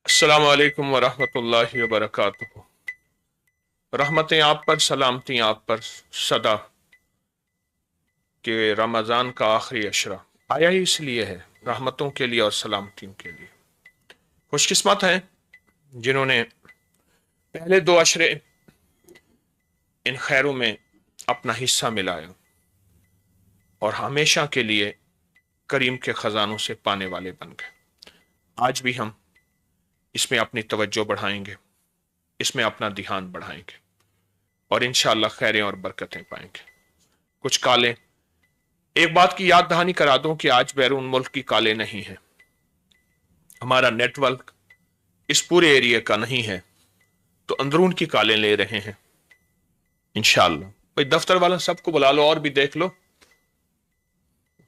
अस्सलामु अलैकुम वरहमतुल्लाहि वबरकातुहू। रहमतें आप पर, सलामती आप पर सदा, कि रमज़ान का आखिरी अशरा आया ही इसलिए है, रहमतों के लिए और सलामतियों के लिए। खुशकिस्मत हैं जिन्होंने पहले दो अशरे इन खैरों में अपना हिस्सा मिलाया और हमेशा के लिए करीम के खजानों से पाने वाले बन गए। आज भी हम इसमें अपनी तवज्जो बढ़ाएंगे, इसमें अपना ध्यान बढ़ाएंगे और इंशाअल्लाह खैरें और बरकतें पाएंगे। कुछ काले, एक बात की याद दहानी करा दूं कि आज बैरून मुल्क की काले नहीं है, हमारा नेटवर्क इस पूरे एरिया का नहीं है, तो अंदरून की कालें ले रहे हैं इंशाअल्लाह। भाई दफ्तर वाला सबको बुला लो और भी देख लो,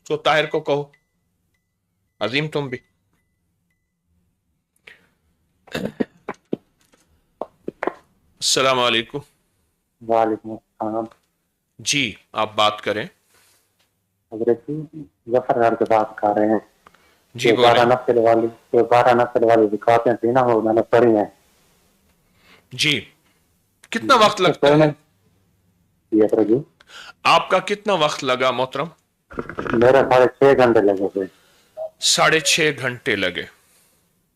तो ताहिर को कहो, अजीम तुम भी। अस्सलाम वालेकुम। वालेकुम अस्सलाम। जी आप बात करें। हजरत जी जफर घर से बात कर रहे हैं। जी बोलें। 12 नस्ल वाली दिखाते थी ना, वो मैंने पढ़ी है। जी कितना वक्त लगता है? जी आपका कितना वक्त लगा मोहतरम? मेरा 6.5 घंटे लगे थे। 6.5 घंटे लगे।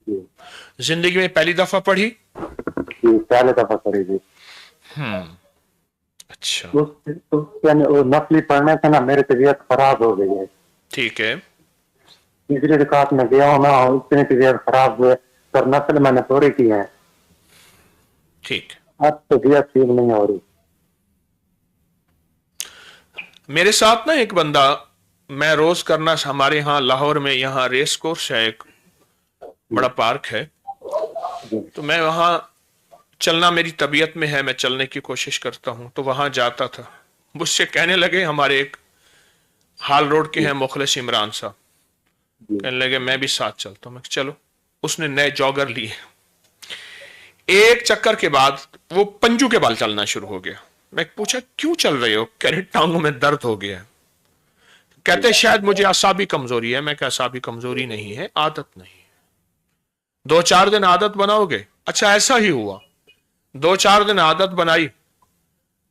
जी जिंदगी में पहली दफा पढ़ी? जी पहले दफा पढ़ी थी। अच्छा वो नस्ली पढ़ने से ना मेरी तबीयत खराब हो गई है। ठीक है। तीसरी रिकात में गया हूँ ना, इतनी तबीयत खराब हुई, पर नस्ल मैंने थोड़ी की है। ठीक। अब तबीयत ठीक नहीं हो रही। मेरे साथ ना एक बंदा, मैं रोज करना, हमारे यहाँ लाहौर में यहाँ रेस कोर्स है, एक बड़ा पार्क है, तो मैं वहां चलना, मेरी तबीयत में है, मैं चलने की कोशिश करता हूं, तो वहां जाता था। मुझसे कहने लगे, हमारे एक हाल रोड के हैं मुखलिस इमरान साहब, कहने लगे मैं भी साथ चलता हूं। मैं चलो। उसने नए जॉगर लिए, एक चक्कर के बाद वो पंजू के बाल चलना शुरू हो गया। मैं पूछा क्यों चल रहे हो? कह रहे टांगों में दर्द हो गया है। कहते शायद मुझे असाबी कमजोरी है। मैं कहा असाबी कमजोरी नहीं है, आदत नहीं है, 2-4 दिन आदत बनाओगे। अच्छा ऐसा ही हुआ, 2-4 दिन आदत बनाई,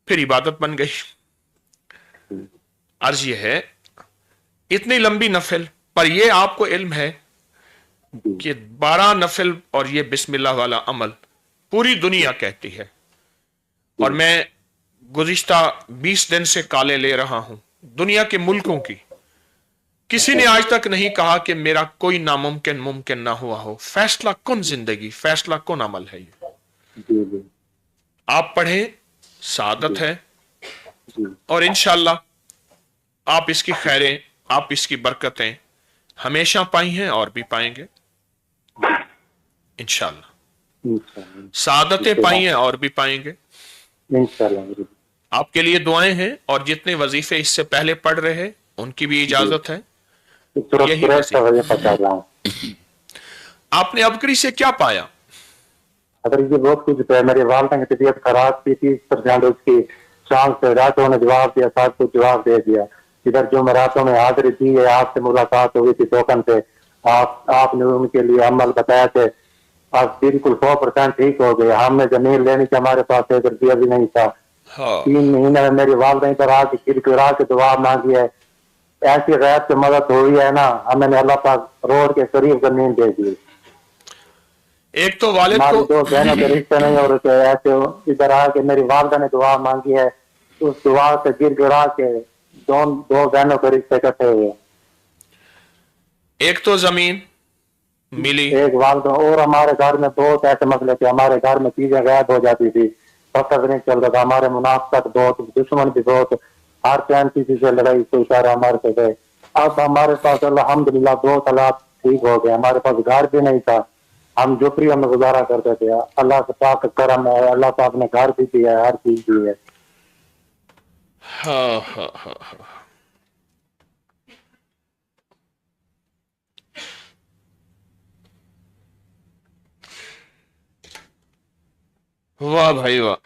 फिर इबादत बन गई। अर्ज ये है, इतनी लंबी नफिल पर यह आपको इल्म है कि 12 नफिल और ये बिस्मिल्लाह वाला अमल पूरी दुनिया कहती है, और मैं गुज़िश्ता 20 दिन से काले ले रहा हूं दुनिया के मुल्कों की। किसी ने आज तक नहीं कहा कि मेरा कोई नामुमकिन मुमकिन ना हुआ हो। फैसला कुन जिंदगी, फैसला कुन अमल है ये। आप पढ़ें, सादत है, और इंशाअल्लाह आप इसकी खैरें, आप इसकी बरकतें हमेशा पाई हैं और भी पाएंगे इंशाअल्लाह। सादतें पाई हैं और भी पाएंगे इंशाअल्लाह। आपके लिए दुआएं हैं, और जितने वजीफे इससे पहले पढ़ रहे हैं उनकी भी इजाजत है। यही आपने अबकरी से क्या पाया? अगर ये बहुत कुछ है। मेरी वालदा की तबीयत खराब थी, 30% उसकी शाम से रातों ने जवाब दिया, सब कुछ जवाब दे दिया। इधर जो मैं रातों में हाजिरी दी है, आपसे मुलाकात हुई थी टोकन से, आपने उनके लिए अमल बताया थे, आप बिल्कुल 100% ठीक हो गए। हमने जमीन लेनी थी, हमारे पास 1 रुपया भी नहीं था। 3 महीने में मेरी वालदा इधर आके गिड़गिड़ा के दुआ मांगी है। ऐसी गैर से मदद हुई है ना, हमें अल्लाह पाक रोड के करीब जमीन दे दी। एक तो वालिद को 2 बहनों के रिश्ते नहीं हो रहे थे, ऐसे इधर आके मेरी वालदा ने दुआ मांगी है, उस दुआ से गिड़गिड़ा के 2 बहनों के रिश्ते इकट्ठे हुए। एक तो जमीन मिली, एक वालदा, और हमारे घर में बहुत ऐसे मसले थे। हमारे घर में चीजें गायब हो जाती थी, पता भी नहीं चलता था। हमारे मुनाफत बहुत, दुश्मन भी बहुत, हर टाइम किसी से लड़ाई कोई सारा हमारे से गए। अब हमारे पास अल्हम्दुलिल्लाह 2 तलाक ठीक हो गए। हमारे पास घर भी नहीं था, हम झोपड़ियों में गुजारा करते थे। अल्लाह से पाक करम है, अल्लाह पाक ने घर भी दिया है, हर चीज दी है। हाँ हाँ हाँ हाँ। वाह भाई वाह,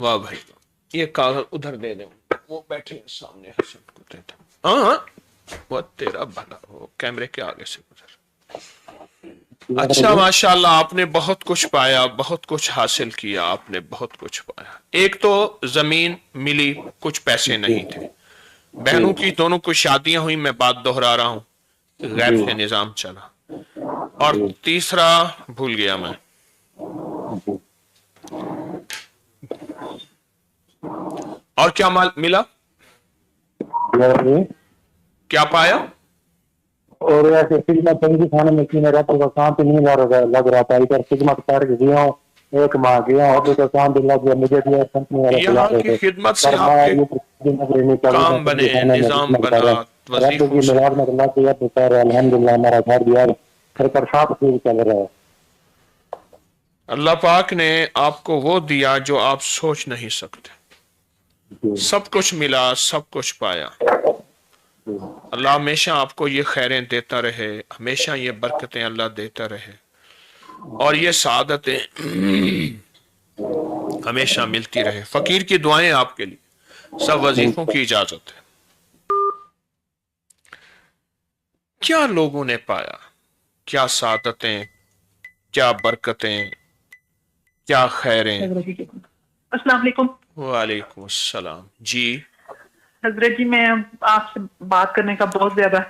वाह भाई वाह। ये कागज उधर दे दे, वो बैठे सामने हसन को दे दे। हाँ हाँ, वो तेरा भला हो, कैमरे के आगे से गुजर। اچھا ماشاءاللہ، آپ نے بہت کچھ پایا، بہت کچھ حاصل کیا، آپ نے بہت کچھ پایا۔ ایک تو زمین ملی، کچھ پیسے جی نہیں تھے، بہنوں کی دونوں کو شادیاں ہوئی، میں بات دہرا رہا ہوں، غیب جی سے نظام چلا۔ اور جی تیسرا بھول گیا میں، جی اور کیا مال ملا، جی۔ کیا پایا؟ اور ایسے خدمت تنگی خانے میں کی میرا تو کام پہ نہیں لگ رہا تھا، ادھر خدمت کر کے گیا ہوں، ایک ماہ گیا ہوں، ابھی تو کام بھی لگ گیا، مجھے بھی کمپنی والے بلا یہاں رہے کی تھے، خدمت سے پر میں آپ کے یہ نظر نہیں چل رہا کام تنگی بنے، خانے میں نظام خدمت کر بنا، رہا ہوں، رب وظیفوں کی سے۔ ملاد میں اللہ تو کہہ رہے الحمد للہ ہمارا گھر بھی گھر پر صاف ٹھیک چل رہا ہے۔ اللہ پاک نے آپ کو وہ دیا جو آپ سوچ نہیں سکتے، جی سب کچھ ملا، سب کچھ پایا۔ جی اللہ ہمیشہ آپ کو یہ خیریں دیتا رہے، ہمیشہ یہ برکتیں اللہ دیتا رہے، اور یہ سعادتیں ہمیشہ ملتی رہے۔ فقیر کی دعائیں آپ کے لیے، سب وظیفوں کی اجازت ہے۔ کیا لوگوں نے پایا، کیا سعادتیں، کیا برکتیں، کیا خیریں۔ السلام علیکم وعلیکم السلام جی۔ حضرت جی، میں آپ سے بات کرنے کا بہت زیادہ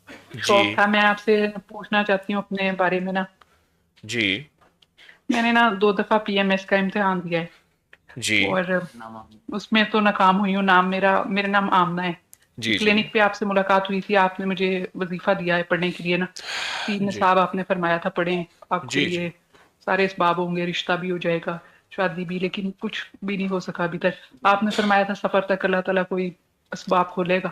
جی شوق تھا، میں آپ سے پوچھنا چاہتی ہوں اپنے بارے میں نا۔ جی میں نے نا 2 دفعہ PMS کا امتحان دیا ہے، جی اور اس میں تو ناکام ہوئی ہوں۔ میرا نام آمنہ ہے۔ جی جی کلینک پہ آپ سے ملاقات ہوئی تھی، آپ نے مجھے وظیفہ دیا ہے پڑھنے کے لیے نا، 3 جی نصاب آپ نے فرمایا تھا پڑھیں، آپ کے جی جی لیے سارے اسباب ہوں گے، رشتہ بھی ہو جائے گا، شادی بھی، لیکن کچھ بھی نہیں ہو سکا ابھی تک۔ آپ نے فرمایا تھا سفر تک اللہ تعالیٰ کوئی اسباب کھولے گا۔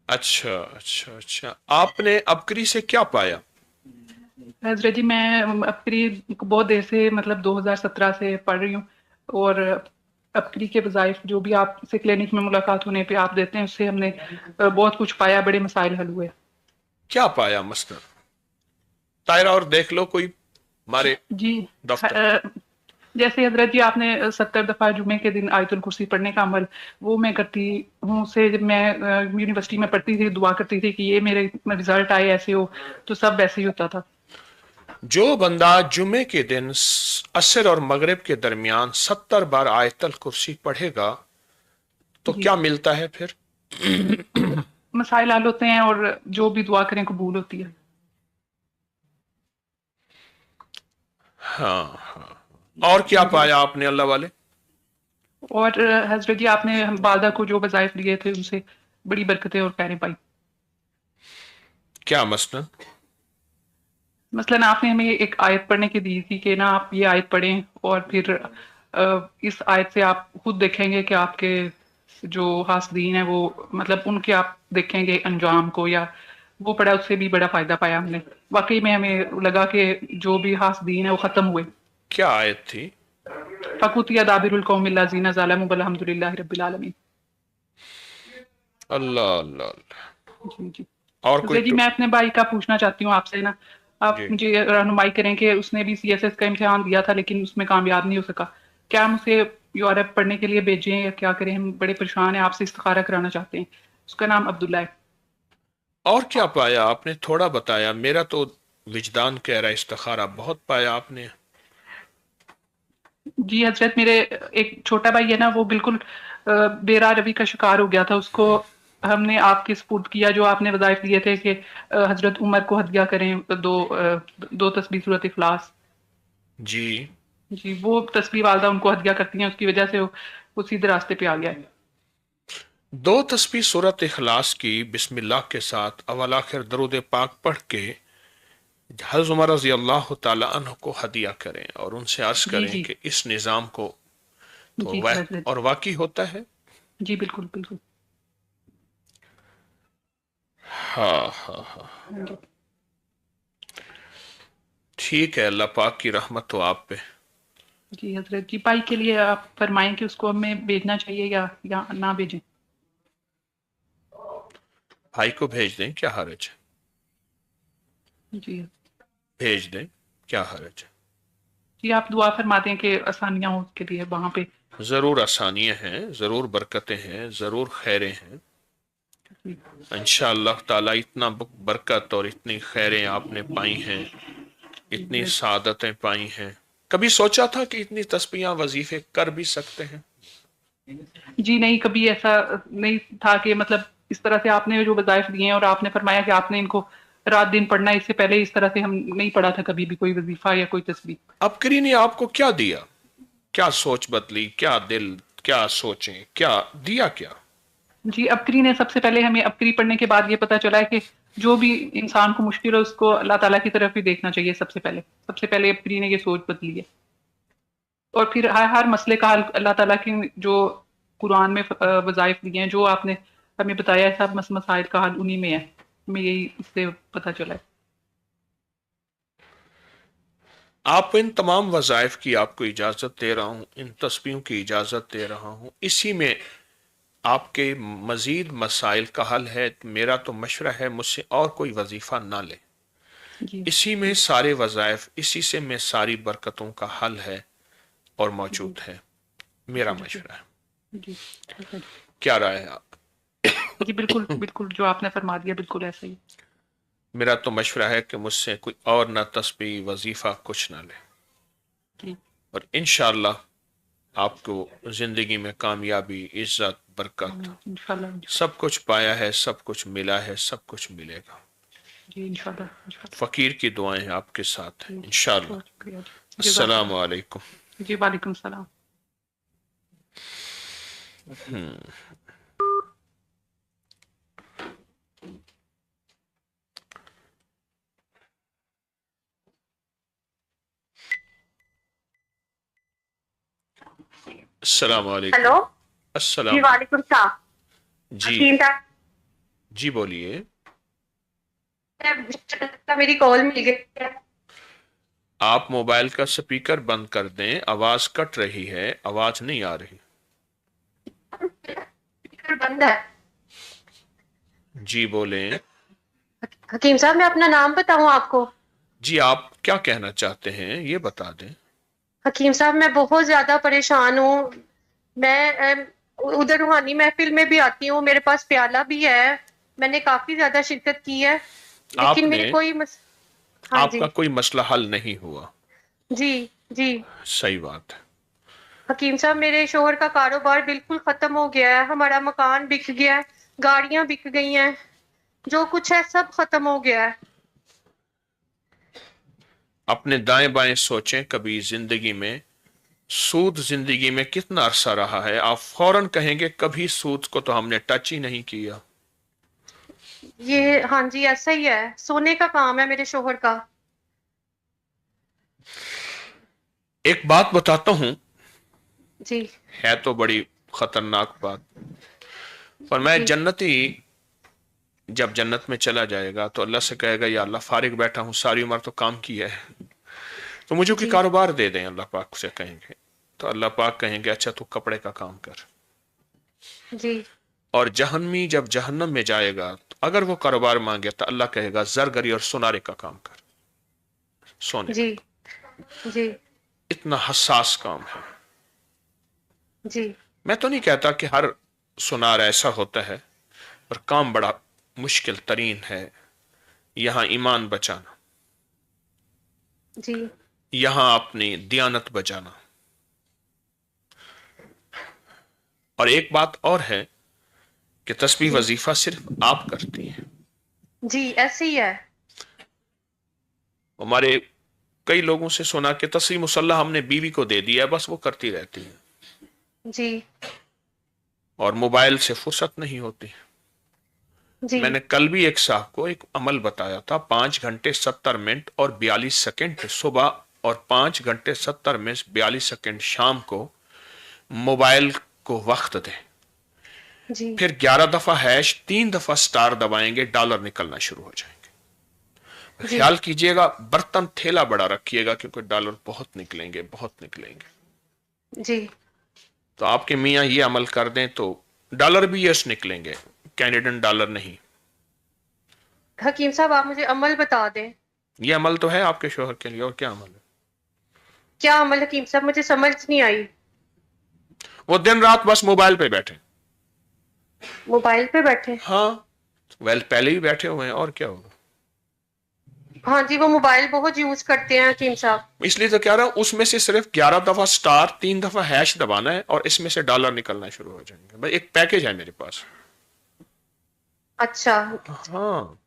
اچھا اچھا اچھا، آپ نے ابکری سے کیا پایا؟ حضرت جی، میں ابکری بہت دیر سے، مطلب 2017 سے پڑھ رہی ہوں، اور ابکری کے وظائف جو بھی آپ سے کلینک میں ملاقات ہونے پہ آپ دیتے ہیں، اس سے ہم نے بہت کچھ پایا، بڑے مسائل حل ہوئے۔ کیا پایا مثلا؟ طاہرہ اور دیکھ لو کوئی ہمارے جی دفتر۔ جیسے حضرت جی، آپ نے 70 دفعہ جمعے کے دن آیت الکرسی پڑھنے کا عمل، وہ میں کرتی ہوں، اسے جب میں یونیورسٹی میں پڑھتی تھی دعا کرتی تھی کہ یہ میرے رزلٹ آئے ایسے ہو، تو سب ویسے ہی ہوتا تھا۔ جو بندہ جمعے کے دن عصر اور مغرب کے درمیان 70 بار آیت الکرسی پڑھے گا تو جی، کیا ملتا ہے پھر؟ مسائل حل ہوتے ہیں، اور جو بھی دعا کریں قبول ہوتی ہے۔ ہاں ہاں، اور کیا جی، پایا آپ نے اللہ والے؟ اور حضرت جی، آپ نے والدہ کو جو وظائف دیے تھے ان سے بڑی برکتیں اور خیریں پائی۔ کیا مثلا؟ مثلاً آپ نے ہمیں ایک آیت پڑھنے کی دی تھی کہ نا آپ یہ آیت پڑھیں، اور پھر اس آیت سے آپ خود دیکھیں گے کہ آپ کے جو حاسدین ہیں وہ، مطلب ان کے آپ دیکھیں گے انجام کو، یا وہ پڑھا، اس سے بھی بڑا فائدہ پایا ہم نے۔ واقعی میں ہمیں لگا کہ جو بھی حاسدین ہیں وہ ختم ہوئے۔ کیا آیت تھی؟ فَقُطِعَ دَابِرُ الْقَوْمِ الَّذِينَ ظَلَمُوا وَالْحَمْدُ لِلَّهِ رَبِّ الْعَالَمِينَ۔ اللہ اللہ اللہ۔ جی جی اور کوئی جی، میں اپنے بھائی کا پوچھنا چاہتی ہوں آپ سے نا، آپ جی، مجھے رہنمائی کریں کہ اس نے بھی CSS کا امتحان دیا تھا لیکن اس میں کامیاب نہیں ہو سکا، کیا ہم اسے یورپ پڑھنے کے لیے بھیجیں یا کیا کریں؟ ہم بڑے پریشان ہیں، آپ سے استخارہ کرانا چاہتے ہیں۔ اس کا نام عبداللہ ہے۔ اور کیا پایا آپ نے؟ تھوڑا بتایا، میرا تو وجدان کہہ رہا ہے استخارہ بہت پایا آپ نے۔ جی حضرت، میرے ایک چھوٹا بھائی ہے نا، وہ بالکل بے راہ روی کا شکار ہو گیا تھا، اس کو ہم نے آپ کے سپرد کیا، جو آپ نے وظائف دیے تھے کہ حضرت عمر کو ہدیہ کریں، دو تسبیح سورۃ اخلاص۔ جی، جی، وہ تسبیح والدہ ان کو ہدیہ کرتی ہیں، اس کی وجہ سے وہ سیدھے راستے پہ آ گیا ہے۔ 2 تسبیح سورۃ اخلاص کی بسم اللہ کے ساتھ اول آخر درود پاک پڑھ کے حضرت عمر رضی اللہ تعالی عنہ کو ہدیہ کریں، اور ان سے عرض جی کریں جی کہ اس نظام کو تو جی جی حضرت اور واقعی ہوتا ہے۔ جی، بالکل بالکل۔ ہاں ہاں ہاں، ٹھیک ہے، اللہ پاک کی رحمت ہو آپ پہ۔ جی حضرت جی، بھائی کے لیے آپ فرمائیں کہ اس کو ہمیں بھیجنا چاہیے یا نہ بھیجیں؟ بھائی کو بھیج دیں، کیا حرج ہے؟ جی بھیج دیں، کیا حرج ہے؟ جی، آپ دعا فرما دیں کہ آسانیاں ہوں اس کے لیے وہاں پہ۔ ضرور آسانیاں ہیں، ضرور برکتیں ہیں، ضرور خیریں ہیں۔ इंशाअल्लाह ताला इतना बरकत और इतनी खैरें आपने पाई हैं, इतनी सादतें पाई हैं। कभी सोचा था कि इतनी तस्बीहां वजीफे कर भी सकते हैं? जी नहीं, कभी ऐसा नहीं था कि मतलब इस तरह से आपने जो वज़ाइफ दिए हैं और आपने फरमाया कि आपने इनको रात दिन पढ़ना है, इससे पहले इस तरह से हम नहीं पढ़ा था कभी भी कोई वजीफा या कोई तस्बीह। अब करी ने आपको क्या दिया? क्या सोच बदली? क्या दिल, क्या सोचें, क्या दिया क्या? जी, अबकरी ने सबसे पहले हमें अबकरी पढ़ने के बाद ये पता चला है कि जो भी इंसान को मुश्किल हो उसको अल्लाह ताला की तरफ ही देखना चाहिए। सबसे पहले अबकरी ने ये सोच बदली है, और फिर हर मसले का हल अल्लाह ताला की जो कुरान में वज़ाइफ दिए हैं, जो आपने हमें बताया है, सब मसाइल का हल उन्हीं में है। हमें यही इससे पता चला है। आप इन तमाम वज़ाइफ की आपको इजाज़त दे रहा हूँ, इन तस्बीहों की इजाज़त दे रहा हूँ, इसी में आपके मज़ीद मसाइल का हल है। मेरा तो मशवरा है मुझसे और कोई वजीफ़ा ना ले, जी इसी में सारे वज़ाइफ, इसी से में सारी बरकतों का हल है और मौजूद है। मेरा मशवरा है। जी ठीक है। क्या राय है आप? जी बिल्कुल बिल्कुल, जो आपने फरमा दिया बिल्कुल ऐसा ही। मेरा तो मशवरा है कि मुझसे कोई और ना तस्बीह वजीफ़ा कुछ ना ले, जी और इंशाअल्लाह आपको जिंदगी में कामयाबी, इज्जत, बरकत इंशाल्लाह सब कुछ पाया है, सब कुछ मिला है, सब कुछ मिलेगा। जी इंशाल्लाह। फकीर की दुआएं आपके साथ हैं इंशाअल्लाह। बहुत शुक्रिया जी। अस्सलामु अलैकुम। जी वालेकुम सलाम। अस्सलामु अलैकुम। हेलो अस्सलाम। जी वालेकुम सलाम। जी हकीम साहब, जी बोलिए। मेरी कॉल मिल गई है। आप मोबाइल का स्पीकर बंद कर दें, आवाज कट रही है, आवाज नहीं आ रही। स्पीकर बंद है। जी बोलें। हकीम साहब, मैं अपना नाम बताऊं आपको? जी आप क्या कहना चाहते हैं ये बता दें। हकीम साहब, मैं बहुत ज्यादा परेशान हूँ। मैं उधर रूहानी महफिल में भी आती हूँ, मेरे पास प्याला भी है, मैंने काफी ज्यादा शिरकत की है, लेकिन आपने मेरे हाँ जी। आपका कोई मसला हल नहीं हुआ। जी जी। सही बात है। हकीम साहब, मेरे शोहर का कारोबार बिल्कुल खत्म हो गया है, हमारा मकान बिक गया है, गाड़ियां बिक गई हैं, जो कुछ है सब खत्म हो गया है। अपने दाएं बाएं सोचें। कभी जिंदगी में सूद जिंदगी में कितना अरसा रहा है, आप फौरन कहेंगे कभी सूद को तो हमने टच ही नहीं किया। ये हाँ जी, ऐसा ही है, सोने का काम है मेरे शोहर का। एक बात बताता हूं, जी है तो बड़ी खतरनाक बात, पर मैं जी जन्नती जब जन्नत में चला जाएगा तो अल्लाह से कहेगा या अल्लाह फारिग बैठा हूं, सारी उम्र तो काम किया है, तो मुझे कोई जी कारोबार दे दें। अल्लाह पाक से कहेंगे तो अल्लाह पाक कहेंगे अच्छा तू कपड़े का काम कर। जी और जहन्नमी जब जहन्नम में जाएगा तो अगर वो कारोबार मांगे तो अल्लाह कहेगा जरगरी और सुनारे का काम कर, सोने जी का। जी इतना हसास काम है। जी मैं तो नहीं कहता कि हर सुनार ऐसा होता है, पर काम बड़ा मुश्किल तरीन है। यहां ईमान बचाना, जी यहां अपनी दियानत बचाना। और एक बात और है कि तस्बीह जी वजीफा सिर्फ आप करती हैं। जी ऐसे ही है। हमारे कई लोगों से सुना कि तस्बीह मुसल्ला हमने बीवी को दे दिया, बस वो करती रहती है जी और मोबाइल से फुर्सत नहीं होती। जी मैंने कल भी एक साहब को एक अमल बताया था, 5 घंटे 70 मिनट और 42 सेकंड सुबह और 5 घंटे 70 मिनट 42 सेकंड शाम को मोबाइल को वक्त दें। जी फिर 11 दफा हैश, 3 दफा स्टार दबाएंगे, डॉलर निकलना शुरू हो जाएंगे। जी ख्याल कीजिएगा, बर्तन थैला बड़ा रखिएगा क्योंकि डॉलर बहुत निकलेंगे, बहुत निकलेंगे। जी तो आपके मियाँ ये अमल कर दें तो डॉलर भी यस निकलेंगे, कैनेडियन डॉलर नहीं। हकीम साहब, आप मुझे अमल बता दें। ये अमल तो है आपके शोहर के लिए, और क्या अमल है? क्या अमल हकीम साहब, मुझे समझ नहीं आई। वो दिन रात बस मोबाइल पे बैठे। मोबाइल पे बैठे? हाँ, वेल पहले ही बैठे हुए हैं और क्या होगा। हाँ जी, वो मोबाइल बहुत यूज करते हैं हकीम साहब। इसलिए तो कह रहा हूं उसमें से सिर्फ 11 दफा स्टार 3 दफा हैश दबाना है और इसमें से डॉलर निकलना शुरू हो जाएंगे। भाई एक पैकेज है मेरे पास। अच्छा हाँ,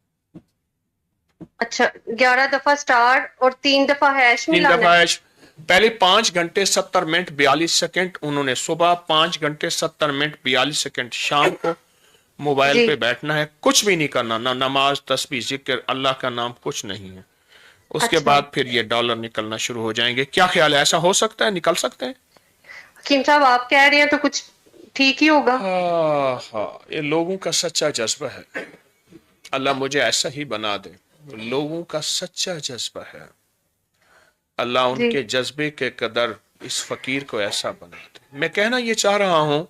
अच्छा, 11 दफा स्टार और 3 दफा हैश 3 मिलाना दफा है। हैश। पहले 5 घंटे 70 मिनट 42 सेकंड उन्होंने सुबह, 5 घंटे 70 मिनट 42 सेकंड शाम को मोबाइल जी पे बैठना है, कुछ भी नहीं करना, ना नमाज तस्बीह जिक्र अल्लाह का नाम कुछ नहीं है। उसके अच्छा बाद फिर ये डॉलर निकलना शुरू हो जाएंगे। क्या ख्याल है, ऐसा हो सकता है, निकल सकते हैं? हकीम साहब आप कह रहे हैं तो कुछ ठीक ही होगा। हाँ हाँ, ये लोगों का सच्चा जज्बा है। अल्लाह मुझे ऐसा ही बना दे। लोगों का सच्चा जज्बा है। अल्लाह जी उनके जज्बे के कदर इस फकीर को ऐसा बना दे। मैं कहना ये चाह रहा हूं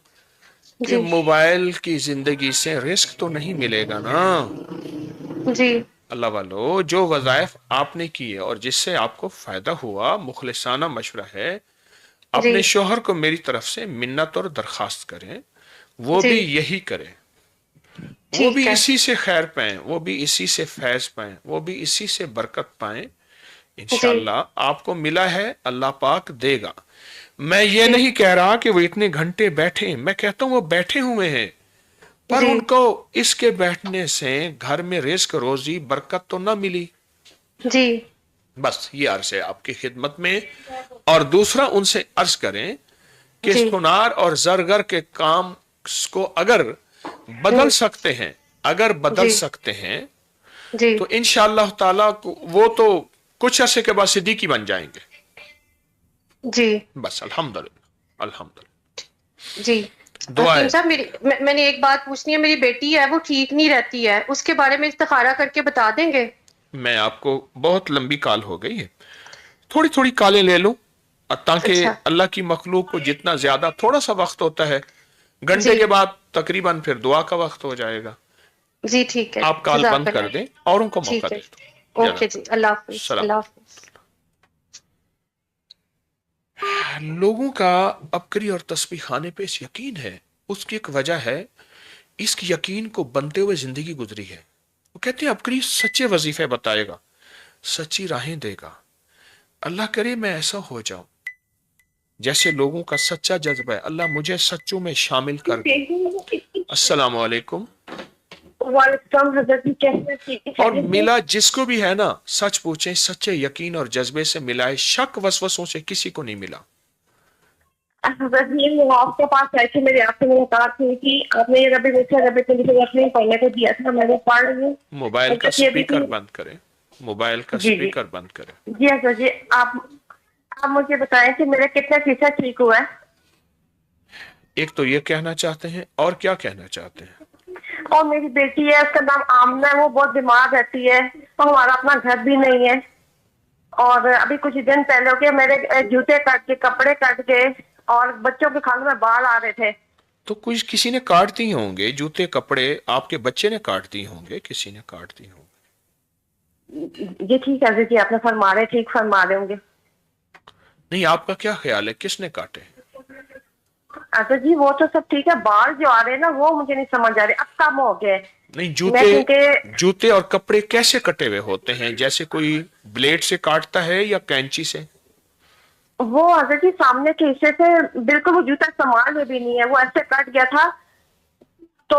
कि जी मोबाइल की जिंदगी से रिस्क तो नहीं मिलेगा ना। जी अल्लाह वालो, जो वज़ाइफ आपने किए और जिससे आपको फायदा हुआ, मुखलिसाना मशवरा है, जी अपने शोहर को मेरी तरफ से मिन्नत और दरखास्त करें, वो जी भी यही करें। वो ठीक भी है। इसी से खैर पाएं, वो भी इसी से फैज पाएं, वो भी इसी से बरकत पाएं। जी इंशाअल्लाह आपको मिला है, अल्लाह पाक देगा। मैं ये जी नहीं कह रहा कि वो इतने घंटे बैठे, मैं कहता हूं वो बैठे हुए हैं, पर जी उनको इसके बैठने से घर में रिस्क रोजी बरकत तो ना मिली। जी बस ये अर्ज है आपकी खिदमत में। और दूसरा उनसे अर्ज करें कि जी सुनार और जरगर के काम को अगर बदल सकते हैं, अगर बदल जी सकते हैं जी तो इंशाअल्लाह ताला वो तो कुछ अरसे के बाद सिद्दीकी बन जाएंगे। जी बस अल्हम्दुलिल्लाह अल्हम्दुलिल्लाह। जी। दुआ हकीम है। साहब मैंने एक बात पूछनी है, मेरी बेटी है वो ठीक नहीं रहती है, उसके बारे में इस्तिखारा करके बता देंगे? मैं आपको, बहुत लंबी कॉल हो गई है, थोड़ी थोड़ी कॉलें ले लूं ताकि अच्छा अल्लाह की मखलूक को जितना ज्यादा थोड़ा सा वक्त होता है, घंटे जी के बाद तकरीबन फिर दुआ का वक्त हो जाएगा। जी ठीक है। आप कॉल बंद कर दें, औरों को मौका ठीक है। दे दो। ओके जी, अल्लाह हाफिज। सलाम। अल्लाह हाफिज। लोगों का अबकरी और तस्बीह खाने पे इस यकीन है, उसकी एक वजह है, इस यकीन को बनते हुए जिंदगी गुजरी है। वो कहते हैं अबकरी सच्चे वजीफे बताएगा, सच्ची राहें देगा। अल्लाह करे मैं ऐसा हो जाऊं जैसे लोगों का सच्चा जज्बा है। अल्लाह मुझे सच्चों में शामिल कर दे। अस्सलाम वालेकुम। और मिला जिसको भी है ना, सच पूछें, सच्चे यकीन और जज्बे से मिला है, शक वसवसों से किसी को नहीं मिला। आपके पास ऐसे मेरे आपसे मुलाकात हुई थी, आपने ये रबी मुझसे रबी अपने पढ़ने को दिया था, मैंने पढ़ रही हूँ। मोबाइल का स्पीकर बंद करें, मोबाइल का जी जी स्पीकर बंद करें। जी अच्छा जी। आप मुझे बताएं कि मेरा कितना फीसद ठीक हुआ है? एक तो ये कहना चाहते हैं, और क्या कहना चाहते हैं? और मेरी बेटी है, उसका नाम आमना है, वो बहुत बीमार रहती है, तो हमारा अपना घर भी नहीं है। और अभी कुछ दिन पहले हो गया, मेरे जूते कट के, कपड़े कट गए और बच्चों के खाने में बाल आ रहे थे। तो कुछ किसी ने काट दिए होंगे जूते कपड़े, आपके बच्चे ने काट दिए होंगे, किसी ने काट दिए होंगे। जी ठीक है जी, आपने फरमा रहे, ठीक फरमा रहे होंगे। नहीं, आपका क्या ख्याल है किसने काटे? अच्छा जी, वो तो सब ठीक है, बाल जो आ रहे हैं ना वो मुझे नहीं समझ आ रहे, अब कम हो गए। नहीं, क्योंकि जूते और कपड़े कैसे कटे हुए होते हैं? जैसे कोई ब्लेड से काटता है या कैंची से? वो हजरत जी सामने के हिस्से से बिल्कुल वो जूता संभाल में भी नहीं है, वो ऐसे कट गया था। तो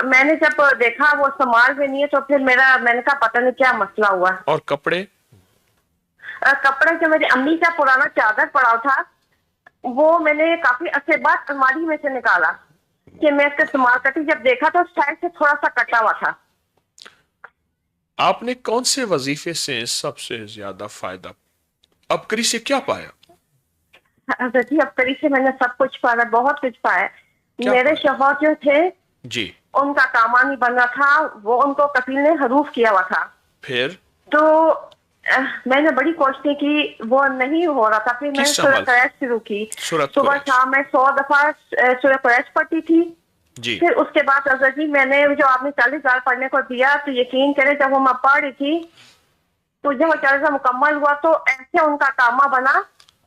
मैंने जब देखा वो संभाल में नहीं है, तो फिर मैंने कहा पता नहीं क्या मसला हुआ। और कपड़े? कपड़े जो मेरी अम्मी का पुराना चादर पड़ा था, वो मैंने काफी अर्से बाद अलमारी में से निकाला कि मैं इसका इस्तेमाल करती, जब देखा तो साइड से थोड़ा सा कटा हुआ था। आपने कौन से वजीफे से सबसे ज्यादा फायदा, अबकरी से क्या पाया? जी अबकरी से मैंने सब कुछ पाया, बहुत कुछ पाया। मेरे शौहर जो थे जी, उनका कामा नहीं बना था, वो उनको कफील ने हरूफ किया हुआ था। फिर तो मैंने बड़ी कोशिश की, वो नहीं हो रहा था। फिर मैंने सूरह कुरैश शुरू की, सुबह शाम मैं 100 दफा सूरह कुरैश पढ़ती थी जी। फिर उसके बाद हज़रत जी मैंने जो आपने 40 साल पढ़ने को दिया, तो यकीन करें जब वो मैं पढ़ रही थी तो जब वो 40 साल मुकम्मल हुआ तो ऐसे उनका कामा बना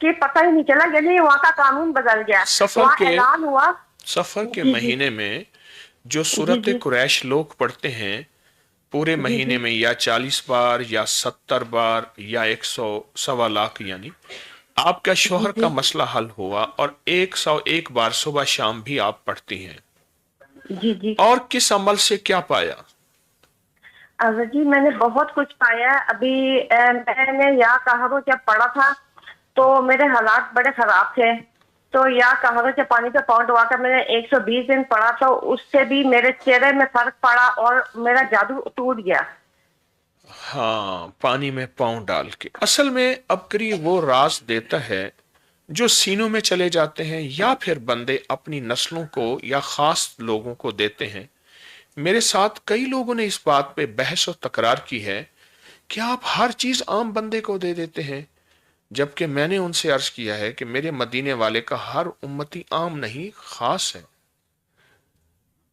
कि पता ही नहीं चला, यानी वहाँ का कानून बदल गया। वहाँ ऐलान हुआ सफर के महीने में जो सूरत कुरैश लोग पढ़ते हैं, पूरे जी महीने जी में या 40 बार या 70 बार या 100 सवा लाख, यानी आपका जी शोहर का जी मसला हल हुआ। और 101 बार सुबह शाम भी आप पढ़ती हैं। जी जी। और किस अमल से क्या पाया? जी मैंने बहुत कुछ पाया है। अभी मैंने या कहावत जब पढ़ा था तो मेरे हालात बड़े खराब थे, तो या कहावत जब पानी पे पाँव डुबाकर मैंने 120 दिन पढ़ा तो उससे भी मेरे चेहरे में फर्क पड़ा और मेरा जादू टूट गया। हाँ, पानी में पाँव डाल के। असल में अबकरी वो राज देता है जो सीनों में चले जाते हैं, या फिर बंदे अपनी नस्लों को या खास लोगों को देते हैं। मेरे साथ कई लोगों ने इस बात पे बहस और तकरार की है कि आप हर चीज आम बंदे को दे देते हैं, जबकि मैंने उनसे अर्ज किया है कि मेरे मदीने वाले का हर उम्मती आम नहीं, खास है।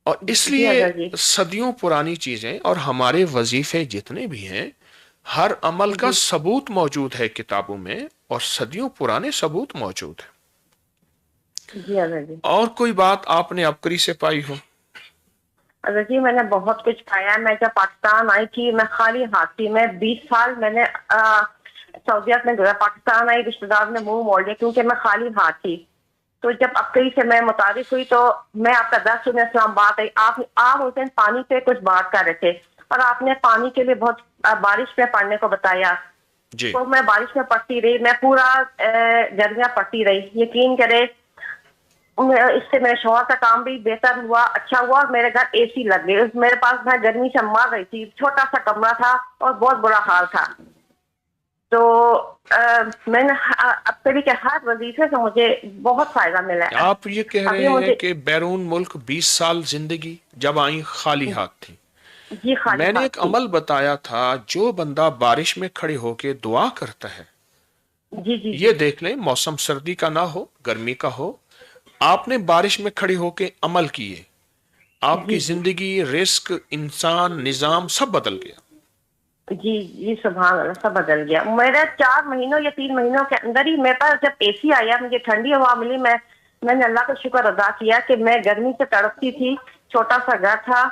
और जी इसलिए अगर जी सदियों पुरानी चीजें और हमारे वजीफे जितने भी हैं, हर अमल का जी सबूत मौजूद है किताबों में, और सदियों पुराने सबूत मौजूद है। जी अगर जी। और कोई बात आपने अबकरी से पाई हो? अगर जी मैंने बहुत कुछ पाया। मैं जब पाकिस्तान आई थी मैं खाली हाथ थी। मैं 20 साल मैंने सऊदीयत में गुजारा। पाकिस्तान आई, रिश्तेदार ने मुंह मोड़ लिया क्योंकि मैं खाली हाथ थी। तो जब अबकरी से मैं मुतारिफ हुई तो मैं आपका 10 सुने इस्लाम बात आई। आप उस दिन पानी पे कुछ बात कर रहे थे और आपने पानी के लिए बहुत बारिश में पढ़ने को बताया। जी। तो मैं बारिश में पढ़ती रही, मैं पूरा गर्मियाँ पढ़ती रही। यकीन करे इससे मेरे शौहर का काम भी बेहतर हुआ, अच्छा हुआ, और मेरे घर एसी लग गई। मेरे पास मैं गर्मी से मर रही थी, छोटा सा कमरा था और बहुत बुरा हाल था। तो मैंने अब के हर वजीफे से मुझे बहुत फायदा मिला है। आप ये कह अभी रहे हैं मुझे कि बैरून मुल्क 20 साल जिंदगी जब आई खाली हाथ थी। जी खाली मैंने हाथ एक थी। अमल बताया था, जो बंदा बारिश में खड़े होके दुआ करता है, जी जी ये जी देख लें, मौसम सर्दी का ना हो, गर्मी का हो, आपने बारिश में खड़े होके अमल किए, आपकी जी जी जिंदगी, रिस्क, इंसान, निजाम सब बदल गया। जी जी। सुभान अल्लाह, सब बदल गया। मेरा 4 महीनों या 3 महीनों के अंदर ही मेरे पास जब एसी आया, मुझे ठंडी हवा मिली, मैंने अल्लाह का शुक्र अदा किया कि मैं गर्मी से तड़पती थी, छोटा सा घर था।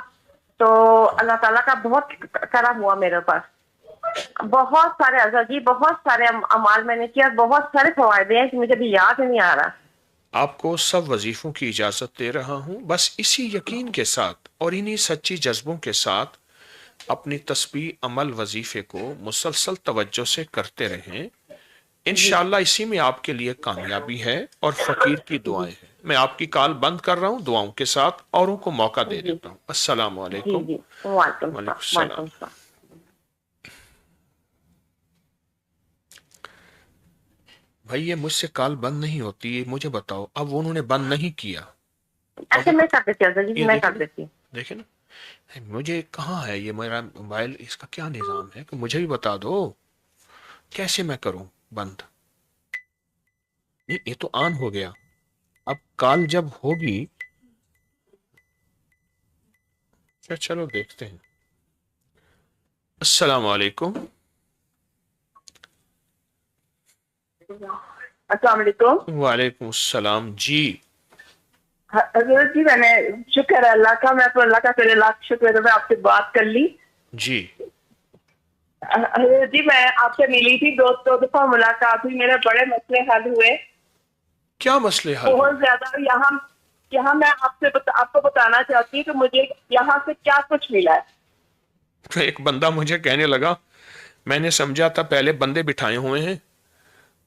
तो अल्लाह ताला का बहुत करम हुआ मेरे पास। बहुत सारे अज़र जी, बहुत सारे अमाल मैंने किया, बहुत सारे फवायदे हैं कि मुझे भी याद नहीं आ रहा। आपको सब वजीफों की इजाजत दे रहा हूं। बस इसी यकीन के साथ और इन्हीं सच्ची जज्बों के साथ अपनी तस्बीह, अमल, वजीफे को मुसलसल तवज्जो से करते रहें। जी इंशाअल्लाह इसी में आपके लिए कामयाबी है और फकीर की दुआएं हैं। मैं आपकी कॉल बंद कर रहा हूं, दुआओं के साथ औरों को मौका दे जी देता हूं। अस्सलाम जी वालेकुम। जी। वालेकुम वालेकुम सलाम, सलाम। वालेकुम सलाम। भाई ये मुझसे कॉल बंद नहीं होती है, मुझे बताओ। अब उन्होंने बंद नहीं किया, अब ऐसे वो मैं कर देती हूँ जी, ये मैं देखे कर ना, देती हूँ। देखे ना, मुझे कहाँ है ये मेरा मोबाइल, इसका क्या निजाम है कि मुझे भी बता दो, कैसे मैं करूं बंद? नहीं, ये तो ऑन हो गया। अब कॉल जब होगी, चलो देखते हैं। अस्सलाम वालेकुम। अस्सलाम वालेकुम। वालेकुम अस्सलाम जी। हजरत जी, मैंने शुक्र है अल्लाह का, मैं तो अल्लाह का तेरे लाख शुक्र है, तो मैं आपसे बात कर ली। जी। हजरत जी, मैं आपसे मिली थी, दो दफा मुलाकात हुई, मेरे बड़े मसले हल हुए, क्या मसले हल बहुत हुए? ज्यादा। यहाँ यहाँ मैं आपको बताना चाहती हूँ कि मुझे यहाँ से क्या कुछ मिला है। तो एक बंदा मुझे कहने लगा, मैंने समझा था पहले बंदे बिठाए हुए हैं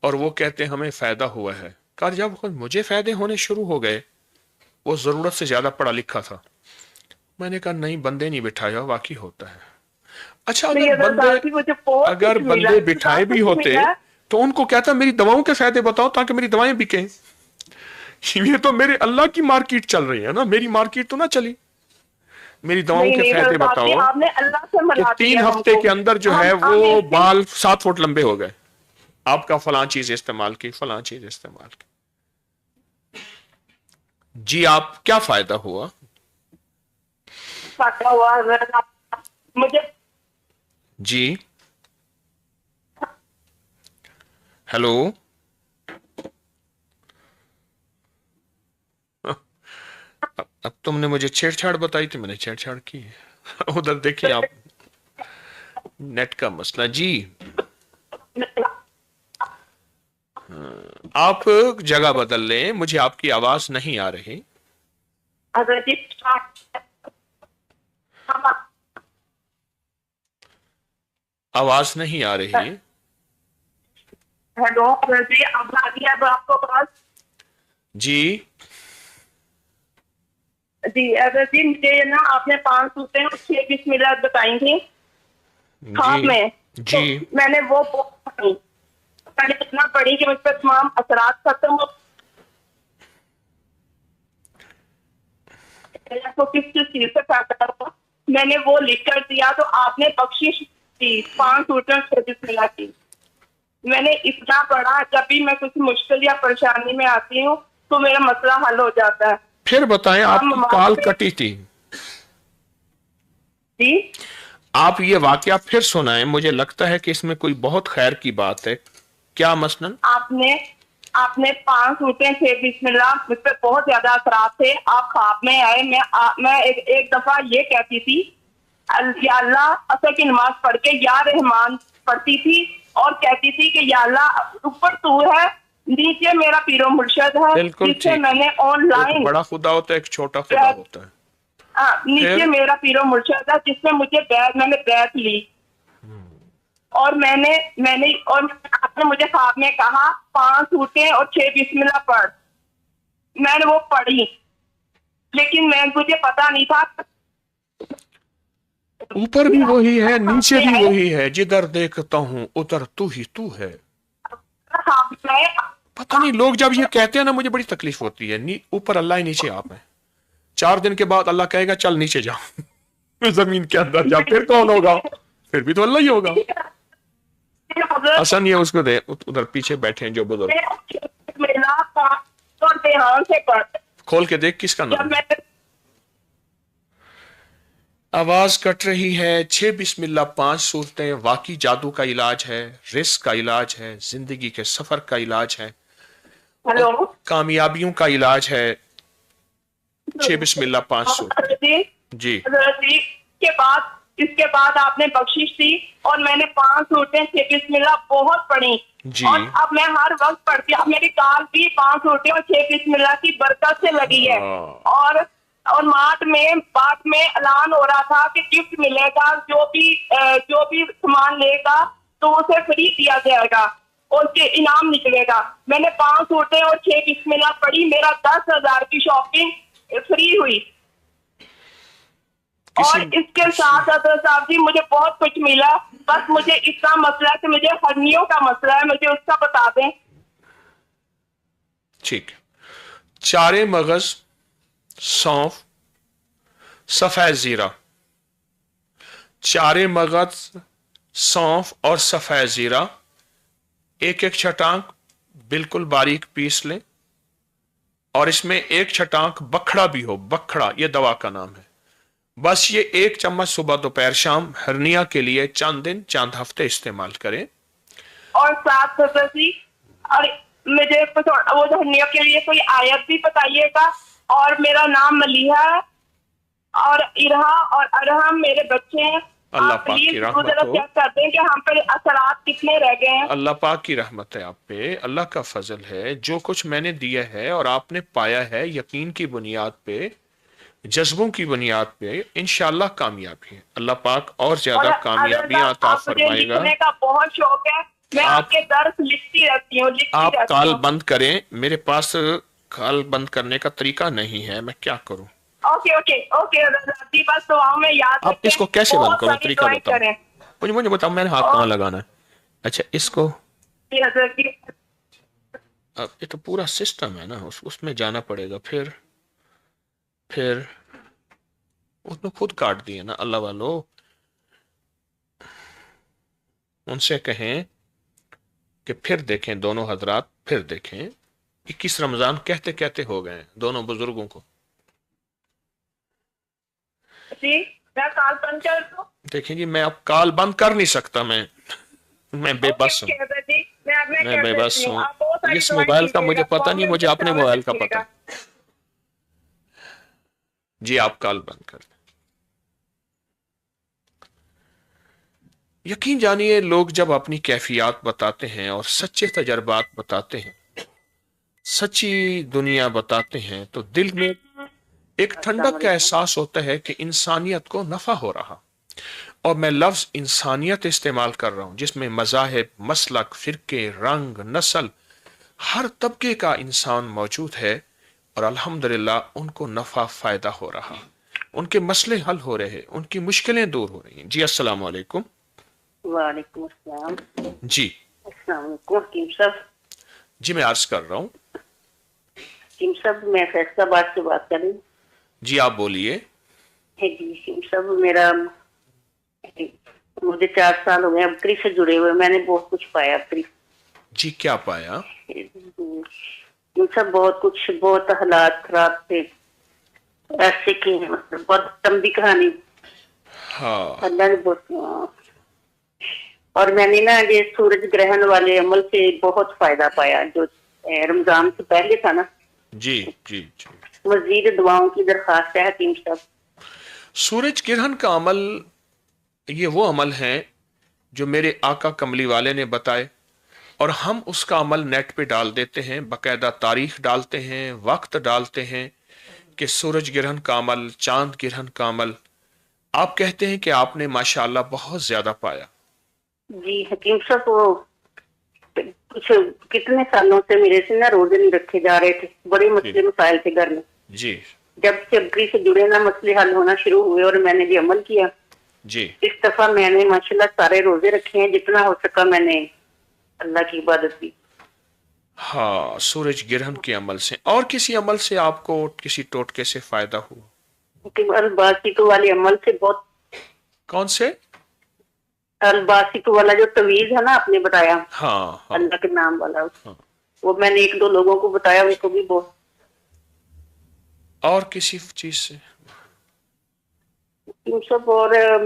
और वो कहते हमें फायदा हुआ है। कहा जब खुद मुझे फायदे होने शुरू हो गए, वो जरूरत से ज्यादा पढ़ा लिखा था। मैंने कहा नहीं, बंदे नहीं बिठाए हो, वाकई होता है। अच्छा, नहीं हजरत साहब जी, मुझे बहुत अगर कुछ मिला, बंदे इतना बिठाए भी कुछ होते मिला। तो उनको कहता मेरी दवाओं के फायदे बताओ ताकि मेरी दवाएं बिकें। ये तो मेरे अल्लाह की मार्केट चल रही है ना, मेरी मार्केट तो ना चली। मेरी दवाओं नहीं के नहीं फायदे हजरत साहब जी, बताओ आपने अल्लाह से कि मिला 3 दिया हफ्ते हमको। के अंदर जो है वो हमें बाल 7 फुट लंबे हो गए। आपका फलां चीज इस्तेमाल की, फलां चीज इस्तेमाल की। जी, आप क्या फायदा हुआ? फायदा हुआ हजरत, मुझे जी, हेलो। अब तुमने मुझे छेड़छाड़ बताई थी, मैंने छेड़छाड़ की है। उधर देखिए आप। नेट का मसला जी। आप जगह बदल लें, मुझे आपकी आवाज नहीं आ रही। हजरत जी आवाज नहीं आ रही। हेलो हजरत जी, अब आ गई अब आपको बात? जी जी हजरत जी, मुझे ना आपने 5 सूटें और 6 बिस्मिल्लाह बताई थी ख्वाब जी में, जी। तो मैंने वो पढ़ी। मैंने इतना पढ़ी कि मुझ पर तमाम असरात खत्म हो। तो किस किस चीज से फायदा हुआ मैंने वो लिख कर दिया, तो आपने बख्शिश दी 5 सूटें 6 बिस्मिल्लाह की। मैंने इतना पढ़ा, जब भी मैं कुछ मुश्किल या परेशानी में आती हूँ तो मेरा मसला हल हो जाता है। फिर बताएं, आपकी कॉल कटी थी। जी आप ये वाकया फिर सुनाएं, मुझे लगता है कि इसमें कोई बहुत खैर की बात है। क्या मसलन? आपने आपने 5 सूटें 6 बिस्मिल्लाह, मुझ पर बहुत ज्यादा असरात थे। आप ख्वाब में आए, मैं एक दफा ये कहती थी या अल्लाह, असर की नमाज पढ़ के या रहमान पढ़ती थी और कहती थी कि या अल्लाह ऊपर तू है, नीचे मेरा पीरो मुर्शद है, बिल्कुल जिससे ठीक। मैंने एक ऑनलाइन बड़ा खुदा होता है, एक छोटा खुदा होता है। नीचे फिर? मेरा पीरो मुर्शद है, जिसमें मैंने बैत ली। और आपने मुझे ख्वाब में कहा 5 सूटें और 6 बिस्मिल्लाह पढ़। मैंने वो पढ़ी, लेकिन मुझे पता नहीं था ऊपर भी वही है, नीचे भी वही है, जिधर देखता हूँ उधर तू ही तू है। ख्वाब में। पता नहीं, लोग जब ये कहते हैं ना, मुझे बड़ी तकलीफ होती है। ऊपर अल्लाह है, नीचे आप है। 4 दिन के बाद अल्लाह कहेगा चल नीचे जा, जमीन के अंदर जा, फिर कौन होगा? फिर भी तो अल्लाह ही होगा। हसन, ये उसको दे, उधर पीछे बैठे हैं जो बुजुर्ग। और ध्यान से पढ़। खोल के देख किसका नाम जब है। मैं आवाज कट रही है। 6 बिस्मिल्लाह 5 सूरतें वाकई जादू का इलाज है, रिस्क का इलाज है, जिंदगी के सफर का इलाज है, हेलो कामयाबियों का इलाज है। 6 बिस्मिल्लाह 5 सूरतें। जी इसके बाद आपने बख्शिश दी और मैंने 5 सूटें 6 बिस्मिल्लाह बहुत पढ़ी। जी। और अब मैं हर वक्त पढ़ती हूँ। अब मेरी कार भी 5 सूटें और 6 बिस्मिल्लाह की बरकत से लगी है। और मार्ट में बाद में ऐलान हो रहा था कि गिफ्ट मिलेगा, जो भी सामान लेगा तो उसे फ्री दिया जाएगा और उसके इनाम निकलेगा। मैंने 5 सूटें और 6 बिस्मिल्लाह पढ़ी, मेरा 10,000 की शॉपिंग फ्री हुई। और इसके साथ साहब जी मुझे बहुत कुछ मिला। बस मुझे इतना मसला है कि मुझे हर्नियों का मसला है, मुझे उसका बता दें। ठीक। चारे मगज, सौंफ, सफेद जीरा। चारे मगज, सौंफ और सफेद जीरा एक एक छटांक बिल्कुल बारीक पीस लें। और इसमें एक छटांक बखड़ा भी हो, बखड़ा ये दवा का नाम है। बस ये 1 चम्मच सुबह दोपहर शाम हर्निया के लिए चंद दिन चंद हफ्ते इस्तेमाल करें। और साथ जी, और मुझे वो हर्निया के लिए कोई आयत भी बताइएगा। और मेरा नाम मलिहा है और इरहा और अरहम मेरे बच्चे हैं। अल्लाह पाक की रहमत हो। चेक कर दें कि हम पे असरात कितने रह गए हैं। अल्लाह पाक की रहमत है आप पे, अल्लाह का फजल है। जो कुछ मैंने दिया है और आपने पाया है, यकीन की बुनियाद पे, जज्बों की बुनियाद पे, इंशाल्लाह कामयाबी है। अल्लाह पाक और ज्यादा कामयाबियां अता फरमाएगा। लिखने का बहुत शौक है, मैं आपके दर्स लिखती रहती हूँ। आप कॉल बंद करें, मेरे पास कॉल बंद करने का तरीका नहीं है, मैं क्या करूं? ओके ओके ओके बस दुआओं में याद आप इसको कैसे बंद करो, तरीका बताओ मुझे बताओ, मैंने हाथ कहाँ लगाना है? अच्छा, इसको अब ये तो पूरा सिस्टम है ना, उसमें जाना पड़ेगा। फिर उसने खुद काट दिए ना। अल्लाह वालों, उनसे कहें कि फिर देखें, दोनों हजरात फिर देखें। 21 रमजान कहते कहते हो गए दोनों बुजुर्गों को। जी मैं कॉल बंद कर दूं? देखें जी, मैं अब कॉल बंद कर नहीं सकता। मैं बेबस हूँ, मैं बेबस हूँ। इस मोबाइल का मुझे पता नहीं, मुझे अपने मोबाइल का पता। जी आप कॉल बंद कर दें। यकीन जानिए, लोग जब अपनी कैफियत बताते हैं और सच्चे तजर्बात बताते हैं, सच्ची दुनिया बताते हैं, तो दिल में एक ठंडक का एहसास होता है कि इंसानियत को नफा हो रहा। और मैं लफ्ज इंसानियत इस्तेमाल कर रहा हूं, जिसमें मज़ाहिब, मसलक, फिरके, रंग, नस्ल, हर तबके का इंसान मौजूद है। और अल्हम्दुलिल्लाह उनको नफा फायदा हो रहा, उनके मसले हल हो रहे, उनकी मुश्किलें दूर हो रही हैं। जी अस्सलाम वालेकुम। वालेकुम अस्सलाम। जी अस्सलाम वालेकुम हकीम साहब। जी मैं अर्ज कर रहा हूँ। हकीम साहब मैं फैसलाबाद से बात कर रही हूँ। जी आप बोलिए। है जी हकीम साहब, मेरा मुझे 4 साल हो गए बकरी से जुड़े हुए, मैंने बहुत कुछ पाया बकरी। जी क्या पाया? सब बहुत कुछ, बहुत हालात खराब थे ऐसे की, मतलब बहुत लंबी कहानी। हाँ अल्लाह ने बहुत, और मैंने ना ये सूरज ग्रहण वाले अमल से बहुत फायदा पाया, जो रमजान से पहले था ना। जी जी जी। मजीद दुआओं की दरखास्त है हकीम साहब। सूरज ग्रहण का अमल, ये वो अमल है जो मेरे आका कमली वाले ने बताए, और हम उसका अमल नेट पे डाल देते हैं, बाकायदा तारीख डालते हैं, वक्त डालते हैं कि सूरज ग्रहण का अमल, चांद ग्रहण का अमल। आप कहते हैं कि आपने माशाअल्लाह बहुत ज्यादा पाया। जी हकीम साहब, वो कुछ कितने सालों से मेरे से ना रोजे नहीं रखे जा रहे थे, बड़े मसले मसाइल थे घर में। जी जब से बकरी से जुड़े ना मसले हल होना शुरू हुए और मैंने भी अमल किया। जी। इस दफा मैंने माशाल्लाह सारे रोजे रखे हैं, जितना हो सका मैंने अल्लाह की इबादत की। हाँ, सूरज ग्रहण के अमल से। और किसी अमल से आपको किसी टोटके से फायदा हुआ? अलबासितो वाले अमल से बहुत। कौन से? अलबासितो वाला जो तवीज है ना, आपने बताया। हाँ हाँ अल्लाह के नाम वाला। हाँ। वो मैंने 1-2 लोगों को बताया, उनको भी बहुत। और किसी चीज से? सब, और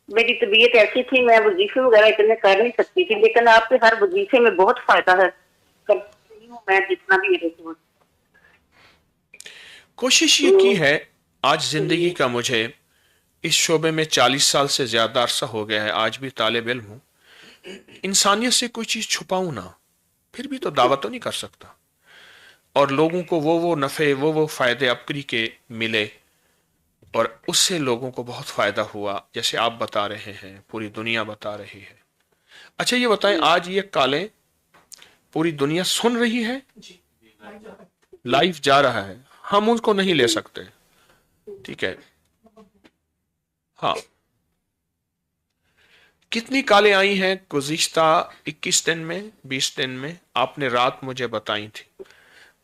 मेरी तबीयत ऐसी थी, मैं वजीफे वगैरह इतने कर नहीं सकती थी, लेकिन आपके हर वजीफे में बहुत फायदा है, करती हूँ मैं जितना भी मेरे से। कोशिश ये की है, आज जिंदगी का मुझे इस शोबे में 40 साल से ज्यादा अरसा हो गया है, आज भी तालिब इल्म हूं, इंसानियत से कोई चीज छुपाऊं ना, फिर भी तो दावा तो नहीं कर सकता। और लोगों को वो नफे, वो फायदे अपकरी के मिले, और उससे लोगों को बहुत फायदा हुआ, जैसे आप बता रहे हैं, पूरी दुनिया बता रही है। अच्छा ये बताएं, आज ये कालें पूरी दुनिया सुन रही है, लाइव जा रहा है, हम उनको नहीं ले सकते, ठीक है? हाँ। कितनी कालें आई हैं गुज़िश्ता 21 दिन में, 20 दिन में? आपने रात मुझे बताई थी।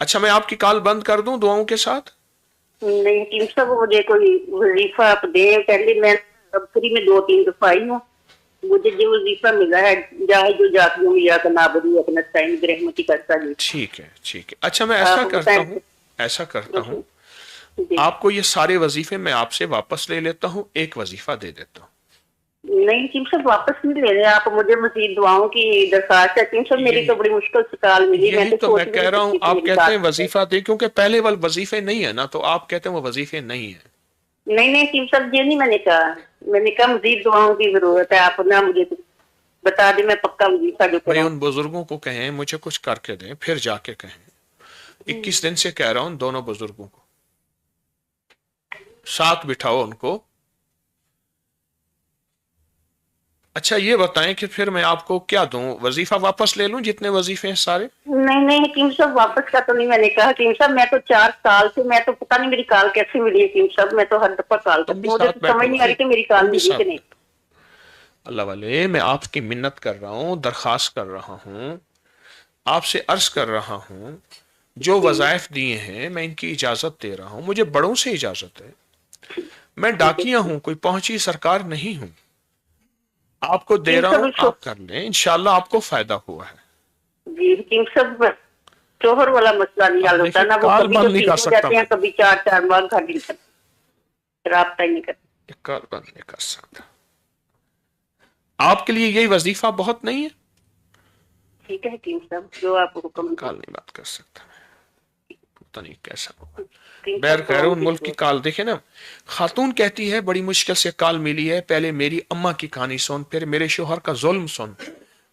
अच्छा मैं आपकी कॉल बंद कर दूं दुआओं के साथ? नहीं हकीम साहब, मुझे कोई वजीफा आप दे। पहले मैं बकरी में 2-3 दफा आई हूँ, मुझे जो वजीफा मिला है, जाए जो जाती हूँ या नाबरी अपना टाइम रहमती करता जी। ठीक है ठीक है। अच्छा मैं ऐसा करता हूँ, आपको ये सारे वजीफे मैं आपसे वापस ले लेता हूँ, एक वजीफा दे देता हूँ। नहीं हकीम साहब, वापस नहीं ले रहे आप, मुझे मजीद दुआओं की दरखास्त है हकीम साहब। मेरी तो बड़ी मुश्किल से काल मिली। यही तो मैं कह रहा हूँ, आप कहते हैं वजीफा दे, क्योंकि पहले वाले वजीफे नहीं है ना, तो आप कहते हैं वो वजीफे नहीं है। नहीं हकीम साहब, ये नहीं मैंने कहा। मैंने कहा मजीद दुआओं की जरूरत है, आप ना मुझे बता दें, मैं पक्का वजीफा जो भाई उन बुजुर्गों को कहें मुझे कुछ करके दें, फिर जाके कहें। 21 दिन से कह रहा हूं, दोनों बुजुर्गों को साथ बिठाओ उनको। अच्छा ये बताएं कि फिर मैं आपको क्या दूं, वजीफा वापस ले लूं जितने वजीफे हैं सारे? नहीं हकीम साहब, वापस का तो नहीं मैंने कहा हकीम साहब। मैं तो 4 साल से, मैं तो पता नहीं मेरी कॉल कैसे मिली हकीम साहब। मैं तो हर दफा कॉल करती हूँ, मुझे तो समझ नहीं आ रही कि मेरी कॉल मिली कि नहीं। अल्लाह वाले, मैं आपकी मिन्नत कर रहा हूँ, दरखास्त कर रहा हूँ, आपसे अर्ज कर रहा हूँ, जो वज़ाइफ दिए हैं मैं इनकी इजाजत दे रहा हूँ, मुझे बड़ों से इजाजत है। मैं डाकिया हूँ, कोई पहुंची सरकार नहीं हूं, आपको दे रहा हूँ, आप कर लें, इंशाल्लाह आपको फायदा हुआ है। जी हकीम साहब, शोहर वाला मसला नहीं हल होता ना, वो कभी तो ठीक हो जाते हैं, कभी 4 बार घर नहीं करते, राब्ता ही नहीं करते। कॉल बंद नहीं कर सकता। आपके लिए यही वजीफा बहुत नहीं है? ठीक है हकीम साहब, जो आप हुक्म। कॉल नहीं बात कर सकता। पता नहीं कैसा होगा। बैर खैरून मुल्क की कॉल देखे ना, खातून कहती है बड़ी मुश्किल से कॉल मिली है, पहले मेरी अम्मा की कहानी सुन, फिर मेरे शोहर का जुल्म सुन,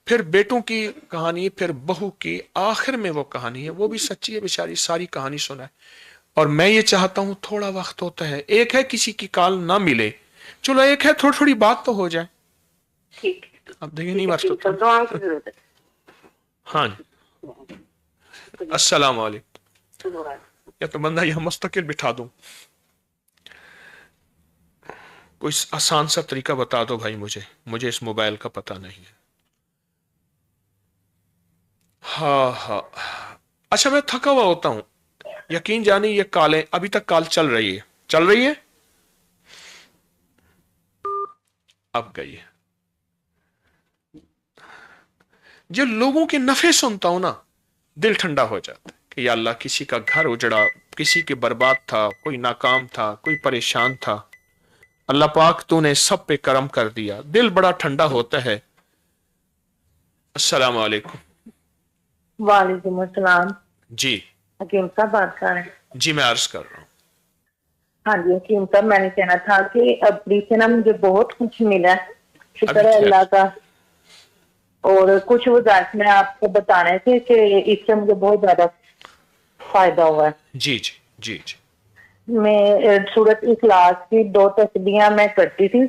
फिर बेटों की कहानी, फिर बहू की, आखिर में वो कहानी है, वो भी सच्ची है बेचारी, सारी कहानी सुना है। और मैं ये चाहता हूं थोड़ा वक्त होता है, एक है किसी की कॉल ना मिले, चलो एक है थोड़ी थोड़ी बात तो हो जाए। ठीक, अब देखिए नहीं बात ठीक है, दुआ की जरूरत है। हाँ जी, अस्सलाम वालेकुम। या तो बंदा यहां मुस्तकिल बिठा दूं, कोई आसान सा तरीका बता दो भाई, मुझे इस मोबाइल का पता नहीं है। हाँ हाँ, अच्छा मैं थका हुआ होता हूं, यकीन जाने ये कॉलें अभी तक कॉल चल रही है, अब गई है। जो लोगों के नफे सुनता हूं ना, दिल ठंडा हो जाता है कि या अल्लाह किसी का घर उजड़ा, किसी के बर्बाद था, कोई नाकाम था, कोई परेशान था, अल्लाह पाक तूने सब पे करम कर दिया, दिल बड़ा ठंडा होता है। अस्सलाम वालेकुम। वालेकुम अस्सलाम। जी हकीम साहब बात कर रहे हैं? जी मैं अर्ज कर रहा हूँ। हाँ जी हकीम साहब, मैंने कहना था कि अभी से ना मुझे बहुत कुछ मिला है, शुक्र है अल्लाह का, और कुछ वज़ाहत में आपको बताने थे कि इससे मुझे बहुत ज्यादा फायदा हुआ है। जी जी जी जी। मैं सूरत इखलास की 2 तस्बीहां मैं करती थी,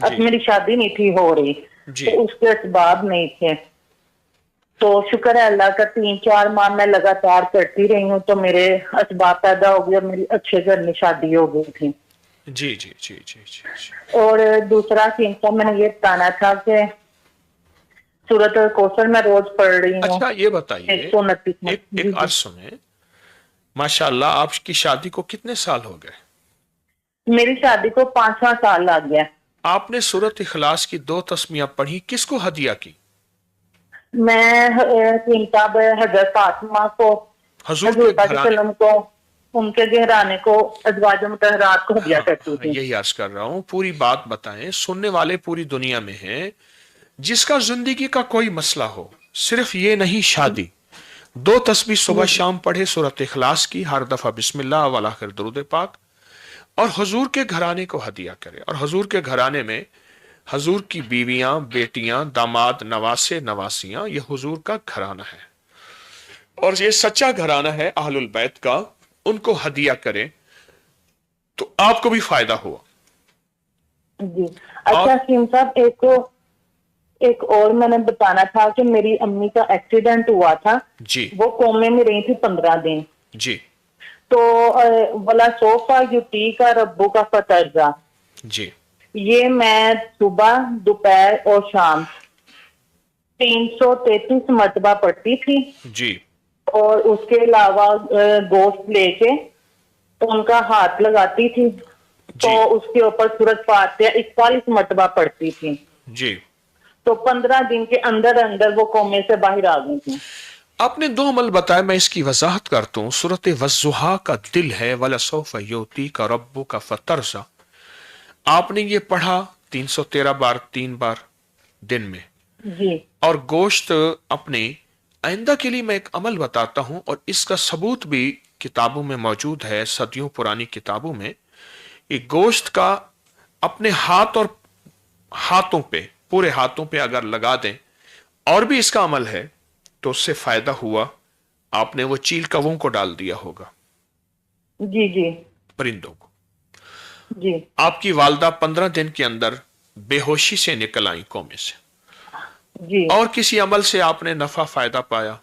अब मेरी शादी नहीं थी हो रही, तो उसके असबाब नहीं थे, तो शुक्र है अल्लाह का 3-4 माह मैं लगातार करती रही हूँ, तो मेरे असबाब पैदा हो गया, मेरी अच्छे घर में शादी हो गई थी। जी जी जी जी जी। और दूसरा चिंता मैंने ये बताना था कि सूरत कौसर में रोज पढ़ रही हूँ। अच्छा ये बताइए, 129 एक अर्ज सुने, माशाल्लाह आपकी शादी को कितने साल हो गए? मेरी शादी को 5वां साल लग गया। आपने सूरत इखलास की 2 तस्मीयां पढ़ी, किसको हदिया की? मैं किताब हजरत फातिमा को, हुजूर के घराने को, उनके घराने को, अज़वाज मुतहरात को हदिया करती थी। यही अर्ज कर रहा हूँ, पूरी बात बताएं, सुनने वाले पूरी दुनिया में हैं, जिसका जिंदगी का कोई मसला हो, सिर्फ ये नहीं शादी, 2 तस्बीह सुबह शाम पढ़े सूरत इखलास की, हर दफा बिस्मिल्लाह वल आखिर दुरूद पाक, और हुजूर के घराने को हदिया करे। और हुजूर के घराने में हुजूर की बीवियां, बेटियां, दामाद, नवासे, नवासियां, ये हुजूर का घराना है, और ये सच्चा घराना है अहलुल बैत का, उनको हदिया करें तो आपको भी फायदा हुआ। जी अच्छा हकीम साहब, एक और मैंने बताना था कि मेरी अम्मी का एक्सीडेंट हुआ था जी, वो कोमे में रही थी 15 दिन जी, तो वला सोफा युती का रब्बू का फतरजा जी, ये मैं सुबह, दोपहर और शाम 333 मरतबा पढ़ती थी जी, और उसके अलावा गोश्त लेके उनका हाथ लगाती थी, तो उसके ऊपर सूरत फातिहा 41 मरतबा पढ़ती थी जी। तो 15 दिन के अंदर अंदर वो कोमे से बाहर आ गई थी। आपने 2 अमल बताए, मैं इसकी वजाहत करता हूँ। सूरत वज़्ज़ुहा का दिल है, वला सौफ युती का रब्बु का फतरसा, आपने ये पढ़ा 313 बार, 3 बार दिन में जी। और गोश्त अपने आइंदा के लिए मैं एक अमल बताता हूं, और इसका सबूत भी किताबों में मौजूद है, सदियों पुरानी किताबों में। ये गोश्त का अपने हाथ और हाथों पे, पूरे हाथों पे अगर लगा दें, और भी इसका अमल है, तो उससे फायदा हुआ। आपने वो चील कौवों को डाल दिया होगा, जी जी, परिंदों को जी। आपकी वालदा 15 दिन के अंदर बेहोशी से निकल आई कोमे से जी। और किसी अमल से आपने नफा फायदा पाया?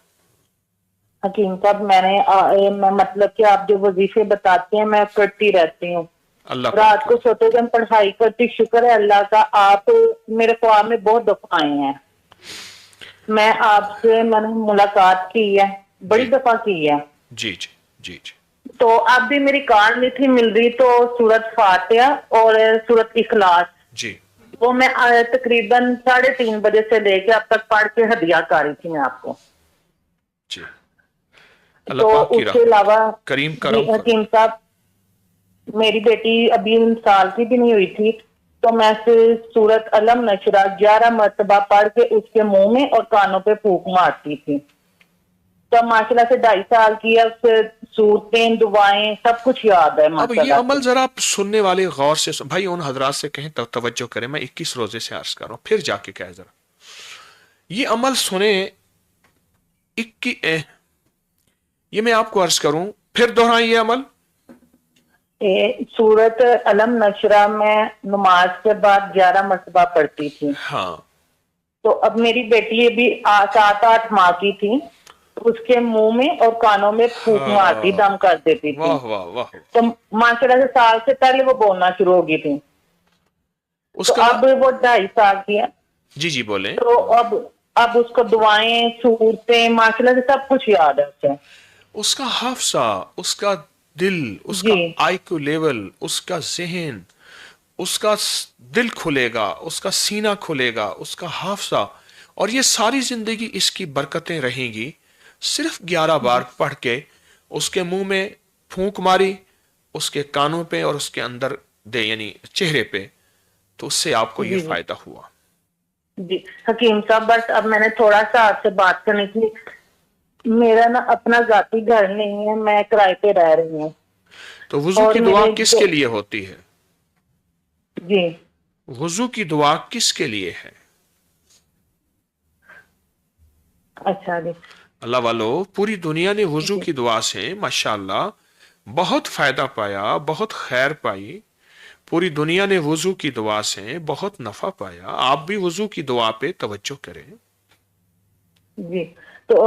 हकीम साहब मैं मतलब कि आप जो वजीफे बताते हैं मैं करती रहती हूँ, रात को सोते दिन पढ़ाई करती, शुक्र है अल्लाह का, आप मेरे ख्वाब में बहुत दफा आए हैं, मैं आपसे मैंने मुलाकात की है, बड़ी दफा की है। जी जी जी जी। तो अब भी मेरी कार नहीं थी मिल रही, तो सूरत फातिहा और सूरत इखलास जी, वो मैं तकरीबन 3:30 बजे से लेके अब तक पढ़ के हदिया कर रही थी मैं आपको जी। तो उसके अलावा करीम करम हकीम साहब, मेरी बेटी अभी साल की भी नहीं हुई थी, तो मैं सूरत अलम नशरा 11 मरतबा पढ़ के उसके मुंह में और कानों पे फूंक मारती थी। تو माशाल्लाह से 2.5 साल की है, उससे सूरतें दुआएं सब कुछ याद है अब ये माशाल्लाह अमल से। जरा आप सुनने वाले गौर से भाई उन हजरात से कहें तवज्जो करें, मैं 21 रोजे से अर्ज कर रहा हूं, फिर जाके कहे जरा ये अमल सुने। 21 ये मैं आपको अर्ज करूं, फिर दोहराएं ये अमल। सूरत अलम नशरा में नमाज के बाद 11 मरतबा पढ़ती थी। हाँ तो अब मेरी बेटी अभी 7-8 माह की थी, उसके मुंह में और कानों में फूंक मारती, दम कर देती थी। वाह वाह वाह। तो माशाल्लाह से साल से पहले वो बोलना शुरू हो गई थी। तो उसका अब वो 2.5 साल की है, जी जी बोले। तो अब उसको दुआएं सूरतें माशाल्लाह से सब कुछ याद है उसे। उसका हाफसा, उसका दिल, उसका जी। आईक्यू लेवल, उसका जहन, उसका दिल खुलेगा, उसका सीना खुलेगा, उसका हाफसा, और ये सारी जिंदगी इसकी बरकतें रहेंगी। सिर्फ 11 बार पढ़ के उसके मुंह में फूंक मारी, उसके कानों पे और उसके अंदर दे यानी चेहरे पे, तो उससे आपको ये जी। फायदा हुआ। जी हकीम साहब, बस अब मैंने थोड़ा सा आपसे बात करनी थी। मेरा ना अपना जाती घर नहीं है, मैं किराए पे रह रही हूँ। तो वुजू और की दुआ मेरे किसके जो- लिए होती है? जी वुजू की दुआ किसके लिए है? अच्छा जी। अल्लाह वालो, पूरी दुनिया ने वुजू की दुआ से माशाअल्लाह बहुत फायदा पाया, बहुत खैर पाई। पूरी दुनिया ने वुजू की दुआ से बहुत नफा पाया। आप भी वुजू की दुआ पे तवज्जो करें। जी तो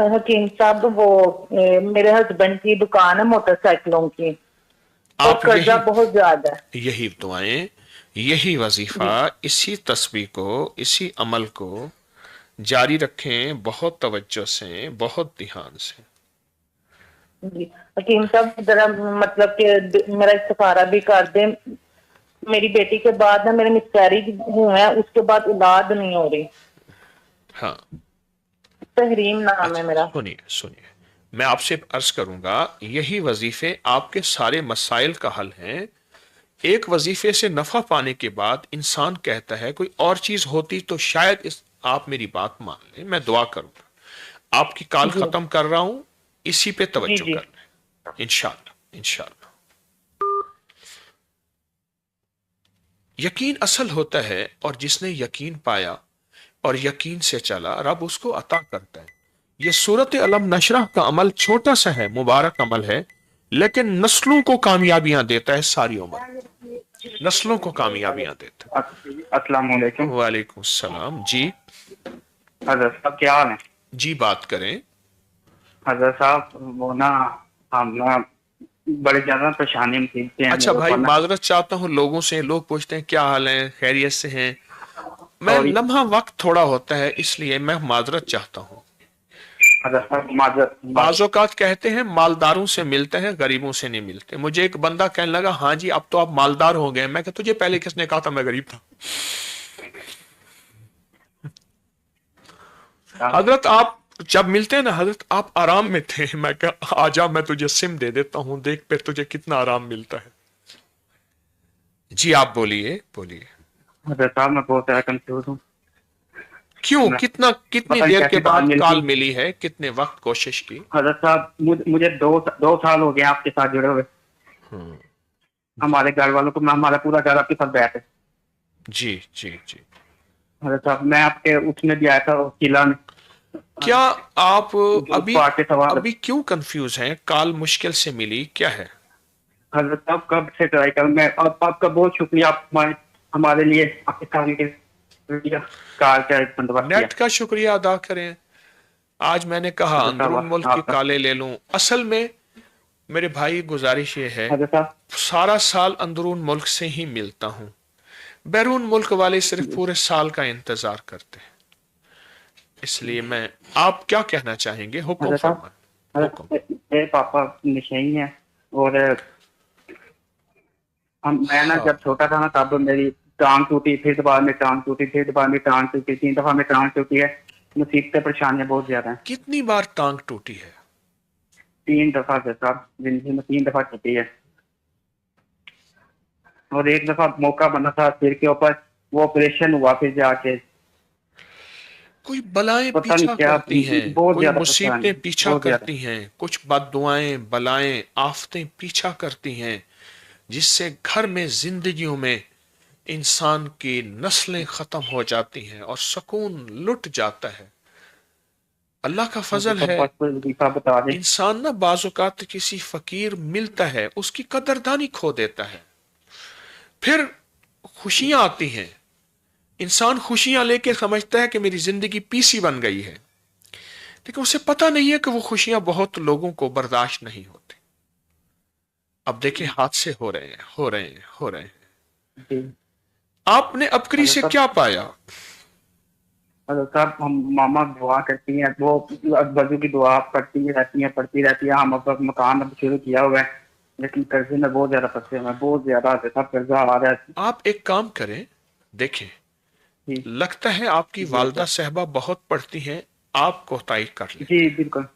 हकीम साहब, वो मेरे हस्बैंड की दुकान है मोटरसाइकिलों की, और आप कर्जा यही बहुत ज्यादा है। यही दुआएं, यही वजीफा, इसी तस्बीह को, इसी अमल को जारी रखें, बहुत तवज्जो से, बहुत ध्यान से। जी हकीम साहब, जरा मतलब कि मेरा इस्तिखारा भी कर दे। मेरी बेटी के बाद ना मेरे मिसकैरेज हुए हैं, उसके बाद औलाद नहीं हो रही। हाँ तहरीम नाम है मेरा। सुनिए सुनिए, मैं आपसे अर्ज करूंगा, यही वजीफे आपके सारे मसाइल का हल हैं। एक वजीफे से नफा पाने के बाद इंसान कहता है कोई और चीज होती तो शायद आप मेरी बात मान लें, मैं दुआ करूंगा। आपकी कॉल जी। खत्म कर रहा हूं, इसी पे तवज्जो जी। कर लें इंशाअल्लाह इंशाअल्लाह। यकीन असल होता है, और जिसने यकीन पाया और यकीन से चला, रब उसको अता करता है। ये सूरत अलम नशरा का अमल छोटा सा है, मुबारक अमल है, लेकिन नस्लों को कामयाबियां देता है, सारी उम्र नस्लों को कामयाबियां देता अस्सलाम वालेकुम। है। वालेकुम सलाम जी। हजरत साहब क्या हाल है? जी बात करें। हजरत साहब वो ना, हम ना बड़ी ज्यादा परेशानी में थे। अच्छा भाई, माजरत चाहता हूँ लोगों से, लोग पूछते हैं क्या हाल है, खैरियत से हैं। मैं लम्हा वक्त थोड़ा होता है, इसलिए मैं माजरत चाहता हूँ। हजरत साहब बाज़ औक़ात कहते हैं मालदारों से मिलते हैं, गरीबों से नहीं मिलते। मुझे एक बंदा कहने लगा, हाँ जी अब तो आप मालदार हो गए। मैं कहा तुझे पहले किसने कहा था मैं गरीब था? हजरत आप जब मिलते हैं ना हजरत, आप आराम में थे। मैं कहा आजा, मैं तुझे सिम दे देता हूं, देख पे तुझे कितना आराम मिलता है। जी आप बोलिए बोलिए। हजरत साहब मैं बहुत ज्यादा कंफ्यूज हूँ। क्यों? कितनी पता नहीं देर के कैसी बाद बात मिली कॉल थी। मिली है? कितने वक्त कोशिश की? हजरत साहब मुझे दो साल हो गए आपके साथ जुड़े हुए। हमारे घर वालों को, हमारा पूरा घर आपके साथ बैठे। जी जी जी। हजरत साहब मैं आपके उसमें भी आया था, किला में। क्या आप अभी पार्ट के सवाल। अभी क्यों कंफ्यूज हैं? कॉल मुश्किल से मिली, क्या है? हजरत साहब कब से ट्राई करूँ मैं? आपका बहुत शुक्रिया, आप हमारे लिए पाकिस्तान के कार का बंदोबस्त किया। नेट का शुक्रिया अदा करें। आज मैंने कहा अंदरून मुल्क की काले ले लूं। असल में मेरे भाई गुजारिश ये है, सारा साल अंदरून मुल्क से ही मिलता हूं। बैरून मुल्क वाले सिर्फ पूरे साल का इंतजार करते हैं। इसलिए मैं, आप क्या कहना चाहेंगे? हुक्म फरमाएं। हुक्म। मेरे पापा निशाई हैं, और मैं ना जब छोटा था ना तब मेरी टांग टूटी, फिर दोबारा में टांग टूटी, फिर दोबारा में टांग टूटी, 3 दफा में टांग टूटी है। मुसीबतें परेशानियां बहुत ज्यादा हैं। कितनी बार टांग टूटी है? 3 दफा से साहब, जिंदगी में 3 दफा टूटी है। और एक दफा मौका बना था सिर के ऊपर, वो ऑपरेशन हुआ फिर जाके। कोई बलाएं पता नहीं पीछा क्या, करती हैं, बहुत कोई ज्यादा मुसीबतें परेशानी, पीछा बहुत ज्यादा। करती हैं, कुछ बद्दुआएं, बलाएं, आफतें पीछा करती हैं, जिससे घर में, जिंदगियों में इंसान की नस्लें खत्म हो जाती हैं और सुकून लुट जाता है। अल्लाह का फजल है, बस कोई वजीफा बता दे। इंसान ना बाज़-औक़ात किसी फकीर मिलता है, उसकी कदरदानी खो देता है, फिर खुशियां आती हैं, इंसान खुशियां लेके समझता है कि मेरी जिंदगी पीसी बन गई है, लेकिन उसे पता नहीं है कि वो खुशियां बहुत लोगों को बर्दाश्त नहीं होती। अब देखिए हादसे हो रहे हैं, हो रहे हैं, हो रहे हैं। जी आपने अपकरी से क्या पाया? साहब, हम मामा दुआ करती हैं, वो वजू की दुआ करती रहती हैं, पढ़ती रहती है। हम अब मकान अब शुरू किया हुआ है, लेकिन कर्जे में बहुत ज्यादा फंसे हुए हैं, बहुत ज्यादा सब कर्जा आ रहा है। आप एक काम करें, देखें, जी लगता है आपकी वालदा साहबा बहुत पढ़ती हैं, आप कोताही कर लें। जी बिल्कुल,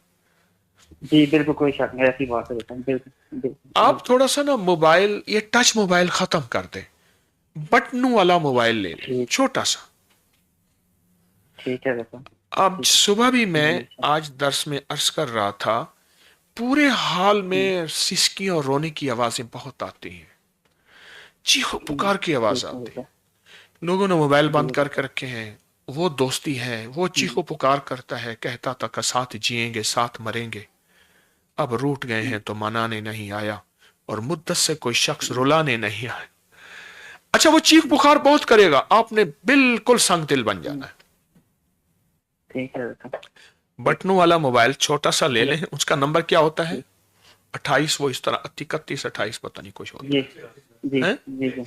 जी बिल्कुल, कोई शक नहीं, ऐसी बात है। बिल्कुल बिल्कुल। आप थोड़ा सा ना मोबाइल, ये टच मोबाइल खत्म कर दें, बटनों वाला मोबाइल ले लें, छोटा सा। ठीक है बेटा। अब सुबह भी मैं आज दर्स में अर्ज कर रहा था, पूरे हाल में सिसकी और रोने की आवाजें बहुत आती हैं, चीखो पुकार की आवाज आती है। लोगों ने मोबाइल बंद करके रखे हैं, वो दोस्ती है, वो चीखो पुकार करता है, कहता था कि साथ जिएंगे साथ मरेंगे, अब रूठ गए हैं तो मनाने नहीं आया, और मुद्दत से कोई शख्स रुलाने नहीं आया। अच्छा, वो चीख पुकार बहुत करेगा, आपने बिल्कुल संग दिल बन जाना है। ठीक है बेटा। बटनों वाला मोबाइल छोटा सा ले लें, उसका नंबर क्या होता है? 28, वो इस तरह 31 28 पता नहीं कुछ होता जी जी है, जी जी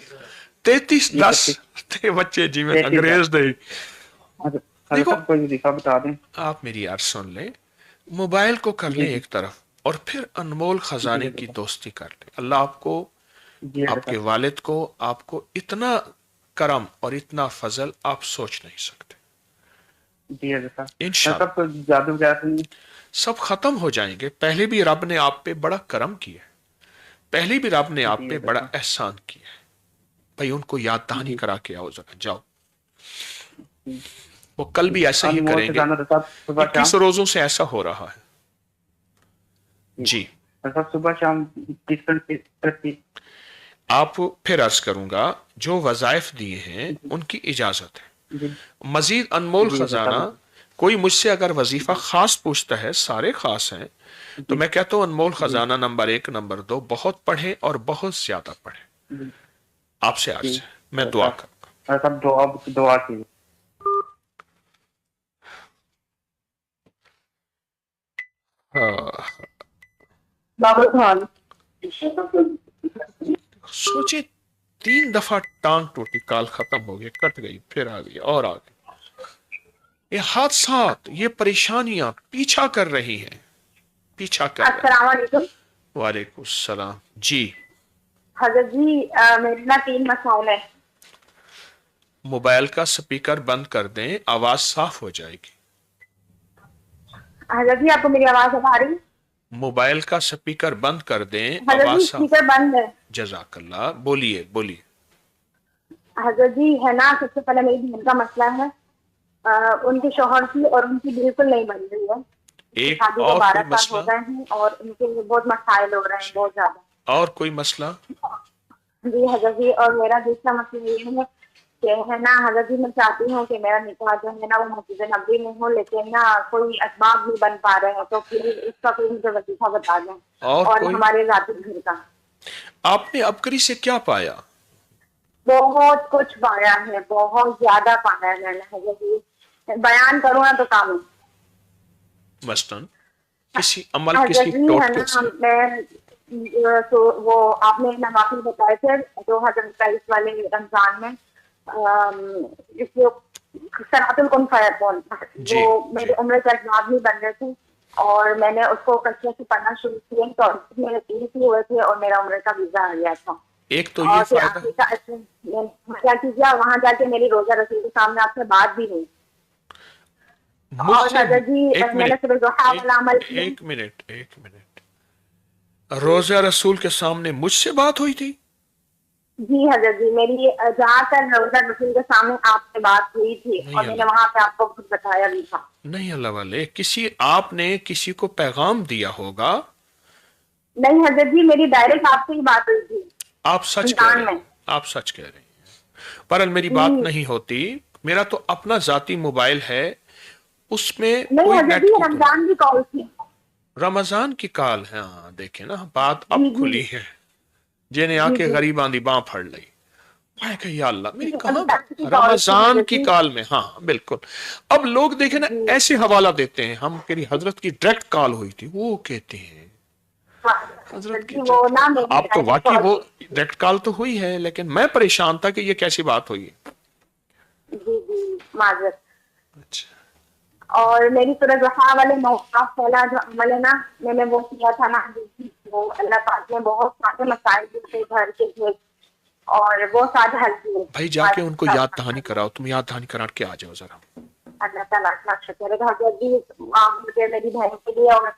3310 ते बच्चे जी में अंग्रेज दे। देखो, कोई वजीफा बता दें। आप मेरी यार सुन लें, मोबाइल को कर लें एक तरफ और फिर अनमोल खजाने की दोस्ती कर लें। अल्लाह आपको, आपके वालिद को, आपको इतना करम और इतना फजल आप सोच नहीं सकते। इंशाअल्लाह जादू वगैरह सब खत्म हो जाएंगे। पहले भी रब ने आप पे बड़ा करम किया है, पहले भी रब ने आप पे बड़ा एहसान किया है। भाई उनको याद दहानी करा के आओ, जरा जाओ। वो कल भी ऐसा ही करेंगे, 21 रोजों से ऐसा हो रहा है जी। सुबह शाम आप फिर अर्ज करूंगा, जो वज़ाइफ दिए हैं उनकी इजाजत है। मजीद अनमोल खजाना, कोई मुझसे अगर वजीफा खास पूछता है, सारे खास हैं, तो मैं कहता हूं अनमोल खजाना नंबर 1, नंबर 2 बहुत पढ़े और बहुत ज्यादा पढ़े। आपसे आज मैं दुआ करूंगा। दुआ की सोचे 3 दफा टांग टूटी, काल खत्म हो गई, कट गई, फिर आ गई और आ गई। ये हादसात, ये परेशानियां पीछा कर रही हैं, पीछा कर रही हैं। वालेकुम सलाम जी। हजरत जी, मेरे ना 3 मसाइल है। मोबाइल का स्पीकर बंद कर दें, आवाज साफ हो जाएगी। हजरत जी, आपको मेरी आवाज आ रही? मोबाइल का स्पीकर बंद कर दें, आवाज साफ। स्पीकर बंद है। जज़ाकल्लाह, बोलिए बोलिए। हजरत जी, है ना, सबसे पहले मेरी बहन का मसला है, उनके शौहर की और उनकी बिल्कुल नहीं बन रही है। एक शादी को 12 साल हो गए हैं और उनके बहुत मसाइल हो रहे हैं, बहुत ज्यादा। और कोई मसला? जी हजरत जी, और मेरा दूसरा मसला ये है कि है ना हजरत जी, मैं चाहती हूँ कि मेरा निकाह जो है ना वो मस्जिद नबी में हो, लेकिन ना कोई असबाब नहीं बन पा रहे हैं, तो प्लीज इसका कोई मुझे वजीफा बता दें। और हमारे जाती घर का। आपने अपकरी से क्या पाया? बहुत कुछ पाया है, बहुत ज्यादा पाया है मैंने हजरत जी, बयान करूँ ना तो काम। मसलन किसी अमल, किसी टोटके से? मैं तो वो आपने नवाफिल बताए थे 2023 वाले रमजान में, इसलिए सरातुल कुन फयकून, वो मेरे उम्र का असबाब नहीं बन रहे थे और मैंने उसको कच्चे से पढ़ना शुरू किया, तो मेरे 3 हुए थे और मेरा उम्र का वीजा आ गया था। एक तो ये क्या कीजिए, वहां जाके मेरी रोजा रसूल के सामने आपसे बात भी नहीं। एक मिनट, रोजा रसूल के सामने मुझसे बात हुई थी? جی حضرت جی، میری جہاں تک روزہ رسول کے سامنے آپ سے بات ہوئی تھی اور میں نے وہاں پہ آپ کو خود بتایا بھی تھا. نہیں اللہ والے، آپ نے کسی کو پیغام دیا ہوگا. نہیں حضرت جی، میری ڈائریکٹ آپ سے ہی بات ہوئی تھی. آپ سچ کہہ رہے ہیں، آپ سچ کہہ رہے ہیں. پر میری بات نہیں ہوتی، میرا تو اپنا ذاتی موبائل ہے، اس میں نہیں حضرت جی، رمضان کی کال تھی. رمضان کی کال ہے. ہاں دیکھیں نا، بات اب کھلی ہے. جنہیں آ کے غریباں دی باں پھڑ لئی. میں کہ یا اللہ، میری کہاں رمضان کی کال میں. ہاں بالکل. اب لوگ دیکھیں نا ایسے حوالہ دیتے ہیں. ہم تیری حضرت کی ڈائریکٹ کال ہوئی تھی، وہ کہتے ہیں حضرت کی آپ تو واقعی وہ ڈائریکٹ کال تو ہوئی ہے، لیکن میں پریشان تھا کہ یہ کیسی بات ہوئی ہے. جی جی معذرت. اچھا. اور میری سورۃ ضحیٰ والے موقف پہلا جو عمل ہے نا، میں نے وہ کیا تھا نا، وہ اللہ پاک نے بہت سارے مسائل تھے گھر کے تھے اور وہ سارے حل کیے. بھائی جا کے ان کو یاد دہانی کراؤ، تم یاد دہانی کرا کے آ جاؤ ذرا. اللہ تعالیٰ کا شکر ہے. حضرت جی آپ مجھے میری بہن کے لیے اور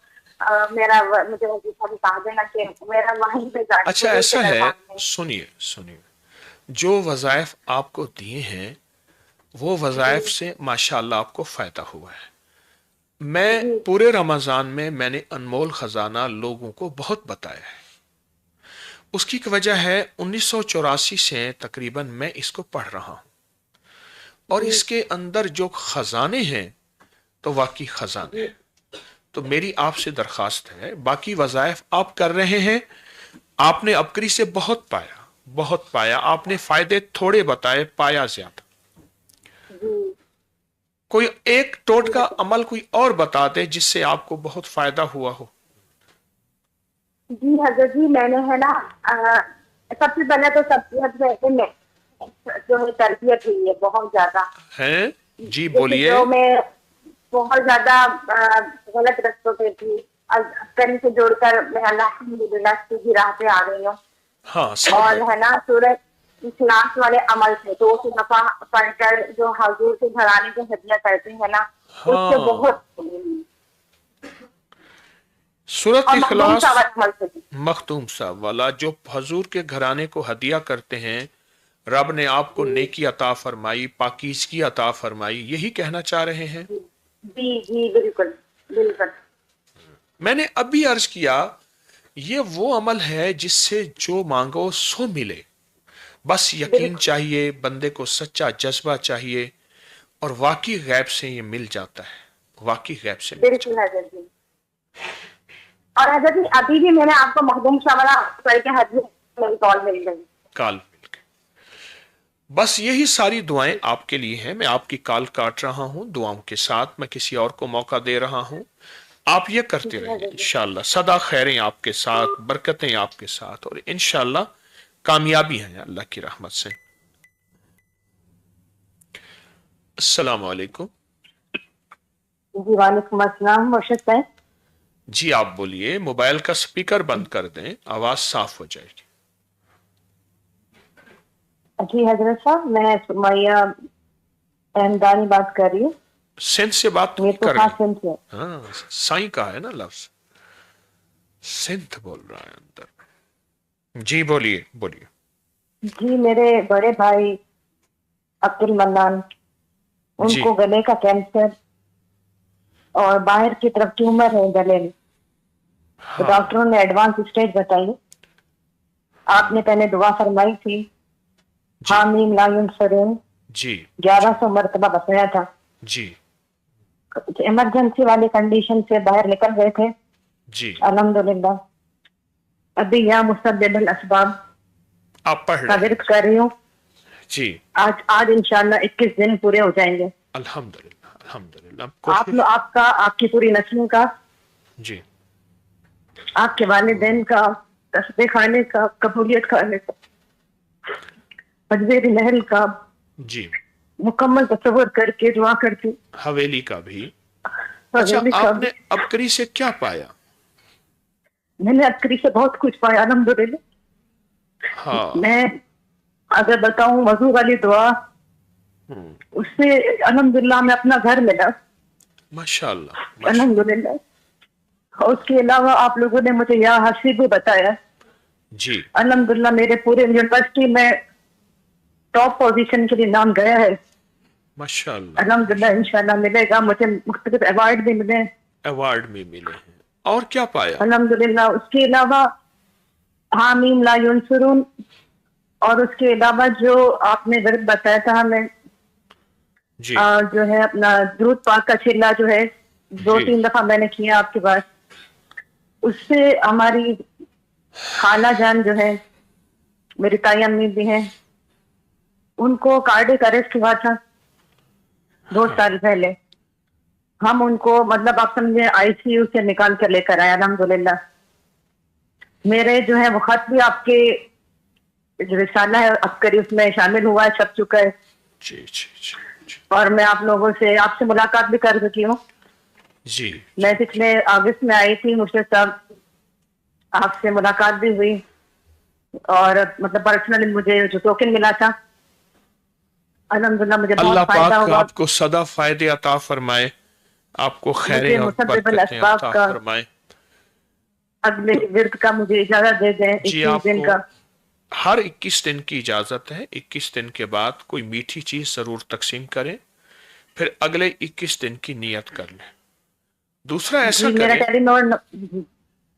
مجھے وظیفہ بتا دینا کہ میرا وہیں پہ جا کے. اچھا ایسا ہے، سنیے جو وظائف آپ کو دیے ہیں وہ وظائف سے ماشاءاللہ آپ کو فائدہ ہوا ہے. میں پورے رمضان میں نے انمول خزانہ لوگوں کو بہت بتایا ہے. اس کی وجہ ہے 1984 سے تقریباً میں اس کو پڑھ رہا ہوں، اور اس کے اندر جو خزانے ہیں تو واقعی خزانے ہیں. تو میری آپ سے درخواست ہے، باقی وظائف آپ کر رہے ہیں، آپ نے ابکری سے بہت پایا. آپ نے فائدے تھوڑے بتائے، پایا زیادہ. کوئی ایک ٹوٹ کا عمل کوئی اور بتا دے جس سے آپ کو بہت فائدہ ہوا ہو. جی حضرت جی، میں نے ہے نا سب سے پہلے تو سب میں جو ہے تربیت ہوئی ہے بہت زیادہ ہے. جی بولیے. جو میں بہت زیادہ غلط رستوں پہ تھی، کرنے سے جوڑ کر میں الحمدللہ سیدھی راہ پہ آ گئی ہوں. ہاں اور ہے نا سورۃ اخلاص والے عمل سے 200 دفعہ پڑھ کر جو حضور کے گھرانے کو ہدیہ کرتے ہیں نا، اس سے بہت سورۃ اخلاص مختوم صاحب والا جو حضور کے گھرانے کو ہدیہ کرتے ہیں، رب نے آپ کو نیکی عطا فرمائی، پاکیزگی عطا فرمائی، یہی کہنا چاہ رہے ہیں؟ جی جی بالکل بالکل. میں نے ابھی عرض کیا یہ وہ عمل ہے جس سے جو مانگو سو ملے. بس یقین چاہیے، بندے کو سچا جذبہ چاہیے، اور واقعی غیب سے یہ مل جاتا ہے. واقعی غیب سے مل جاتا ہے. اور حضرت جی ابھی بھی میں نے آپ کو مخدوم شاہ والا پڑھ کے حضرت میری کال مل گئی. کال مل گئی. بس یہی ساری دعائیں آپ کے لیے ہیں. میں آپ کی کال کاٹ رہا ہوں دعاؤں کے ساتھ. میں کسی اور کو موقع دے رہا ہوں. آپ یہ کرتے رہیں انشاءاللہ. صدا خیریں آپ کے ساتھ، برکتیں آپ کے ساتھ، اور انشاءاللہ کامیابی ہے اللہ کی رحمت سے. السلام علیکم. جی وعلیکم السلام. مرشد صاحب جی آپ بولیے. موبائل کا سپیکر بند کر دیں، آواز صاف ہو جائے گی. جی حضرت صاحب، میں سمیہ احمدانی بات کر رہی ہوں. سندھ سے بات تو کر رہی ہیں؟ ہاں سائیں کا ہے نا لفظ، سندھ بول رہا ہے اندر. جی بولیے. جی میرے بڑے بھائی عبد المنان، ان کو گلے کا کینسر اور باہر کی طرف ٹیومر ہے گلے میں. ڈاکٹروں نے ایڈوانس اسٹیج بتائی. آپ نے پہلے دعا فرمائی تھی حامیم لا ینصرون، 1100 مرتبہ بتایا تھا. جی ایمرجنسی والی کنڈیشن سے باہر نکل گئے تھے. جی الحمدللہ. ابھی یا مسبب الاسباب آپ پڑھ کا ورد کر رہی ہوں. جی آج انشاءاللہ 21 دن پورے ہو جائیں گے. الحمدللہ. آپ کی پوری نسل کا، جی آپ کے والدین کا، تسبیح کھانے کا، قبولیت کھانے کا، مجبوری محل کا، جی مکمل تصور کر کے دعا کرتی. حویلی کا بھی. اچھا آپ نے ابکری سے کیا پایا؟ میں نے ابکری سے بہت کچھ پایا الحمدللہ. میں اگر بتاؤں وضو والی دعا، اس سے الحمدللہ میں اپنا گھر ملا ماشاءاللہ الحمدللہ. اور اس کے علاوہ آپ لوگوں نے مجھے یا حسیب بتایا. جی الحمدللہ میرے پورے یونیورسٹی میں ٹاپ پوزیشن کے لیے نام گیا ہے. ماشاء اللہ. الحمدللہ انشاءاللہ ملے گا. مجھے مختلف ایوارڈ بھی ملے. ایوارڈ بھی ملے ہیں. اور کیا پایا؟ الحمدللہ. اس کے علاوہ حامیم لا ینصرون، اور اس کے علاوہ جو آپ نے ورد بتایا تھا ہمیں جی جو ہے اپنا درود پاک کا چلا جو ہے 2-3 دفعہ میں نے کیا آپ کے پاس. اس سے ہماری خالہ جان جو ہے، میری تائی امی بھی ہیں، ان کو کارڈک اریسٹ ہوا تھا 2 سال پہلے. ہم ان کو مطلب آپ سمجھے آئی سی یو سے نکال کر لے کر آئے الحمدللہ. میرے جو ہے وہ خط بھی آپ کے جو رسالہ ہے عسکری اس میں شامل ہوا ہے، چھپ چکا ہے. جی جی جی جی اور میں آپ لوگوں سے آپ سے ملاقات بھی کر چکی ہوں. جی. میں پچھلے اگست میں آئی تھی، مجھے صاحب آپ سے ملاقات بھی ہوئی، اور مطلب پرسنلی مجھے جو ٹوکن ملا تھا الحمدللہ مجھے اللہ بہت فائدہ پاک ہوا. آپ کو سدا فائدے عطا فرمائے، آپ کو مجھے خیریں اور مسبب برکتیں الاسباب عطا کا فرمائے. اگلے ورد کا مجھے اجازت دے دیں جی 21 آپ دن کو کا. ہر 21 دن کی اجازت ہے. 21 دن کے بعد کوئی میٹھی چیز ضرور تقسیم کریں، پھر اگلے 21 دن کی نیت کر لیں. دوسرا ایسا جی میرا کریں. ٹیلی نور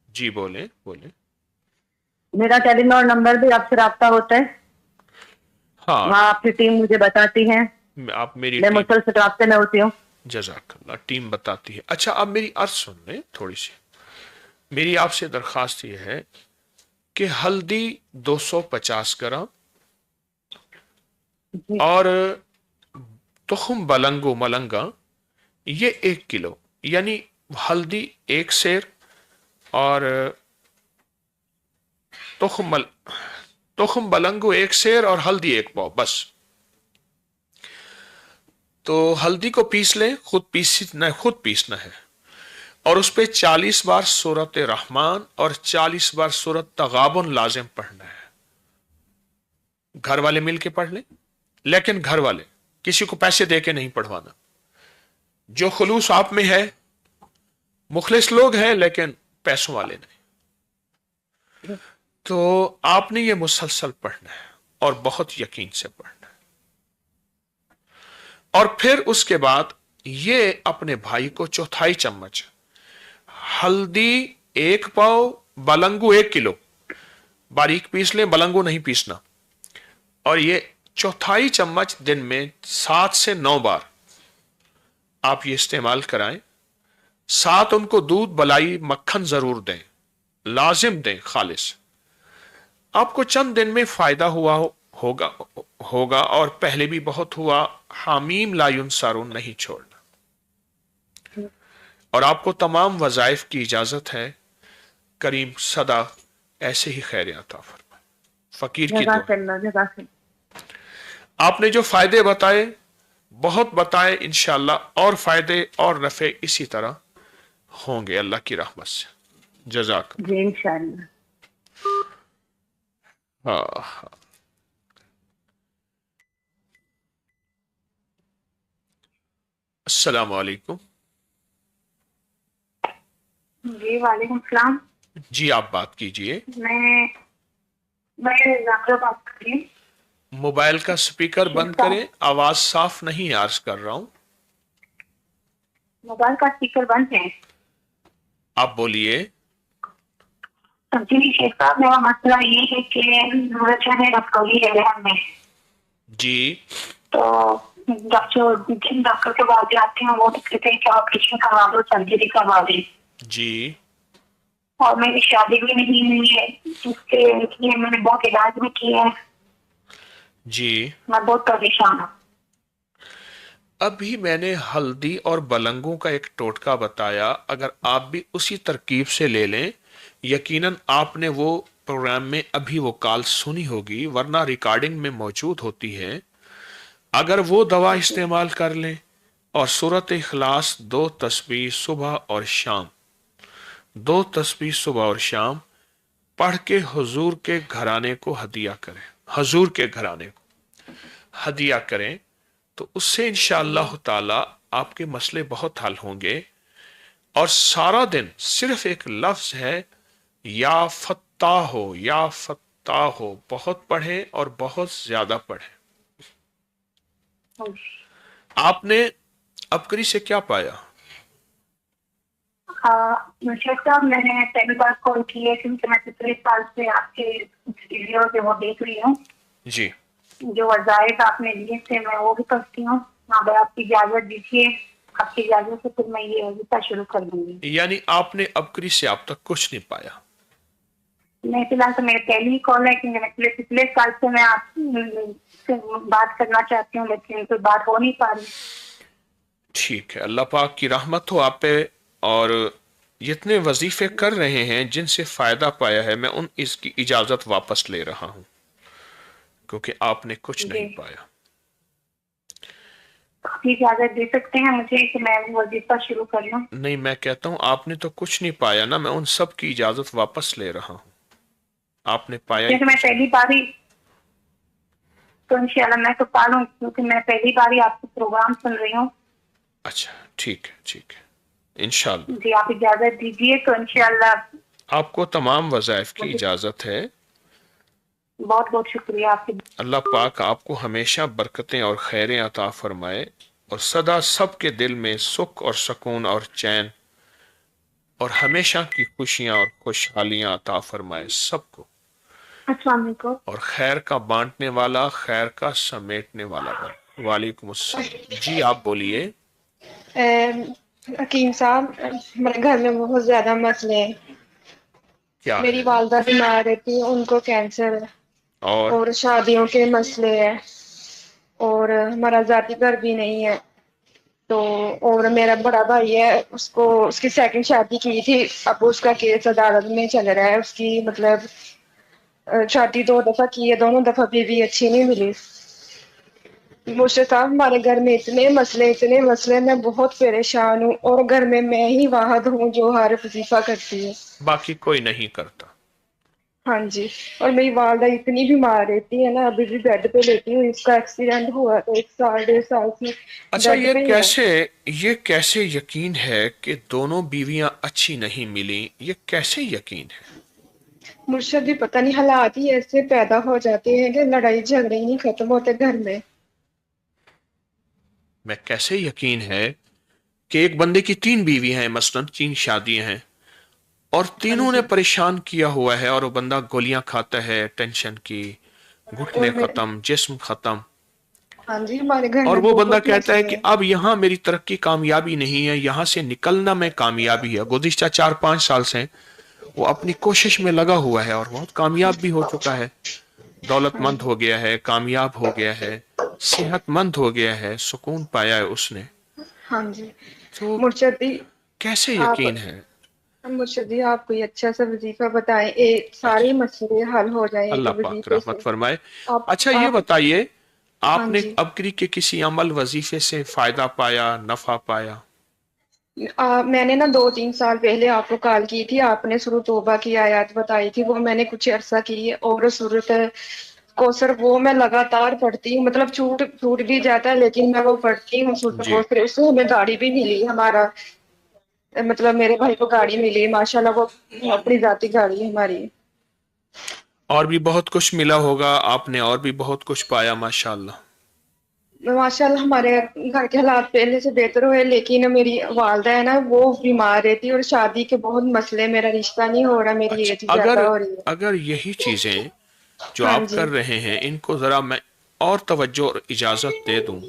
جی بولیں بولیں. میرا ٹیلی نور نمبر بھی آپ سے رابطہ ہوتا ہے، ہاں وہاں آپ کی ٹیم مجھے بتاتی ہے، آپ میری میں ٹیم، مسلسل رابطے میں ہوتی ہوں. جزاک اللہ، ٹیم بتاتی ہے. اچھا اب میری عرض سن لیں تھوڑی سی. میری آپ سے درخواست یہ ہے کہ ہلدی 250 گرام جی اور تخم بلنگو ملنگا یہ 1 کلو، یعنی ہلدی 1 سیر اور تخم بلنگو 1 سیر اور ہلدی 1 پاؤ بس. تو ہلدی کو پیس لیں، خود پیسنا ہے، اور اس پہ 40 بار سورت رحمان اور 40 بار سورت تغابن لازم پڑھنا ہے. گھر والے مل کے پڑھ لیں، لیکن گھر والے کسی کو پیسے دے کے نہیں پڑھوانا. جو خلوص آپ میں ہے، مخلص لوگ ہیں لیکن پیسوں والے نہیں، تو آپ نے یہ مسلسل پڑھنا ہے اور بہت یقین سے پڑھنا ہے. اور پھر اس کے بعد یہ اپنے بھائی کو 1/4 چمچ ہلدی 1 پاؤ بلنگو 1 کلو باریک پیس لیں، بلنگو نہیں پیسنا، اور یہ 1/4 چمچ دن میں 7 سے 9 بار آپ یہ استعمال کرائیں. ساتھ ان کو دودھ بلائی مکھن ضرور دیں، لازم دیں خالص. آپ کو چند دن میں فائدہ ہوگا اور پہلے بھی بہت ہوا. حامیم لا ینصرون نہیں چھوڑنا. اور آپ کو تمام وظائف کی اجازت ہے. کریم صدا ایسے ہی خیر عطا فرمائے. فقیر کی دعا. جزاک اللہ جزاک اللہ. آپ نے جو فائدے بتائے بہت بتائے، انشاءاللہ اور فائدے اور نفع اسی طرح ہوں گے اللہ کی رحمت سے. جزاک. جی انشاءاللہ. ہاں. السلام علیکم. جی وعلیکم السلام. جی آپ بات کیجئے. میں ذاکرہ بات کر رہی ہوں. موبائل کا سپیکر بند کریں، آواز صاف نہیں عرض کر رہا ہوں. موبائل کا اسپیکر بند ہے. آپ بولیے. جی شیخ صاحب میرا مسئلہ یہ ہے کہ چاہے رفقوی ہے رحم میں. جی. تو جن ڈاکٹر کے بعد جاتے ہیں وہ تو کہتے ہیں کہ آپریشن کروا دو، سرجری کروا دیں. جی. اور میری شادی بھی نہیں ہوئی ہے، جس کے لیے میں نے بہت علاج بھی کیا ہے. جی. میں بہت پریشان ہوں. ابھی میں نے ہلدی اور بلنگوں کا ایک ٹوٹکا بتایا، اگر آپ بھی اسی ترکیب سے لے لیں، یقیناً آپ نے وہ پروگرام میں ابھی وہ کال سنی ہوگی، ورنہ ریکارڈنگ میں موجود ہوتی ہے. اگر وہ دوا استعمال کر لیں اور سورت اخلاص 2 تسبیح صبح اور شام، 2 تسبیح صبح اور شام پڑھ کے حضور کے گھرانے کو ہدیہ کریں، حضور کے گھرانے کو ہدیہ کریں، تو اس سے انشاءاللہ تعالی آپ کے مسئلے بہت حل ہوں گے. اور سارا دن صرف ایک لفظ ہے، یا फत्ताह हो, या फत्ताह हो, बहुत पढ़े और बहुत ज्यादा पढ़े। आपने अपकरी से क्या पाया? मुझे साहब मैंने पहली बार कॉल की है क्योंकि मैं पिछले साल से आपके वीडियो जो वो देख रही हूँ जी। जो वज़ाइफ आपने दिए थे मैं वो भी करती हूँ। अगर आपकी इजाजत दीजिए, आपकी इजाजत से फिर मैं ये वजीफा शुरू कर दूंगी। यानी आपने अपकरी से आप तक कुछ नहीं पाया? नहीं, फिलहाल तो मेरी पहली ही कॉल है क्योंकि मैं पिछले साल से मैं आपसे बात करना चाहती हूँ लेकिन कोई बात हो नहीं पा रही। ठीक है, अल्लाह पाक की रहमत हो आप पे, और जितने वजीफे कर रहे हैं जिनसे फायदा पाया है, मैं उन इसकी इजाजत वापस ले रहा हूं क्योंकि आपने कुछ नहीं पाया। इजाजत दे सकते हैं मुझे कि मैं वजीफा शुरू कर लूं? नहीं, मैं कहता हूं आपने तो कुछ नहीं पाया ना, मैं उन सब की इजाजत वापस ले रहा हूं। आपने पाया क्योंकि मैं पहली बार ही, तो इंशाल्लाह मैं तो पा लूं क्योंकि मैं पहली बार ही आपका प्रोग्राम सुन रही हूँ। अच्छा, ठीक है, ठीक है, इंशाल्लाह। जी, आप इजाजत दीजिए तो इंशाल्लाह। आपको तमाम वज़ाइफ की इजाजत है। बहुत बहुत शुक्रिया आपकी। अल्लाह पाक आपको हमेशा बरकतें और खैरें अता फरमाए और सदा सबके दिल में सुख और सुकून और चैन और हमेशा की खुशियां और खुशहालियां अता फरमाए सबको। अस्सलाम वालेकुम। और खैर का बांटने वाला, खैर का समेटने वाला बन। वालेकुम अस्सलाम। जी आप बोलिए। हकीम साहब, मेरे घर में बहुत ज्यादा मसले हैं। क्या मेरी है? वालदा बीमार रहती है, उनको कैंसर है और शादियों के मसले हैं और हमारा जाती घर भी नहीं है। तो और मेरा बड़ा भाई है, उसको उसकी सेकंड शादी की थी, अब उसका केस अदालत में चल रहा है। उसकी मतलब शादी 2 दफा की है, दोनों दफा बीवी अच्छी नहीं मिली। मुझे साहब हमारे घर में इतने मसले, मैं बहुत परेशान हूँ और घर में मैं ही वाहद हूँ जो हर वजीफा करती है, बाकी कोई नहीं करता। हाँ जी। और मेरी वालदा इतनी बीमार रहती है ना, अभी भी बेड पे लेटी हूँ। इसका एक्सीडेंट हुआ तो 1 साल 1.5 साल से अच्छा, बेड पे ही है। ये कैसे यकीन है कि दोनों बीवियां अच्छी नहीं मिली? ये कैसे यकीन है? मुझे भी पता नहीं, हालात ही ऐसे पैदा हो जाते हैं कि लड़ाई झगड़े ही नहीं खत्म होते घर में। मैं कैसे यकीन है कि एक बंदे की 3 बीवी हैं, मसलन 3 शादियां हैं और तीनों ने परेशान किया हुआ है और वो बंदा गोलियां खाता है टेंशन की, घुटने खत्म, जिस्म खत्म। हाँ जी, हमारे घर और में वो बंदा बहुत कहता है मसले कि हैं। अब यहाँ मेरी तरक्की कामयाबी नहीं है, यहाँ से निकलना में कामयाबी है। गुज़िश्ता 4-5 साल से वो अपनी कोशिश में लगा हुआ है और बहुत कामयाब भी हो चुका है, दौलतमंद हो गया है, कामयाब हो गया है, सेहतमंद हो गया है, सुकून पाया है उसने। हाँ जी। तो मुर्शदी, कैसे आप यकीन है? मुर्शदी आप कोई अच्छा सा वजीफा बताएं, सारे मसले हल हो जाए एक अल्लाह पाक वजीफे रहमत से। फरमाए। अच्छा ये आप बताइए, हाँ आपने जी। अबकरी के किसी अमल वजीफे से फायदा पाया, नफा पाया? मैंने ना 2-3 साल पहले आपको कॉल की थी, आपने सूरह तौबा की आयत बताई थी, वो मैंने कुछ अरसा की है। और सूरत कौसर वो मैं लगातार पढ़ती हूँ, मतलब छूट छूट भी जाता है लेकिन मैं वो पढ़ती हूँ सूरत जी। कौसर। उससे हमें गाड़ी भी मिली, हमारा मतलब मेरे भाई को गाड़ी मिली माशाल्लाह, वो अपनी जाती गाड़ी है हमारी। और भी बहुत कुछ मिला होगा आपने, और भी बहुत कुछ पाया माशाल्लाह। माशाल्लाह हमारे घर के हालात पहले से बेहतर हुए, लेकिन मेरी वालदा है ना, वो बीमार रहती है और शादी के बहुत मसले, मेरा रिश्ता नहीं हो रहा, मेरी अच्छा, एज ज्यादा अगर हो रही है। अगर यही चीजें जो हाँ आप जी। कर रहे हैं इनको जरा मैं और तवज्जो और इजाजत दे दूं,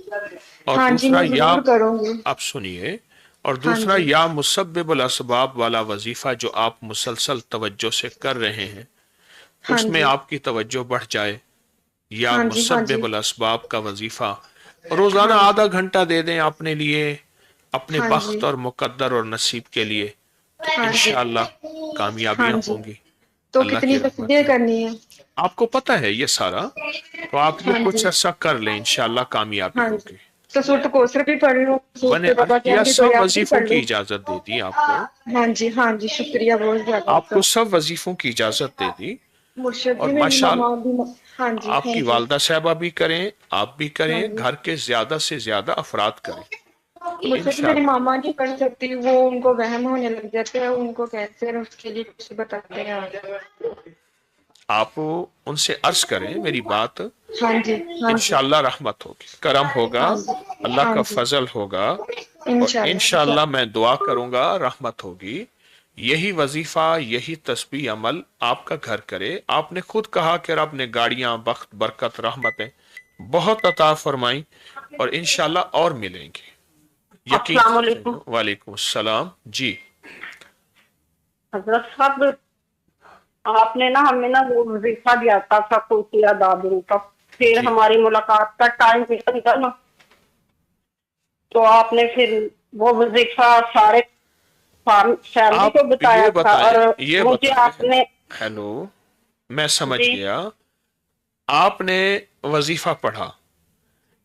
और हाँ जी, दूसरा मैं या जरूर करूंगी। आप सुनिए, और हाँ दूसरा जी। या मुसब्बिबुल असबाब वाला वजीफा जो आप मुसलसल तवज्जो से कर रहे हैं हाँ उसमें जी। आपकी तवज्जो बढ़ जाए। या हाँ जी। हाँ जी। मुसब्बिबुल असबाब का वजीफा रोजाना हाँ जी। आधा घंटा दे दें अपने लिए, अपने हाँ बख्त जी। और मुकद्दर और नसीब के लिए, तो हाँ जी। इंशाअल्लाह हाँ कामयाबियां जी। होंगी तो अल्लाह की कितनी रहमत तस्बीह से। करनी है? आपको पता है ये सारा, तो आप ये हाँ कुछ जी। अरसा कर लें, इंशाअल्लाह कामयाबी हाँ जी। होगी। तो सूरत कौसर भी पढ़ लूँ, मैंने सूरत अर्ज बाबा की किया भी सब कोई भी वजीफों पढ़ की लूँ? इजाजत दे दी आपको, हाँ जी। हाँ जी, शुक्रिया बहुत ज्यादा आपको आपका। सब वजीफों की इजाजत दे दी। मुर्शद जी और मेरी माशाअल्लाह मामा भी, हाँ जी। हाँ आपकी जी। वालदा साहबा भी करें, आप भी हाँ करें, जी। घर के ज्यादा से ज्यादा अफराद करें मुझसे तो मेरी इंशाअल्लाह। मामा नहीं पढ़ सकती, वो उनको वहम होने लग जाते हैं, उनको कैंसर है, उसके लिए कुछ बताते हैं। آپ उनसे अर्ज करें मेरी बात, हाँ जी, हाँ जी, इंशाल्लाह रहमत होगी, करम होगा, हाँ जी, अल्लाह हाँ का जी, फजल होगा, और इंशाल्लाह, इंशाल्लाह मैं दुआ करूंगा रहमत होगी। यही वजीफा, यही तस्बीह अमल आपका घर करे। आपने खुद कहा कि रब ने गाड़ियां, बख्त, बरकत, रहमतें बहुत अता फरमाई, और इंशाल्लाह और मिलेंगे, यकीन अस्सलाम से वालेकुम। कहो। वालेकुम सलाम जी। हजरत साहब, आपने ना हमें ना वो वजीफा दिया था कुल दादुल का, फिर जी हमारी मुलाकात का टाइम फिक्स था ना, तो आपने फिर वो वजीफा सारे फैमिली आप को बताया था, और ये मुझे बताएं, आपने हेलो, मैं समझ जी गया, आपने वजीफा पढ़ा,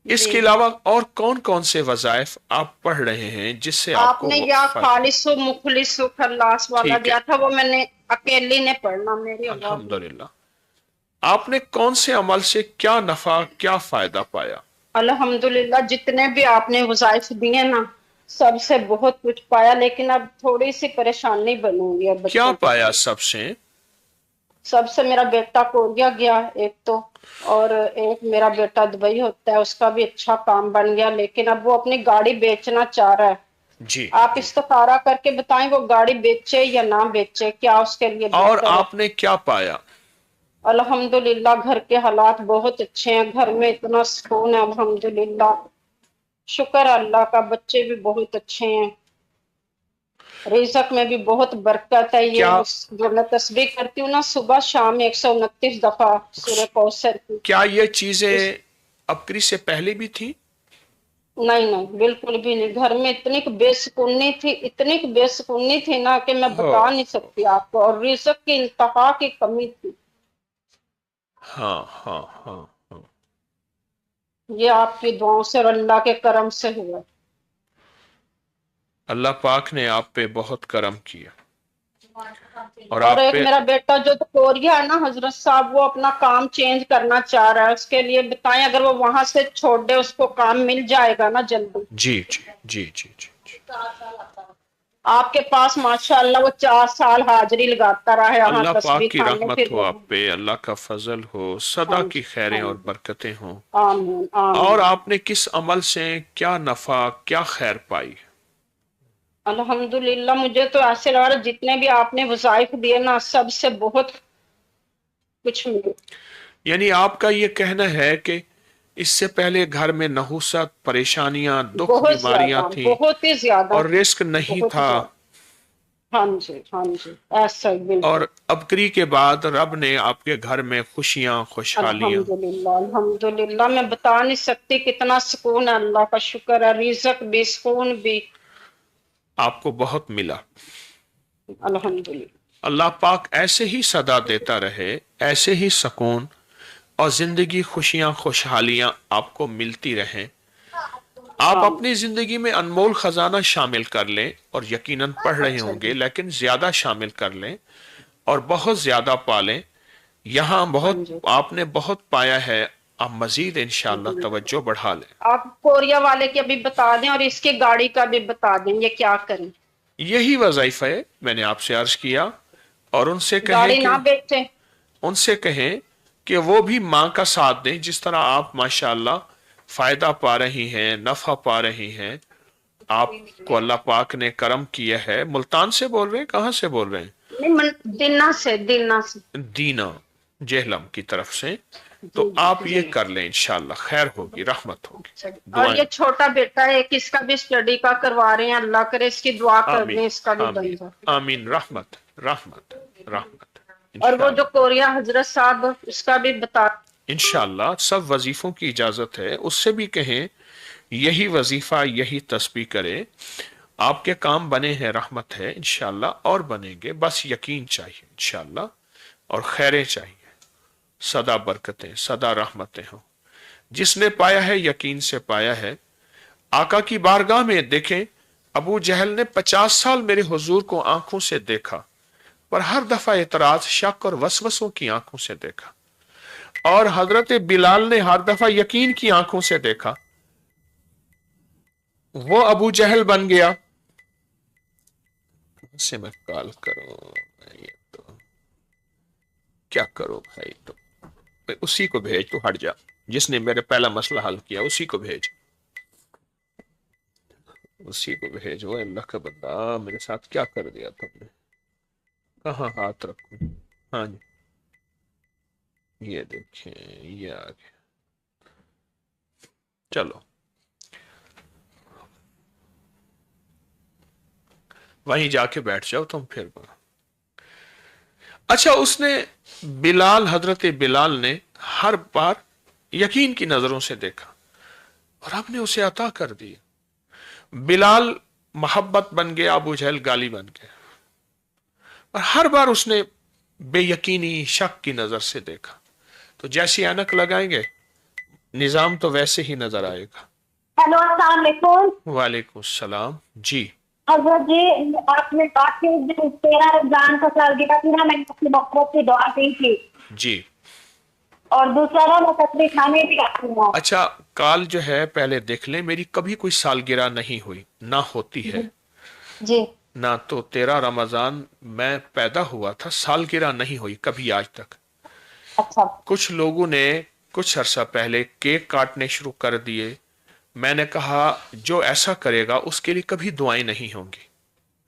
जी इसके अलावा और कौन कौन से वजाइफ आप पढ़ रहे हैं जिससे आपको आपने वो या फायदा? खालिस मुखलिस खल्लास वाला ठीक है, दिया था, वो मैंने अकेली ने पढ़ना, मेरी आवाज में। अल्हम्दुलिल्लाह। आपने कौन से अमल से क्या नफा, क्या फायदा पाया? अल्हम्दुलिल्लाह, जितने भी आपने वजाइफ दिए ना, सबसे बहुत कुछ पाया, लेकिन अब थोड़ी सी परेशानी बनेगी अब क्या बच्चों के पाया साथ। सबसे? सबसे मेरा बेटा कोरिया गया एक तो, और एक मेरा बेटा दुबई होता है, उसका भी अच्छा काम बन गया, लेकिन अब वो अपनी गाड़ी बेचना चाह रहा है। जी आप जी। इस्तिखारा करके बताएं वो गाड़ी बेचे या ना बेचे, क्या उसके लिए और बेहतर है। आपने क्या पाया? अल्हम्दुलिल्लाह, घर के हालात बहुत अच्छे हैं, घर में इतना सुकून है, अल्हम्दुलिल्लाह, शुक्र है अल्लाह का, बच्चे भी बहुत अच्छे हैं, रिज़्क में भी बहुत बरकत है। ये क्या जो मैं तस्बीह करती हूँ ना सुबह शाम 129 दफा सूरह कौसर की, क्या ये इस चीजें अपक्री से पहले भी थी? नहीं नहीं, बिल्कुल भी नहीं। घर में इतनी बेसुकूनी थी, इतनी बेसुकूनी थी ना कि मैं हो, बता नहीं सकती आपको, और रिज़्क की इंतहा की कमी थी। हाँ हाँ हाँ हाँ। ये आपकी दुआओं से और अल्लाह के करम से हुआ। अल्लाह पाक ने आप पे बहुत करम किया, और और आप एक पे मेरा बेटा जो तो कोरिया है ना हजरत साहब, वो अपना काम चेंज करना चाह रहा है, उसके लिए बताएं, अगर वो वहां से छोड़ दे उसको काम मिल जाएगा ना जल्दी। जी जी जी जी जी जी। आपके पास माशाअल्लाह वो 4 साल हाजिरी लगाता रहा है यहाँ अल्लाह पाक तस्बीह की खाने, रहमत फिर हो वो। आप पे, अल्लाह का फजल हो, हाँ सदा की जी, खैरें हाँ और जी, बरकतें हों। आमीन और आमीन। आपने किस अमल से क्या नफा, क्या खैर पाई? अल्हम्दुलिल्लाह, मुझे तो ऐसे लग रहा है जितने भी आपने वज़ाइफ दिए ना, सबसे बहुत कुछ मिले। यानी आपका ये कहना है कि इससे पहले घर में नहुसत, परेशानियां, दुख, बहुत बीमारियां ज्यादा, थी, बहुत ही ज्यादा, और रिस्क नहीं बहुत था, ज्यादा। हाँ जी, हाँ जी, ऐसा ही बिल्कुल। और अबकरी के बाद रब ने आपके घर में खुशियां, खुशहालियां, अल्हम्दुलिल्लाह अल्हम्दुलिल्लाह, मैं बता नहीं सकती कितना सुकून है, अल्लाह का शुक्र है, रिज़्क भी सुकून भी, आपको बहुत मिला। अल्हम्दुलिल्लाह। अल्लाह पाक ऐसे ही सदा देता रहे, ऐसे ही सुकून और जिंदगी, खुशियां, खुशहालियां आपको मिलती रहें। आप हाँ अपनी जिंदगी में अनमोल खजाना शामिल कर लें, और यकीनन पढ़ रहे अच्छा होंगे, जी, लेकिन ज्यादा शामिल कर लें और बहुत ज्यादा पालें। यहाँ हाँ बहुत जी आपने बहुत पाया है, आप मजीद इंशाअल्लाह जी। तवज्जो बढ़ा लें। आप कोरिया वाले की अभी बता दें, और इसकी गाड़ी का भी बता दें, ये क्या करें। यही वजीफा है, मैंने आपसे अर्ज किया, और गाड़ी ना बेचे। उनसे कहें कि वो भी माँ का साथ दें, जिस तरह आप माशाअल्लाह फायदा पा रही हैं, नफा पा रही हैं। आपको अल्लाह पाक ने करम किया है। मुल्तान से बोल रहे हैं? कहाँ से बोल रहे हैं? नहीं दिलना से, दिलना से। दीना जेहलम की तरफ से। तो जी जी आप ये जी। कर लें, इंशाअल्लाह खैर होगी, रहमत होगी, और दुआएं। ये छोटा बेटा है, किसका भी स्टडी का करवा रहे हैं, अल्लाह करे इसकी दुआ कर आमीन दें, इसका भी बन आमीन जाए। आमीन, रहमत रहमत रहमत, और वो जो इंशाअल्लाह। कोरिया हजरत साहब, उसका भी बता। इंशाअल्लाह सब वजीफों की इजाजत है, उससे भी कहें यही वजीफा, यही तस्बीह करे, आपके काम बने हैं, रहमत है, इंशाअल्लाह और बनेंगे, बस यकीन चाहिए इंशाअल्लाह, और खैरें चाहिए, सदा बरकतें, सदा रहमतें हों। जिसने पाया है यकीन से पाया है। आका की बारगाह में देखें, अबू जहल ने 50 साल मेरे हुजूर को आंखों से देखा, पर हर दफा एतराज, शक और वसवसों की आंखों से देखा, और हजरत बिलाल ने हर दफा यकीन की आंखों से देखा। वो अबू जहल बन गया। से मैं कॉल करूं, ये तो क्या करो भाई, तो भाई उसी को भेज, तू हट जा, जिसने मेरे पहला मसला हल किया उसी को भेज, उसी को भेज। वो अल्लाह का बंदा, मेरे साथ क्या कर दिया तुमने, कहाँ हाथ रखूं? हाँ जी, ये देखें, ये आ गया, चलो वहीं जाके बैठ जाओ तुम फिर। अच्छा, उसने बिलाल, हजरत बिलाल ने हर बार यकीन की नजरों से देखा और आपने उसे अता कर दी। बिलाल मोहब्बत बन गया, अबू जहल गाली बन गया, और हर बार उसने बेयकीनी, शक की नजर से देखा। तो जैसी ऐनक लगाएंगे निजाम तो वैसे ही नजर आएगा। हेलो, अस्सलाम वालेकुम। वालेकुम सलाम जी। हजरत जी, आपने बात की उस दिन 13 रमजान का सालगिरह थी ना, मैंने अपनी मकबूत की दुआ की थी जी। और दूसरा ना मैं तस्वीर खाने भी आती हूँ। अच्छा, काल जो है पहले देख ले, मेरी कभी कोई सालगिरह नहीं हुई, ना होती है जी। ना, तो 13 रमजान मैं पैदा हुआ था, सालगिरह नहीं हुई कभी आज तक। अच्छा। कुछ लोगों ने कुछ अरसा पहले केक काटने शुरू कर दिए, मैंने कहा जो ऐसा करेगा उसके लिए कभी दुआएं नहीं होंगी।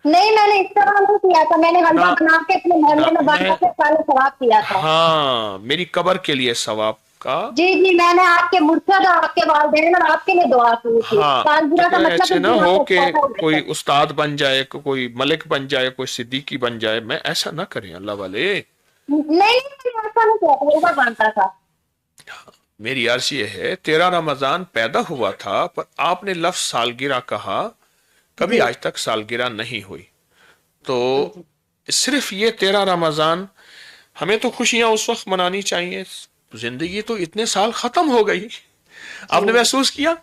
नहीं, मैंने इस तरह नहीं किया था, मैंने हलवा बना के अपने मोहल्ले में बांटा के साले सवाब किया था। हाँ, मेरी कब्र के लिए सवाब का। जी जी, मैंने आपके मुर्शद और आपके वालिदैन और आपके लिए दुआ की थी। हाँ, सालगिरह का मतलब ऐसे ना दुआ हो का कि तोहफा होता कोई है। उस्ताद बन जाए, कोई मलिक बन जाए, कोई सिद्दीकी बन जाए, मैं ऐसा ना करें अल्लाह वाले। नहीं, ऐसा नहीं किया था, ऊपर बनता था। मेरी अर्ज ये है, 13 रमजान पैदा हुआ था, पर आपने लफ्ज सालगिरह कहा, कभी आज तक सालगिरह नहीं हुई। तो सिर्फ ये 13 रमजान, हमें तो खुशियां उस वक्त मनानी चाहिए, जिंदगी तो इतने साल खत्म हो गई। आपने महसूस किया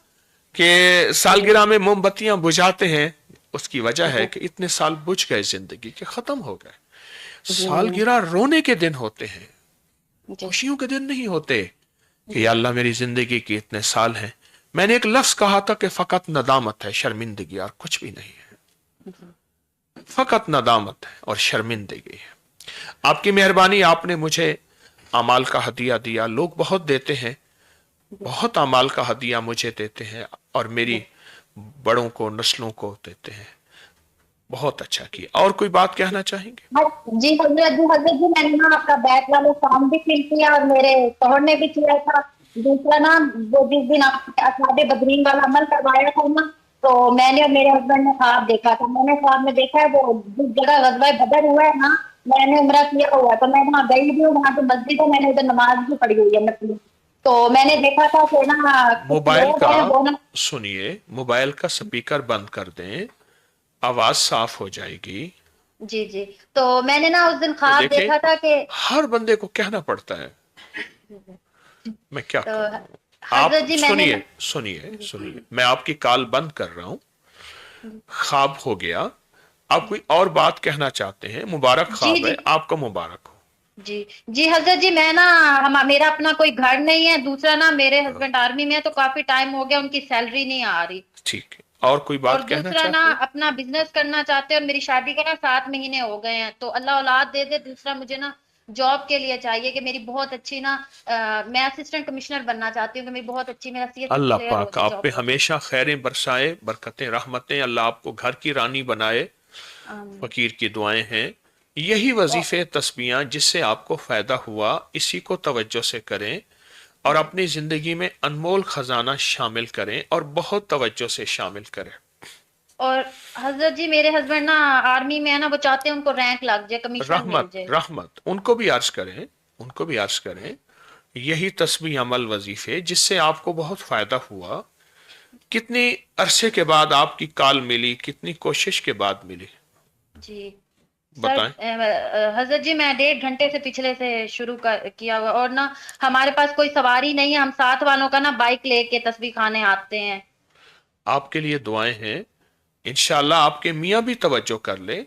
कि सालगिरह में मोमबत्तियां बुझाते हैं, उसकी वजह है कि इतने साल बुझ गए, जिंदगी के खत्म हो गए। सालगिरह रोने के दिन होते हैं, खुशियों के दिन नहीं होते कि या अल्लाह मेरी जिंदगी के इतने साल हैं। मैंने एक लफ्ज कहा था कि फकत नदामत है, शर्मिंदगी और कुछ भी नहीं है, फकत नदामत है और शर्मिंदगी है। आपकी मेहरबानी, आपने मुझे अमाल का हदिया दिया। लोग बहुत देते हैं, बहुत अमाल का हदिया मुझे देते हैं और मेरी बड़ों को, नस्लों को देते हैं। बहुत अच्छा किया। और कोई बात कहना चाहेंगे? जी हजरत जी, मैंने ना आपका बैक वाले फॉर्म भी फिल किया और मेरे शोहर ने भी किया था। दूसरा ना, वो जिस दिन आपने असाबे बदरीन वाला अमल करवाया था ना, तो मैंने और मेरे हस्बैंड ने ख्वाब देखा था। मैंने ख्वाब में देखा है वो जिस जगह गज़वा बदर हुआ है ना, मैंने उम्रा किया हुआ, तो मैं वहाँ गई भी हूँ, वहाँ पे मस्जिद है, मैंने उधर नमाज भी पढ़ी हुई है नफली। तो मैंने देखा था कि ना, मोबाइल का सुनिए, मोबाइल का स्पीकर बंद कर दें, आवाज साफ हो जाएगी। जी जी। तो मैंने ना उस दिन ख्वाब देखा था कि हर बंदे को कहना पड़ता है, मैं क्या करूं? आप सुनिए सुनिए सुनिए, मैं आपकी कॉल बंद कर रहा हूं, ख्वाब हो गया। आप कोई और बात कहना चाहते हैं? मुबारक ख्वाब है, आपका मुबारक हो। जी जी हजरत जी, मैं ना, मेरा अपना कोई घर नहीं है, दूसरा ना मेरे हस्बैंड आर्मी में है, तो काफी टाइम हो गया, उनकी सैलरी नहीं आ रही। ठीक है, और कोई बात कहना चाहते हैं? दूसरा ना, अपना बिजनेस करना चाहते हैं और मेरी शादी को ना 7 महीने हो गए हैं, तो अल्लाह औलाद दे दे। दूसरा मुझे ना जॉब के लिए चाहिए कि मेरी बहुत अच्छी ना, मैं असिस्टेंट कमिश्नर बनना चाहती हूँ कि मेरी बहुत अच्छी, मेरा सीएस अल्लाह पाक आप पे हमेशा खैरें बरसाए, बरकतें, रहमतें, अल्लाह आपको घर की रानी बनाए। फकीर की दुआएं हैं। यही वजीफे तस्बीहां जिससे आपको फायदा हुआ, इसी को तवज्जो से करें और अपनी जिंदगी में अनमोल खजाना शामिल करें और बहुत तवज्जो से शामिल करें। और हजरत जी, मेरे हस्बैंड ना आर्मी में है ना, वो चाहते हैं उनको रैंक लग जाए, कमीशन मिल जाए। रहमत उनको भी अर्ज करें, उनको भी अर्ज करें। यही तस्बीह अमल वजीफे जिससे आपको बहुत फायदा हुआ। कितनी अरसे के बाद आपकी कॉल मिली, कितनी कोशिश के बाद मिली? जी बताएं। हजरत जी, मैं 1.5 घंटे से पिछले से शुरू किया हुआ, और ना हमारे पास कोई सवारी नहीं है, हम साथ वालों का ना बाइक लेके तस्बीह खाने आते हैं। आपके लिए दुआएं हैं, इंशाल्लाह आपके मियाँ भी तवज्जो कर ले।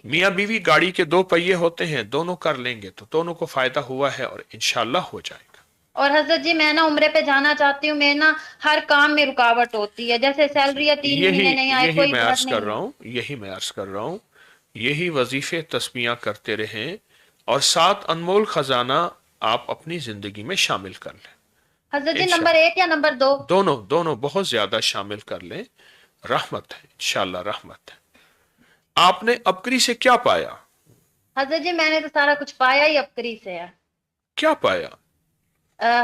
मियाँ बीवी गाड़ी के 2 पहिए होते हैं, दोनों कर लेंगे तो दोनों को फायदा हुआ है और इंशाल्लाह हो जाएगा। और हजरत जी, मैं ना उम्रे पे जाना चाहती हूँ, मैं ना हर काम में रुकावट होती है, जैसे सैलरी या 3 महीने नहीं आए, कोई मैं अर्ज कर रहा हूँ, यही मैं अर्ज कर रहा हूँ। यही वजीफे तस्बीहां करते रहें, اور 7 انمول خزانہ آپ اپنی زندگی میں شامل کر لیں. حضرت جی نمبر 1 یا نمبر 2؟ دونوں بہت زیادہ شامل کر لیں. رحمت ہے انشاءاللہ، رحمت ہے. آپ نے ابکری سے کیا پایا؟ حضرت جی میں نے تو سارا کچھ پایا ہی ابکری سے ہے. کیا پایا؟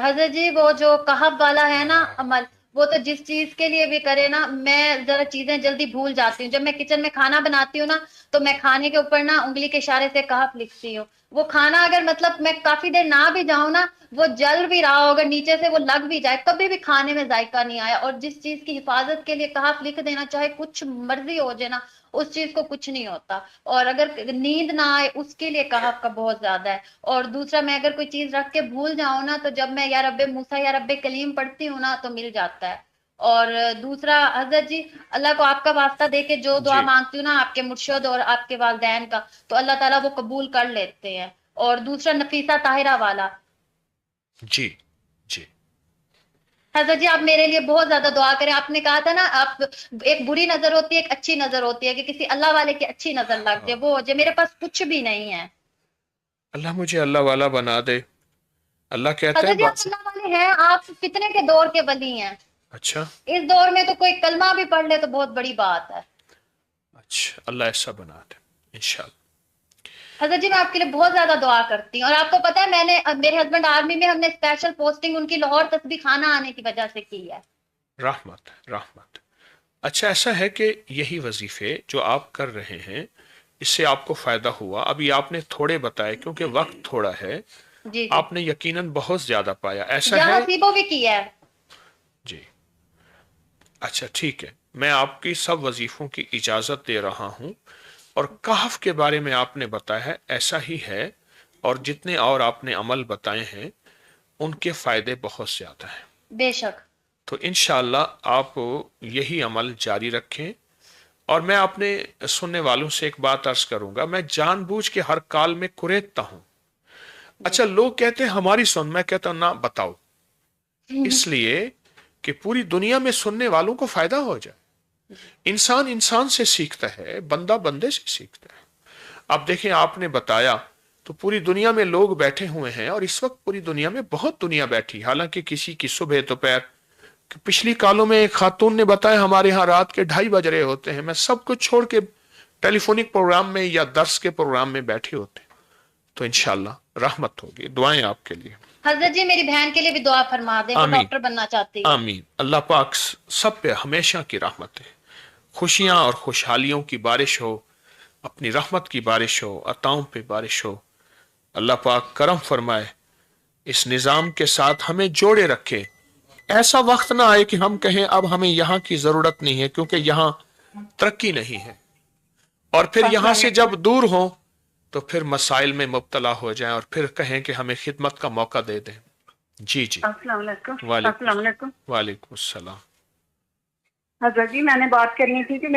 حضرت جی وہ جو کہب والا ہے نا عمل، وہ تو جس چیز کے لیے بھی کرے نا، میں ذرا چیزیں جلدی بھول جاتی ہوں. جب میں کچن میں کھانا بناتی ہوں نا تو میں کھانے کے اوپر نا انگلی کے اشارے سے کہف لکھتی ہوں. وہ کھانا اگر مطلب میں کافی دیر نہ بھی جاؤں نا، وہ جل بھی رہا ہو، اگر نیچے سے وہ لگ بھی جائے، کبھی بھی کھانے میں ذائقہ نہیں آیا. اور جس چیز کی حفاظت کے لیے کہف لکھ دینا، چاہے کچھ مرضی ہو جائے نا، اس چیز کو کچھ نہیں ہوتا. اور اگر نیند نہ آئے اس کے لیے کہف کا بہت زیادہ ہے. اور دوسرا میں اگر کوئی چیز رکھ کے بھول جاؤں نا، تو جب میں یا رب موسیٰ یا رب کلیم پڑھتی ہوں نا تو مل جاتا ہے. اور دوسرا حضرت جی اللہ کو آپ کا واسطہ دے کے جو دعا مانگتی ہوں نا آپ کے مرشد اور آپ کے والدین کا، تو اللہ تعالیٰ وہ قبول کر لیتے ہیں. اور دوسرا نفیسہ طاہرہ والا. جی جی حضرت جی آپ میرے لیے بہت زیادہ دعا کریں. آپ نے کہا تھا نا آپ ایک بری نظر ہوتی ہے ایک اچھی نظر ہوتی ہے، کہ کسی اللہ والے کی اچھی نظر لگ جائے، وہ جو میرے پاس کچھ بھی نہیں ہے. اللہ مجھے اللہ والا بنا دے. اللہ کہتے ہیں حضرت جی آپ اللہ والے ہیں، آپ فتنے کے دور کے ولی ہیں. اچھا اس دور میں تو کوئی کلمہ بھی پڑھ لے تو بہت بڑی بات ہے. اچھا اللہ ایسا بنا دے انشاءاللہ. حضرت جی میں آپ کے لیے بہت زیادہ دعا کرتی ہوں. اور آپ کو پتا ہے میں نے میرے ہسبینڈ آرمی میں، ہم نے اسپیشل پوسٹنگ ان کی لاہور تسبیح خانہ آنے کی وجہ سے کی ہے. رحمت رحمت. اچھا ایسا ہے کہ یہی وظیفے جو آپ کر رہے ہیں اس سے آپ کو فائدہ ہوا؟ ابھی آپ نے تھوڑے بتائے کیونکہ وقت تھوڑا ہے. جی آپ نے یقیناً بہت زیادہ پایا. ایسا یہاں ہے سیبو بھی کیا ہے. جی اچھا ٹھیک ہے، میں آپ کی سب وظیفوں کی اجازت دے رہا ہوں. اور کہف کے بارے میں آپ نے بتایا ہے ایسا ہی ہے، اور جتنے اور آپ نے عمل بتائے ہیں ان کے فائدے بہت زیادہ ہیں. بے شک. تو انشاءاللہ آپ یہی عمل جاری رکھیں. اور میں اپنے سننے والوں سے ایک بات عرض کروں گا، میں جان بوجھ کے ہر کال میں کریدتا ہوں. اچھا لوگ کہتے ہیں ہماری سن، میں کہتا ہوں نہ بتاؤ، اس لیے کہ پوری دنیا میں سننے والوں کو فائدہ ہو جائے. انسان انسان سے سیکھتا ہے، بندہ بندے سے سیکھتا ہے. اب دیکھیں آپ نے بتایا تو پوری دنیا میں لوگ بیٹھے ہوئے ہیں، اور اس وقت پوری دنیا میں بہت دنیا بیٹھی، حالانکہ کسی کی صبح دوپہر. پچھلی کالوں میں ایک خاتون نے بتایا ہمارے ہاں رات کے 2:30 بج رہے ہوتے ہیں، میں سب کچھ چھوڑ کے ٹیلی فونک پروگرام میں یا درس کے پروگرام میں بیٹھے ہوتے ہیں. تو انشاءاللہ رحمت ہوگی. دعائیں آپ کے لیے. حضرت جی میری بہن کے لیے بھی دعا فرما دیں، وہ ڈاکٹر بننا چاہتی ہے. آمین. اللہ پاک سب پہ ہمیشہ کی رحمت ہے، خوشیاں اور خوشحالیوں کی بارش ہو، اپنی رحمت کی بارش ہو، عطاؤں پہ بارش ہو. اللہ پاک کرم فرمائے، اس نظام کے ساتھ ہمیں جوڑے رکھے. ایسا وقت نہ آئے کہ ہم کہیں اب ہمیں یہاں کی ضرورت نہیں ہے کیونکہ یہاں ترقی نہیں ہے، اور پھر یہاں سے جب دور ہوں تو پھر مسائل میں مبتلا ہو جائیں اور پھر کہیں کہ ہمیں خدمت کا موقع دے دیں. جی جی السلام علیکم. السلام علیکم. وعلیکم السلام. حضرت جی میں نے بات کرنی تھی کہ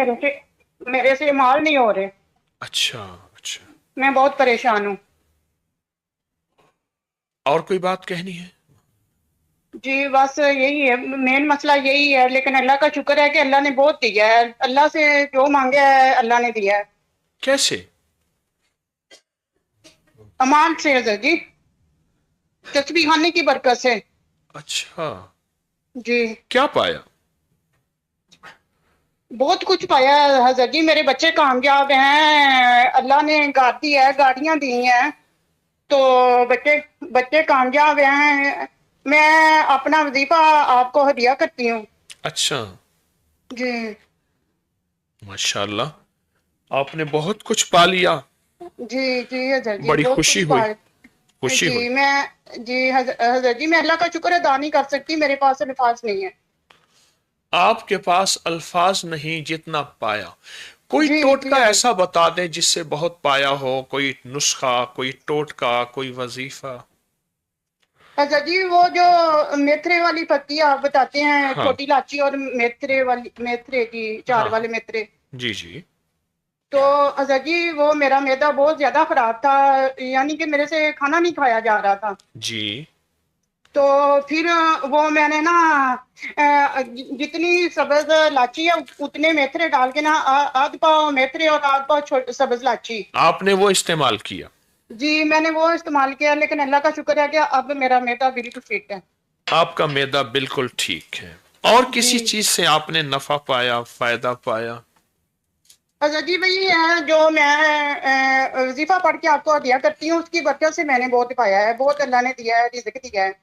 میرے سے مال نہیں ہو رہے. اچھا اچھا میں بہت پریشان ہوں. اور کوئی بات کہنی ہے؟ جی بس یہی ہے، مین مسئلہ یہی ہے. لیکن اللہ کا شکر ہے کہ اللہ نے بہت دیا ہے. اللہ سے جو مانگا ہے اللہ نے دیا ہے. کیسے؟ امان سے حضرت جی، تسبیح خانے کی برکت سے. اچھا جی کیا پایا؟ بہت کچھ پایا ہے حضرت جی. میرے بچے کامیاب ہیں، اللہ نے گاڑ دی ہے، گاڑیاں دی ہیں، تو بچے کامیاب ہیں. میں اپنا وظیفہ آپ کو ہدیہ کرتی ہوں. اچھا جی ماشاءاللہ آپ نے بہت کچھ پا لیا. جی جی حضرت جی بڑی بہت خوشی کچھ ہوئی، پایا. خوشی ہوئی. جی حضرت جی میں اللہ کا شکر ادا نہیں کر سکتی، میرے پاس الفاظ نہیں ہے. آپ کے پاس الفاظ نہیں جتنا پایا. کوئی جی ٹوٹکا جی ایسا بتا دیں جس سے بہت پایا ہو، کوئی نسخہ، کوئی ٹوٹکا، کوئی وظیفہ. حضرت جی وہ جو میتھرے والی پتی آپ بتاتے ہیں، ہاں چھوٹی لاچی اور میتھرے کی چار ہاں والے میتھرے، جی جی تو حضرت جی وہ میرا معدہ بہت زیادہ خراب تھا، یعنی کہ میرے سے کھانا نہیں کھایا جا رہا تھا. جی تو پھر وہ میں نے نا جتنی سبز لاچی ہے اتنے میتھرے ڈال کے نا، آدھ پاؤ میتھرے اور آدھ پاؤ سبز لاچی آپ نے وہ استعمال کیا. जी मैंने वो इस्तेमाल किया, लेकिन अल्लाह का शुक्र है कि अब मेरा मैदा बिल्कुल फिट है। आपका मैदा बिल्कुल ठीक है। और किसी चीज से आपने नफा पाया, फायदा पाया? अच्छा जी भाई, जो मैं वजीफा पढ़ के आपको दिया करती हूँ, उसकी बरकत से मैंने बहुत पाया है, बहुत अल्लाह ने दिया है, रिज़्क दिया है।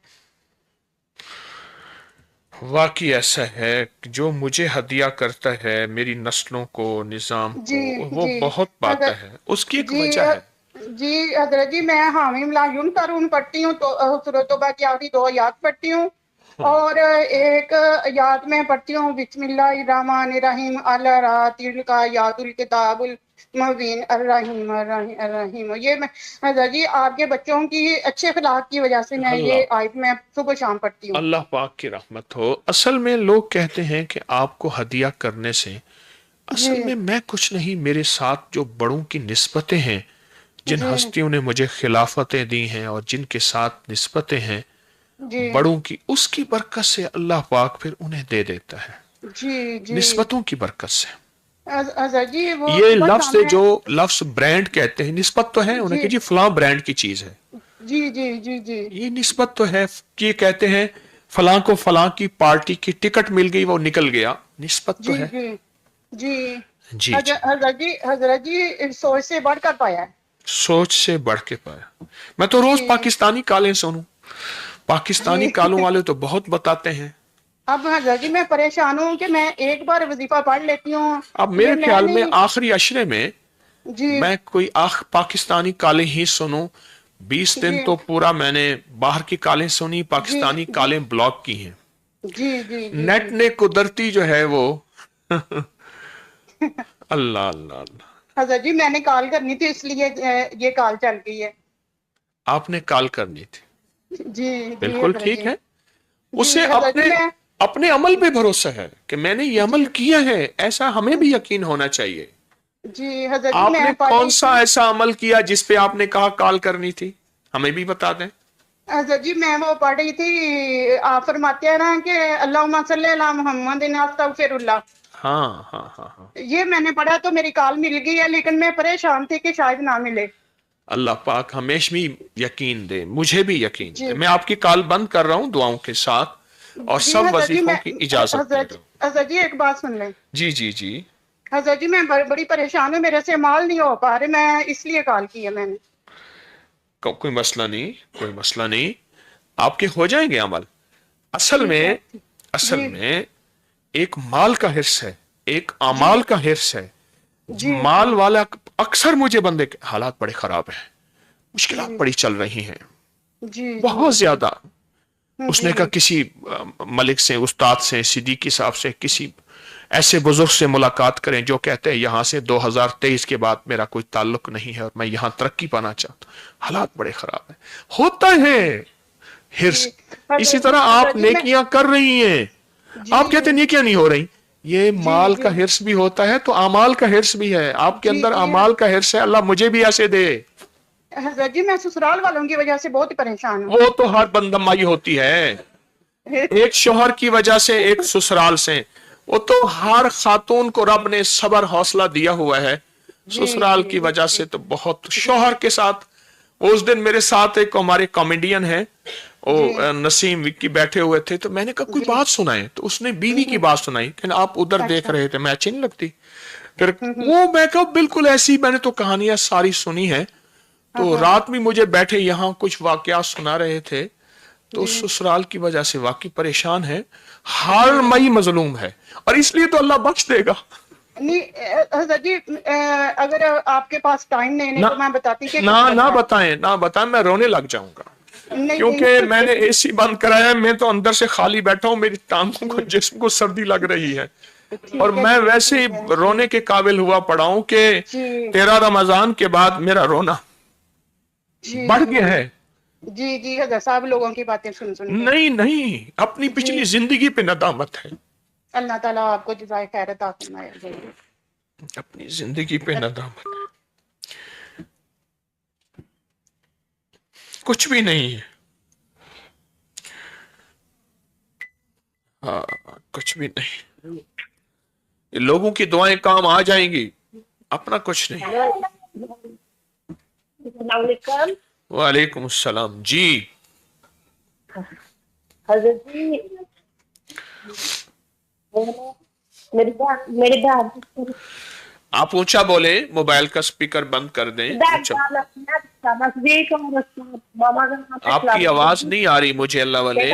वाकई ऐसा है कि जो मुझे हदिया करता है मेरी नस्लों को, निजाम को, वो बहुत पाता है। उसकी एक वजह है। जी हजरत जी, मैं हामीम ला यून करून पढ़ती हूँ, तो सूरतोबा की आखिरी 2 आयत पढ़ती हूँ, और एक याद में पढ़ती हूँ बिस्मिल्लाहिर्रहमानिर्रहीम अला रातिल का यादुल किताबुल मुबीन अर्रहीम अर्रहीम। ये मैं हजरत जी आपके बच्चों की अच्छे अखलाक की वजह से मैं ये आयत में सुबह शाम पढ़ती हूँ। अल्लाह पाक की रहमत हो। असल में लोग कहते हैं कि आपको हदिया करने से, असल में मैं कुछ नहीं, मेरे साथ जो बड़ों की निस्बतें हैं, जिन हस्तियों ने मुझे खिलाफतें दी हैं और जिनके साथ निस्बतें हैं बड़ों की, उसकी बरकत से अल्लाह पाक फिर उन्हें दे देता है। जी निस्बतों की बरकत से। जी वो ये लफ्ज है, जो लफ्ज ब्रांड कहते हैं, निस्बत तो है उन्हें कि जी फलां ब्रांड की चीज है, जी जी जी जी, ये निस्बत तो है कि ये कहते हैं फलां को फलां की पार्टी की टिकट मिल गई, वो निकल गया, निस्बत तो है। जी जी जी हजरत जी सोच से बढ़कर पाया है, सोच से बढ़ के पाया। मैं तो रोज पाकिस्तानी कालें सुनूं, पाकिस्तानी कालों वाले तो बहुत बताते हैं। अब हजरत जी मैं परेशान हूँ कि मैं एक बार वजीफा पढ़ लेती हूँ, अब मेरे ख्याल में आखिरी अशरे में जी मैं कोई पाकिस्तानी कालें ही सुनूं। 20 दिन तो पूरा मैंने बाहर की कालें सुनी, पाकिस्तानी कालें ब्लॉक की हैं। जी नेट ने कुदरती जो है वो अल्लाह अल्लाह अल्लाह। हजरत जी मैंने कॉल करनी थी, इसलिए ये कॉल चल गई है। आपने कॉल करनी थी, जी बिल्कुल ठीक है। उसे अपने अमल पे भरोसा है कि मैंने ये अमल किया है, ऐसा हमें भी यकीन होना चाहिए। जी हजरत जी, आपने कौन सा ऐसा अमल किया जिस पे आपने कहा कॉल करनी थी, हमें भी बता दें। हजरत जी मैं वो पढ़ रही थी, आप फरमाते हैं ना कि अल्लाहुम्मा सल्ली अला मुहम्मदिन अस्तगफिरुल्लाह। हाँ हाँ हाँ हाँ, ये मैंने पढ़ा तो मेरी कॉल मिल गई है, लेकिन मैं परेशान थी कि शायद ना मिले। अल्लाह पाक हमेशा भी यकीन दे, मुझे भी यकीन दे। मैं आपकी कॉल बंद कर रहा हूँ दुआओं के साथ, और सब वजीफों की इजाजत दे रहा हूं। हजरत जी एक बात सुन लें। जी जी जी। हजरत जी मैं बड़ी परेशान हूँ, मेरे से माल नहीं हो पा रहे, मैं इसलिए कॉल की है मैंने। कोई मसला नहीं, कोई मसला नहीं, आपके हो जाएंगे अमल। असल में एक माल का हिर्स है, एक अमाल का हिर्स है। माल वाला अक्सर मुझे बंदे के हालात बड़े खराब हैं, मुश्किलात बड़ी चल रही हैं, बहुत ज्यादा। उसने कहा किसी मलिक से, उस्ताद से, सिद्दीकी साहब से, किसी ऐसे बुजुर्ग से मुलाकात करें जो कहते हैं यहाँ से 2023 के बाद मेरा कोई ताल्लुक नहीं है और मैं यहाँ तरक्की पाना चाहता हूँ। हालात बड़े खराब हैं, होता है हिर्स। इसी तरह आप नेकियां कर रही हैं, आप कहते हैं नेकियां नहीं हो रही, ये माल का हिर्स भी होता है, तो अमाल का हिर्स भी है। आपके अंदर अमाल का हिर्स है, अल्लाह मुझे भी ऐसे दे। हजरत जी मैं ससुराल वालों की वजह से बहुत परेशान हूँ। वो तो हर बंदमाई होती है, एक शोहर की वजह से, एक ससुराल से। वो तो हर खातून को रब ने सबर हौसला दिया हुआ है, ससुराल की वजह से तो बहुत। शोहर के साथ उस दिन मेरे साथ एक हमारे कॉमेडियन है, वो नसीम विक्की बैठे हुए थे, तो मैंने कहा कोई बात सुनाए, तो उसने बीवी की बात सुनाई कि आप उधर देख रहे थे, मैं अच्छी नहीं लगती। फिर वो मैं कहा बिल्कुल ऐसी, मैंने तो कहानियां सारी सुनी है। तो रात में मुझे बैठे यहाँ कुछ वाकया सुना रहे थे, तो ससुराल की वजह से वाकई परेशान है, हर मई मजलूम है, और इसलिए तो अल्लाह बख्श देगा। नहीं हजरत जी, अगर आपके पास टाइम नहीं तो मैं बताती कि ना बताएं, मैं रोने लग जाऊंगा, क्योंकि मैंने एसी बंद कराया, मैं तो अंदर से खाली बैठा हूँ, मेरी टांगों को, जिस्म को सर्दी लग रही है, और मैं वैसे ही रोने के काबिल हुआ पड़ा हूं कि 13 रमजान के बाद मेरा रोना बढ़ गया है। जी जी हजरत साहब, लोगों की बातें सुन नहीं, अपनी पिछली जिंदगी पे नदामत है। अल्लाह ताला आपको जज़ाए खैर अता फरमाए। अपनी जिंदगी पे नदामत, कुछ भी नहीं है, कुछ भी नहीं। लोगों की दुआएं काम आ जाएंगी, अपना कुछ नहीं। अस्सलामुअलैकुम। वालेकुम अस्सलाम जी। हजरत जी मेरी बहन आप ऊंचा बोले, मोबाइल का स्पीकर बंद कर दें। आपकी आवाज नहीं आ रही मुझे, अल्लाह वाले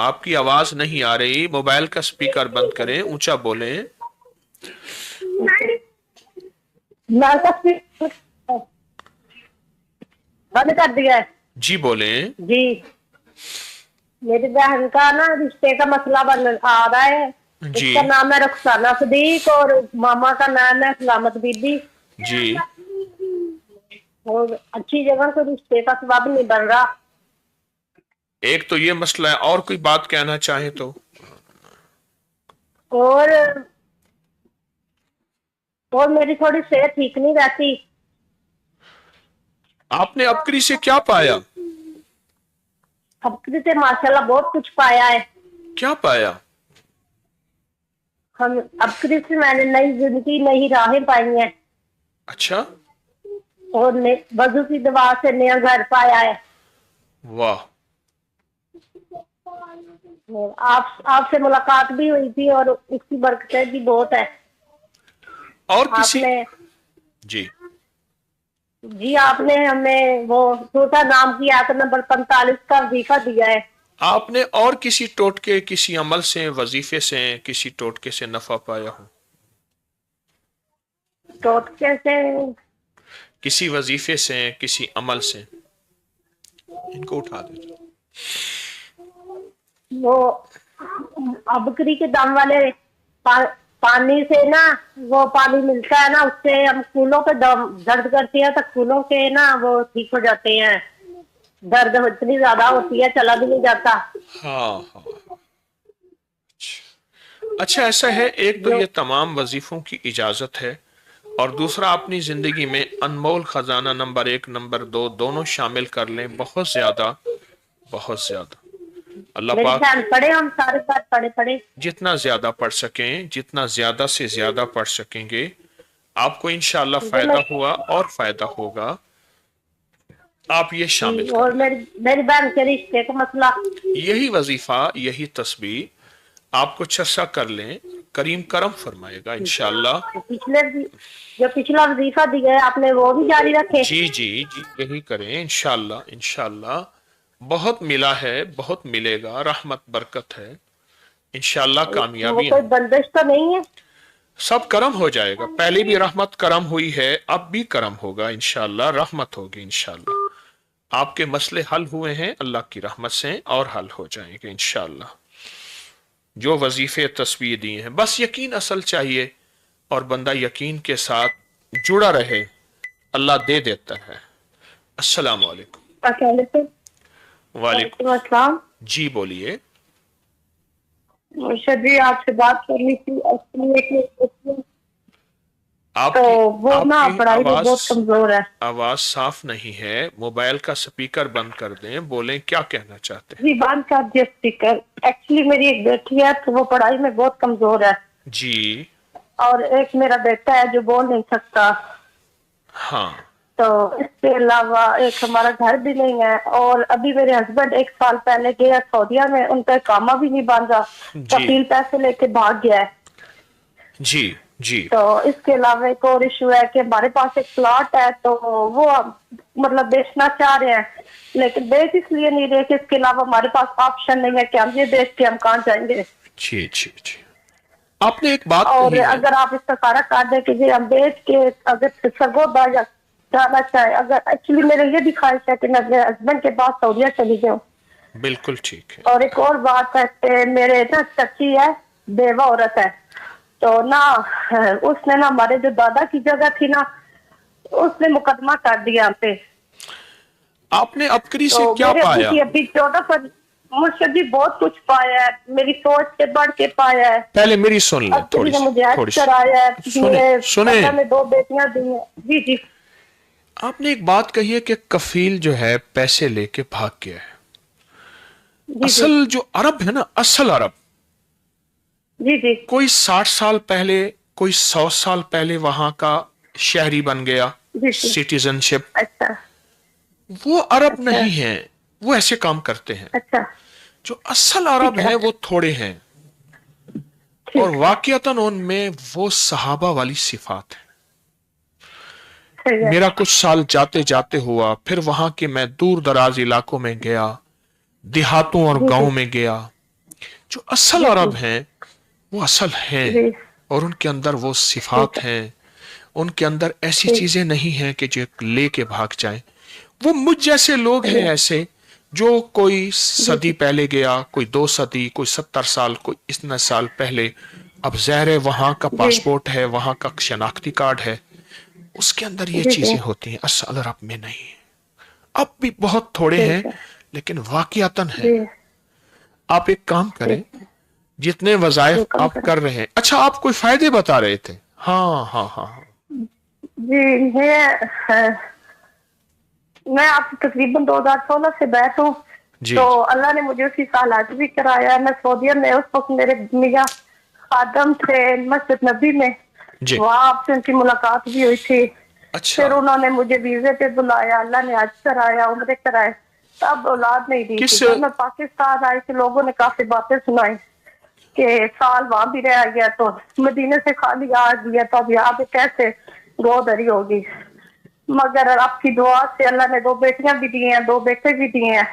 आपकी आवाज नहीं आ रही। मोबाइल का स्पीकर बंद करें, ऊंचा बोलें। बंद कर दिया है जी बोलें। जी। मेरी बहन का ना रिश्ते का मसला बन आ रहा है। जी। इसका नाम है रुखसाना सदीक और मामा का नाम है सलामत बीबी जी। और अच्छी जगह से रिश्ते का सबब नहीं बन रहा। एक तो ये मसला है, और कोई बात कहना चाहे तो? और मेरी थोड़ी सेहत ठीक नहीं रहती। आपने अबकरी से क्या पाया? अबकरी से माशाल्लाह बहुत कुछ पाया है। क्या पाया? हम अबकरी से मैंने नई जिंदगी, नई राहें पाई हैं। अच्छा। और वजू की दवा से नया घर पाया है। वाह। आपसे मुलाकात भी हुई थी और उसकी बरकत भी बहुत है। और किसी जी आपने हमें वो छोटा नाम की आयत नंबर 45 का वजीफा दिया है। आपने और किसी टोटके, किसी अमल से, वजीफे से, किसी टोटके से नफा पाया हो? टोटके से, किसी वजीफे से, किसी अमल से? इनको उठा दो। वो अबकरी के दम वाले पानी से ना, वो पानी मिलता है ना, उससे हम फूलों पे दर्द करती है तो फूलों के ना वो ठीक हो जाते हैं। दर्द इतनी ज्यादा होती है, चला भी नहीं जाता। हाँ। अच्छा ऐसा है, एक तो ये तमाम वजीफों की इजाजत है, और दूसरा अपनी जिंदगी में अनमोल खजाना नंबर 1, नंबर 2 दोनों शामिल कर लें। बहुत ज्यादा, बहुत ज्यादा। अल्लाह पाक पढ़े, हम सारे साथ पढ़े। जितना ज्यादा पढ़ सकें, जितना ज्यादा से ज्यादा पढ़ सकेंगे, आपको इंशाअल्लाह फायदा हुआ और फायदा होगा। आप ये शामिल और मेरी बहन के रिश्ते का मसला, यही वजीफा, यही तस्बीह आपको चर्चा कर लें, करीम करम फरमाएगा इंशाअल्लाह। जो पिछला वजीफा दिया है आपने वो भी जारी रखे। जी जी जी, यही करें इंशाअल्लाह। इंशाअल्लाह बहुत मिला है, बहुत मिलेगा, रहमत बरकत है इंशाअल्लाह। कामयाबी कोई बंदिश तो नहीं है, सब करम हो जाएगा। पहले भी रहमत करम हुई है, अब भी करम होगा इंशाअल्लाह, रहमत होगी इंशाअल्लाह। आपके मसले हल हुए हैं अल्लाह की रहमत से, और हल हो जाएंगे इंशाअल्लाह। जो वजीफे तस्वीर दिए हैं, बस यकीन असल चाहिए और बंदा यकीन के साथ जुड़ा रहे, अल्लाह दे देता है। अस्सलाम वालेकुम। वालेकुम अस्सलाम। जी बोलिए। मुर्शद जी आपसे बात करनी थी। तो वो ना पढ़ाई में बहुत कमजोर है। आवाज साफ नहीं है, मोबाइल का स्पीकर बंद कर दें, बोलें क्या कहना चाहते हैं। जी बंद कर दिया स्पीकर। एक्चुअली मेरी एक बेटी है तो वो पढ़ाई में बहुत कमजोर है जी, और एक मेरा बेटा है जो बोल नहीं सकता। हाँ। तो इसके अलावा एक हमारा घर भी नहीं है, और अभी मेरे हस्बैंड 1 साल पहले गए सऊदीया में, उनका कामा भी नहीं बांधा, कफील पैसे लेके भाग गया है। जी जी। तो इसके अलावा एक और इशू है कि हमारे पास एक प्लॉट है, तो वो मतलब बेचना चाह रहे हैं, लेकिन बेच इसलिए नहीं रहे कि इसके अलावा हमारे पास ऑप्शन नहीं है कि हम ये बेच के हम कहाँ जाएंगे। जी जी जी। आपने एक बात और कही है। अगर आप इसका सारा काट दे कि हम बेच के अगर सरगोदा जाना चाहे, अगर एक्चुअली मेरे ये भी ख्वाहिश है कि मैं अपने हस्बैंड के पास सऊदीया चली जाऊँ। बिल्कुल ठीक है। और एक और बात है कि मेरे ना चाची है, बेवा औरत है, तो ना उसने ना हमारे जो दादा की जगह थी ना, उसने मुकदमा कर दिया हम पे। आपने अबकरी से तो क्या पाया? अभी 14 मुझसे भी बहुत कुछ पाया है, मेरी सोच से बढ़ के पाया है। पहले मेरी सुन ले थोड़ी सी, मुझे कराया है, सुने। में 2 बेटियां दी हैं। जी जी। आपने एक बात कही है कि कफील जो है पैसे लेके भाग गया है। असल जो अरब है ना, असल अरब, जी जी, कोई 60 साल पहले, कोई 100 साल पहले वहां का शहरी बन गया, सिटीजनशिप। अच्छा वो अरब नहीं है, वो ऐसे काम करते हैं। अच्छा। जो असल अरब हैं वो थोड़े हैं, और वाकईतन उनमें वो सहाबा वाली सिफात है। मेरा कुछ साल जाते जाते हुआ, फिर वहां के मैं दूर दराज इलाकों में गया, देहातों और गांव में गया। जो असल अरब हैं वो असल हैं, और उनके अंदर वो सिफात हैं, उनके अंदर ऐसी चीजें नहीं हैं कि जो लेके भाग जाए। वो मुझ जैसे लोग हैं ऐसे, जो कोई सदी पहले गया, कोई 2 सदी, कोई 70 साल, कोई इतने साल पहले। अब ज़ाहिर है वहां का पासपोर्ट है, वहां का शनाख्ती कार्ड है, उसके अंदर ये चीजें होती हैं। असल अरब में नहीं। अब भी बहुत थोड़े हैं, लेकिन वाकईतन है। आप एक काम करें, जितने वज़ाइफ आप कर रहे हैं। अच्छा, आप कोई फायदे बता रहे थे? हाँ हाँ हाँ जी, मैं आपसे तकरीबन 2016 से बैठ हूँ, तो अल्लाह ने मुझे उसी साल हज भी कराया। मैं सऊदीया में, उस वक्त मेरे मियाँ खादम थे मस्जिद नबी में, वहाँ आपसे उनकी मुलाकात भी हुई थी। अच्छा। फिर उन्होंने मुझे वीजे पे बुलाया, अल्लाह ने हज कराया, उम्रे कराए, तब औलाद नहीं दी थी। जब मैं पाकिस्तान आई तो लोगों ने काफी बातें सुनाई कि साल वहां भी रह गया तो मदीने से खाली आ गया, तो अब यहाँ पे कैसे गोदरी होगी। मगर आपकी दुआ से अल्लाह ने 2 बेटियां भी दी हैं, 2 बेटे भी दिए हैं।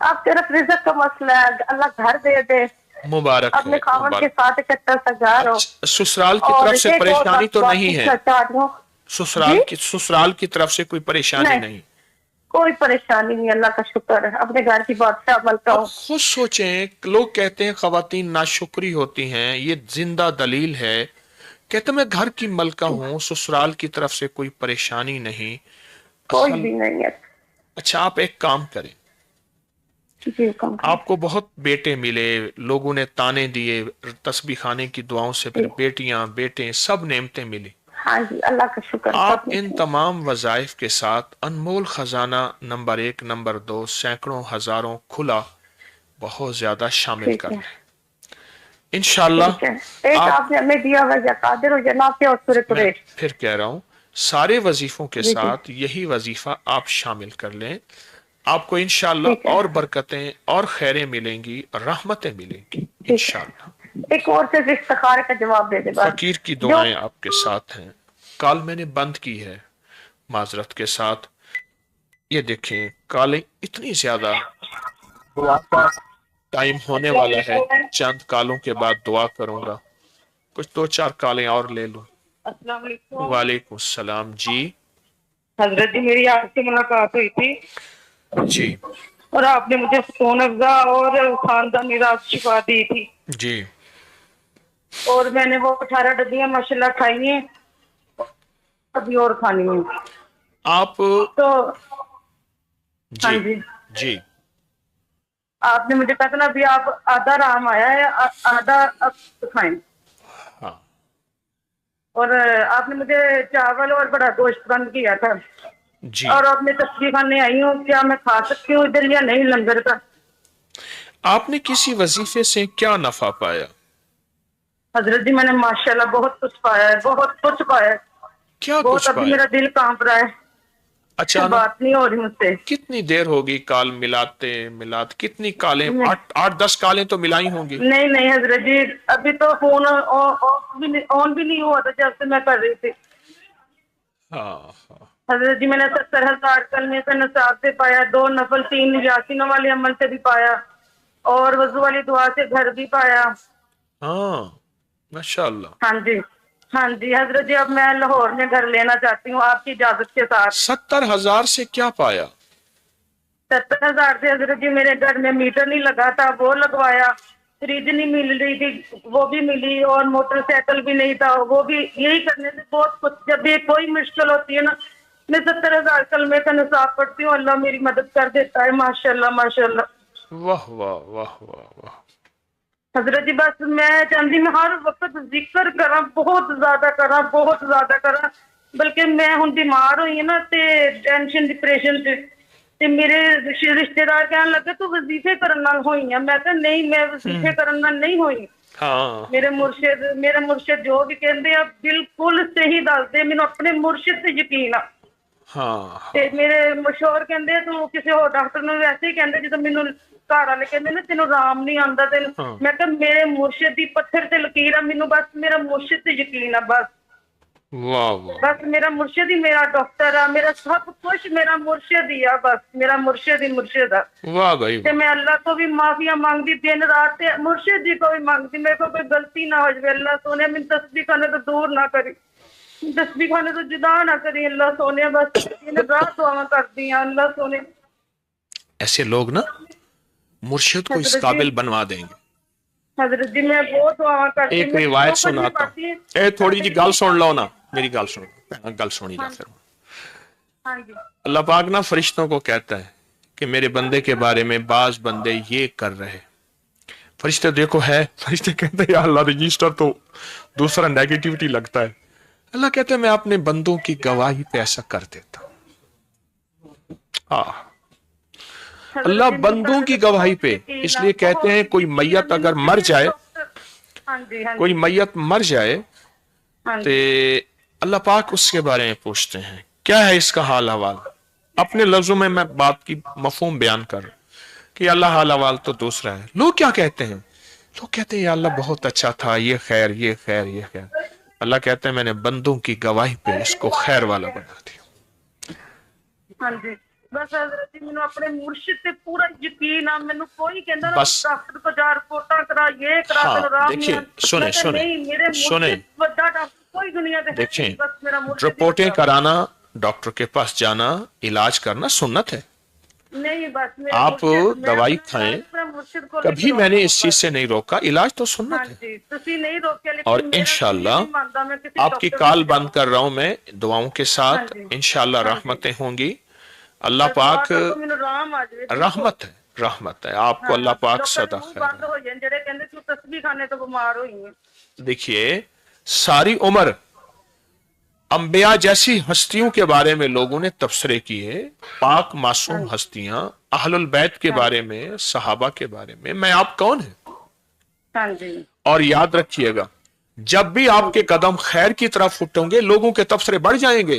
अब सिर्फ रिज़्क का मसला है, अल्लाह घर दे दे, मुबारक अपने खावन के साथ इकट्ठा सा घर हो। ससुराल की तरफ से परेशानी तो नहीं है? ससुराल की तरफ से कोई परेशानी नहीं? कोई परेशानी नहीं, अल्लाह का शुक्र है। अपने घर की बात से अमल करो। खुद सोचें, लोग कहते हैं खवातीन नाशुक्री होती हैं, ये जिंदा दलील है। कहते मैं घर की मलका हूँ, ससुराल की तरफ से कोई परेशानी नहीं, कोई भी नहीं है। अच्छा, आप एक काम करें, आपको बहुत बेटे मिले, लोगों ने ताने दिए, तस्बीह खाने की दुआओं से फिर बेटियां बेटे सब नेमतें मिली। हाँ जी, अल्लाह का शुक्र। आप इन तमाम वज़ाइफ के साथ अनमोल खजाना नंबर 1, नंबर 2, सैकड़ों हजारों खुला बहुत ज्यादा शामिल कर लें इंशाअल्लाह। आपने हमें दिया हुआ कादिर हो जनाब और फिर कह रहा हूँ, सारे वजीफों के साथ यही वजीफा आप शामिल कर लें, आपको इंशाअल्लाह और बरकतें और खैरें मिलेंगी, रहमतें मिलेंगी इंशाअल्लाह। एक और से इस्तिखारे का जवाब दे दे। फकीर की दुआएं आपके साथ हैं। कॉल मैंने बंद की है माजरत के साथ। ये देखें, कॉलें इतनी ज्यादा, टाइम होने वाला है, चंद कॉलों के बाद दुआ करूंगा, कुछ 2-4 कॉलें और ले लूं। वालेकुम सलाम जी। हजरत जी, मेरी आपसे मुलाकात हुई थी जी, और आपने मुझे सुकून अफ़ज़ा और खानदानी राज शिफा दी थी जी, और मैंने वो 18 डब्बियां माशाल्लाह खाई हैं, अभी और खानी है। आप तो जी, हाँ जी जी, आपने मुझे कहा था ना, अभी आप आधा राम आया है, आधा अब खाएं। हाँ। और आपने मुझे चावल और बड़ा गोश्त बंद किया था जी, और आपने तस्वीर खाने आई हूँ, क्या मैं खा सकती हूँ इधर या नहीं लंगर का? आपने किसी वजीफे से क्या नफा पाया? हजरत जी, मैंने माशाल्लाह बहुत कुछ पाया है, बहुत कुछ पाया है। क्या बहुत कुछ अभी पाया? मेरा दिल कांप रहा है। अच्छा, बात नहीं हो रही मुझसे। कितनी देर होगी काल मिलाते कितनी कालें? 8-10 कालें तो मिलाई होंगी। नहीं नहीं हजरत जी, अभी तो फोन ऑन भी नहीं हुआ था जब से मैं कर रही थी। हाँ। हजरत जी, मैंने 70,000 कलमे से नसाब से पाया, 2 नफल 3 यासीनों वाले अमल से भी पाया, और वजू वाली दुआ से घर भी पाया। हाँ, माशाअल्लाह। हाँ जी, हाँ जी हजरत जी, अब मैं लाहौर में घर लेना चाहती हूँ आपकी इजाजत के साथ। 70,000 से क्या पाया? 70,000 से हजरत जी मेरे घर में मीटर नहीं लगा था, वो लगवाया। फ्रिज नहीं मिल रही थी, वो भी मिली, और मोटरसाइकिल भी नहीं था, वो भी। यही करने से बहुत कुछ, जब भी कोई मुश्किल होती है ना, मैं 70,000 कलमे का निसाब पढ़ती हूँ, अल्लाह मेरी मदद कर देता है। माशाल्लाह माशाल्लाह। वाह वाह वाह वाह वाह। हजरत जी, बस मैं चाहती मैं हर वक्त जिक्र करा, बहुत ज्यादा करा, बहुत ज्यादा करा। बल्कि मैं हुण बीमार हुई है ना, ते टेंशन डिप्रेशन ते मेरे रिश्तेदार कहने लगे तू वजीफे करन नाल होई है। मैं कहा नहीं, मैं वजीफे करन नाल नहीं होई। हाँ। मेरे मुर्शिद जो भी कहते हैं बिल्कुल सही दसदे, मैनूं अपने मुर्शिद ते यकीन आ। ਹਾਂ ਤੇ ਮੇਰੇ ਮਸ਼ਹੂਰ ਕਹਿੰਦੇ ਤੂੰ ਕਿਸੇ ਹੋਰ ਡਾਕਟਰ ਨੂੰ ਵੈਸੇ ਹੀ ਕਹਿੰਦੇ, ਜਦੋਂ ਮੈਨੂੰ ਘਰ ਵਾਲੇ ਕਹਿੰਦੇ ਨਾ ਤੈਨੂੰ ਆਰਾਮ ਨਹੀਂ ਆਉਂਦਾ ਤੇ ਮੈਂ ਕਿਹਾ ਮੇਰੇ ਮੁਰਸ਼ਿਦ ਦੀ ਪੱਥਰ ਤੇ ਲਕੀਰ ਆ, ਮੈਨੂੰ ਬਸ ਮੇਰਾ ਮੁਰਸ਼ਿਦ ਤੇ ਯਕੀਨ ਆ, ਬਸ ਵਾਹ ਵਾਹ, ਬਸ ਮੇਰਾ ਮੁਰਸ਼ਿਦ ਹੀ ਮੇਰਾ ਡਾਕਟਰ ਆ, ਮੇਰਾ ਸਭ ਕੁਝ ਮੇਰਾ ਮੁਰਸ਼ਿਦ ਹੀ ਆ, ਬਸ ਮੇਰਾ ਮੁਰਸ਼ਿਦ ਹੀ ਮੁਰਸ਼ਿਦ ਆ। ਵਾਹ ਭਾਈ ਤੇ ਮੈਂ ਅੱਲਾਹ को भी माफिया मांगती दिन रात, ते मुर्शिद जी को भी मांगती, मेरे को कोई गलती ना हो जाए, अल्लाह सोने मैंने तस्बीह खाने तो दूर ना करी, तस्बीह खाने तो जुदा ना करी अल्लाह सोने, बस दिन रात दुआवां करती हैं अल्लाह सोने। ऐसे लोग ना मुर्शिद को इस काबिल बनवा देंगे। हजरत जी मैं बहुत दुआवां करती हूं। एक रिवायत सुनाता हूं, ए थोड़ी जी गल सुन लो ना, मेरी गल सुनो, गल सुनी जा फिर। हां जी। अल्लाह पाक ना फरिश्तों को कहता है कि मेरे बंदे के बारे में बाज बंदे ये कर रहे, फरिश्ते देखो है, फरिश्ते कहते हैं या अल्लाह रजिस्टर तो दूसरा नेगेटिविटी लगता है। अल्लाह कहते हैं मैं अपने बंदों की गवाही पे ऐसा कर देता हूं। हाँ, अल्लाह बंदों की गवाही पे, इसलिए कहते हैं कोई मैयत अगर मर जाए, कोई मैयत मर जाए तो अल्लाह पाक उसके बारे में पूछते हैं क्या है इसका हाल हवाल। अपने लफ्जों में मैं बात की मफहूम बयान कर कि अल्लाह हाल हवाल तो दूसरा है। लोग क्या कहते हैं, लोग कहते हैं या अल्लाह बहुत अच्छा था, ये खैर ये खैर ये खैर। अल्लाह कहते हैं मैंने बंदों की गवाही पे इसको खैर वाला बना दिया। हाँ जी, बस हज़रत जी मैंने अपने मुर्शिद पे पूरा यकीन है, मैंने कोई कहता ना बस डॉक्टर को जा रिपोर्टा करा, ये करा, हाँ, तेरा राम देखिए, नहीं है। सुने, मैं कहा, सुने, नहीं, मेरे सुने। मुर्शिद बड़ा डॉक्टर कोई दुनिया पे है नहीं, देखें, बस मेरा मुर्शिद ही रिपोर्टें बड़ा। कराना, डॉक्टर के पास जाना, इलाज करना सुन्नत है। नहीं बस मेरा आप मुर्शिद, मैं दवाई अपने खाएं, अपने मुर्शिद को कभी लेके मैंने आऊंगा, इस चीज से नहीं रोका, इलाज तो हाँ सुन्नत है। जी, तुसी नहीं रोके, लेकिन और मेरा इंशाल्लाह दिल नहीं मानता, मैं किसी आपकी डॉक्टर कॉल को बंद कर रहा हूं मैं दुआओं के साथ। हाँ जी, इंशाल्लाह हाँ जी। रहमतें होंगी। अल्लाह बस दुआ पाक करो, मैनू राम आ जाए। रहमत है, रहमत है आपको। अल्लाह पाक लोकां सदा दे मुंह खैर। बंद हो जाए जेड़े कहंदे तू तस्बीह खाने तो बीमार होई है। देखिए सारी उम्र अंबिया जैसी हस्तियों के बारे में लोगों ने तबसरे किए, पाक मासूम हस्तियां, अहलुल बैत के बारे में, सहाबा के बारे में। मैं आप कौन है? हाँ जी। और याद रखिएगा जब भी आपके कदम खैर की तरफ उठेंगे लोगों के तबसरे बढ़ जाएंगे।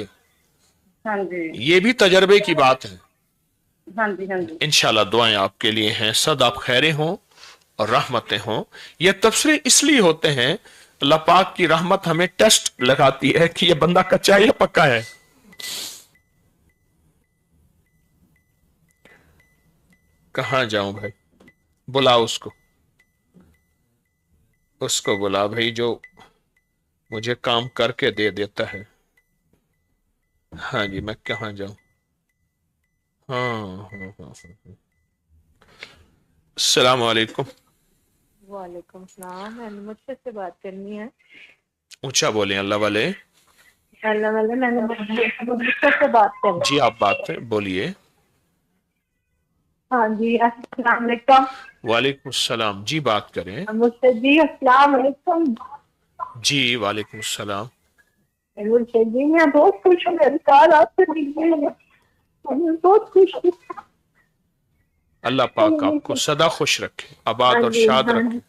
हाँ जी। ये भी तजर्बे की बात है। हाँ जी। हाँ जी। इंशाल्लाह दुआएं आपके लिए हैं, सदा आप खैरें हों और रहमतें हों। ये तबसरे इसलिए होते हैं, अल्लाह पाक की रहमत हमें टेस्ट लगाती है कि ये बंदा कच्चा है या पक्का है। कहां जाऊं भाई, बुला उसको, उसको बुला भाई जो मुझे काम करके दे देता है। हाँ जी, मैं कहां जाऊं? हाँ। अस्सलाम वालेकुम। वालेकुम सलाम। मैंने मुझसे से बात करनी है। ऊंचा बोले अल्लाह वाले। अल्लाह वाले, मैंने मुझसे से बात करनी। जी आप बात बोलिए। हाँ जी, अस्सलाम वालेकुम। वालेकुम सलाम। जी बात करें। मुझसे जी अस्सलाम वालेकुम। जी वालेकुम सलाम। मुझसे जी मैं बहुत खुश हूँ, मेरी कॉल आपसे मिल गई है, मैं बहुत खुश हूँ। अल्लाह पाक आपको सदा खुश रखे, आबाद और शाद रखे।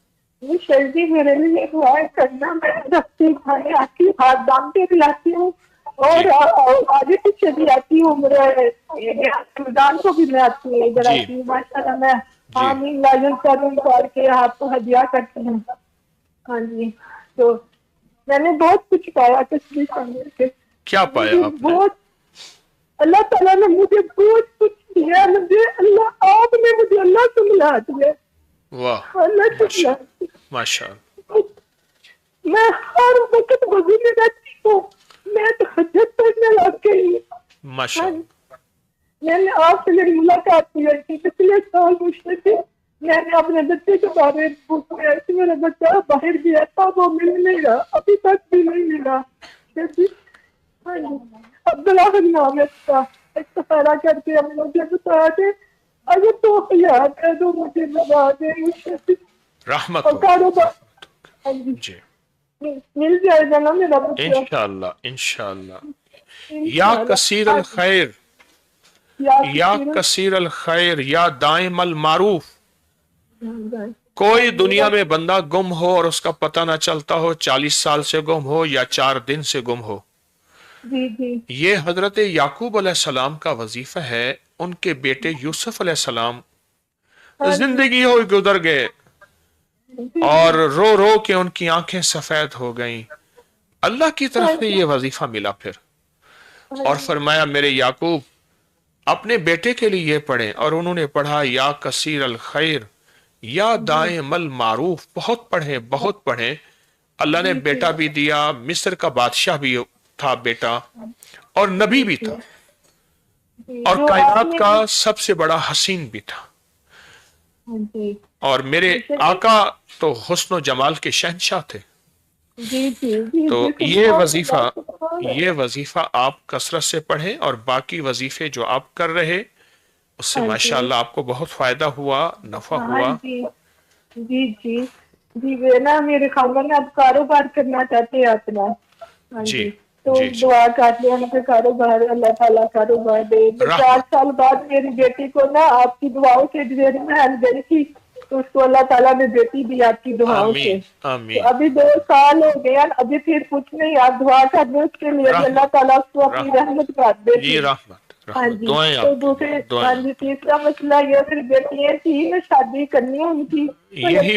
मुझसे जी मेरे लिए दुआ करना, मैं रस्ते खाने आती हूँ, हाथ बांध के भी लाती हूँ और आगे पीछे भी आती हूँ, मेरे रमजान को भी मैं आती हूँ, इधर आती हूँ। माशाल्लाह मैं आमीन लाजम करूँ पढ़ के आपको हदिया करती हूँ। हाँ जी, तो मैंने बहुत कुछ पाया तस्वीर करने से। क्या पाया आपने? बहुत, अल्लाह ताला ने मुझे बहुत कुछ दिया, मुझे अल्लाह, आपने मुझे अल्लाह से मिला दिया। वाह, अल्लाह से मिला। माशाअल्लाह। मैं हर वक्त वज़ू में रहती हूँ, मैं तो हजत पढ़ने लग गई। माशाअल्लाह। मैंने आपसे मेरी मुलाकात हुई थी पिछले साल, मुझसे थे, मैंने अपने बच्चे के बारे में पूछा, ऐसे मेरा बच्चा बाहर गया था, वो मिल नहीं रहा, अभी तक भी नहीं मिला। अब्दुल्ला नाम है उसका, इस्तिखारा करके हम मुझे बता दे, अगर तो याद है तो मुझे बता दे, मुझे रहमत और कारोबार जी मिल जाएगा ना मेरा बच्चा। इंशाअल्लाह इंशाअल्लाह। या कसीर अल खैर, या कसीर अल खैर, या दाइम अल मारूफ। कोई दुनिया में बंदा गुम हो और उसका पता ना चलता हो, 40 साल से गुम हो या 4 दिन से गुम हो, जी जी ये हजरत याकूब अलैहिस्सलाम का वजीफा है। उनके बेटे यूसुफ अलैहिस्सलाम जिंदगी हो गुजर गए और रो रो के उनकी आंखें सफेद हो गईं। अल्लाह की तरफ से ये वजीफा मिला फिर, और फरमाया मेरे याकूब अपने बेटे के लिए ये पढ़े, और उन्होंने पढ़ा या कसीर अल खैर या दाइमल मारूफ। बहुत पढ़े, बहुत पढ़े। अल्लाह ने बेटा भी दिया, मिस्र का बादशाह भी था बेटा, और नबी भी था, और कायनात का सबसे बड़ा हसीन भी था। और मेरे आका तो हुस्न जमाल के शहंशाह थे। तो ये वजीफा आप कसरत से पढ़ें, और बाकी वजीफे जो आप कर रहे उससे माशाअल्लाह आपको बहुत फायदा हुआ, नफा हुआ। जी जी जी जी वे ना मेरे खामन अब कारोबार करना चाहते हैं अपना। हाँ जी, तो दुआ करते हैं उनके कारोबार, अल्लाह ताला कारोबार दे। 4 साल बाद मेरी बेटी को ना आपकी दुआओं से महल गई थी, तो उसको अल्लाह ताला ने बेटी दी आपकी दुआओं से। तो अभी 2 साल हो गए, अभी फिर कुछ नहीं, आप दुआ कर दो उसके लिए, अल्लाह ताला उसको अपनी रहमत कर दे। हाँ जी, तो दूसरे हाँ जी, तीसरा मसला ये फिर बेटियां थी ना शादी करनी उनकी, यही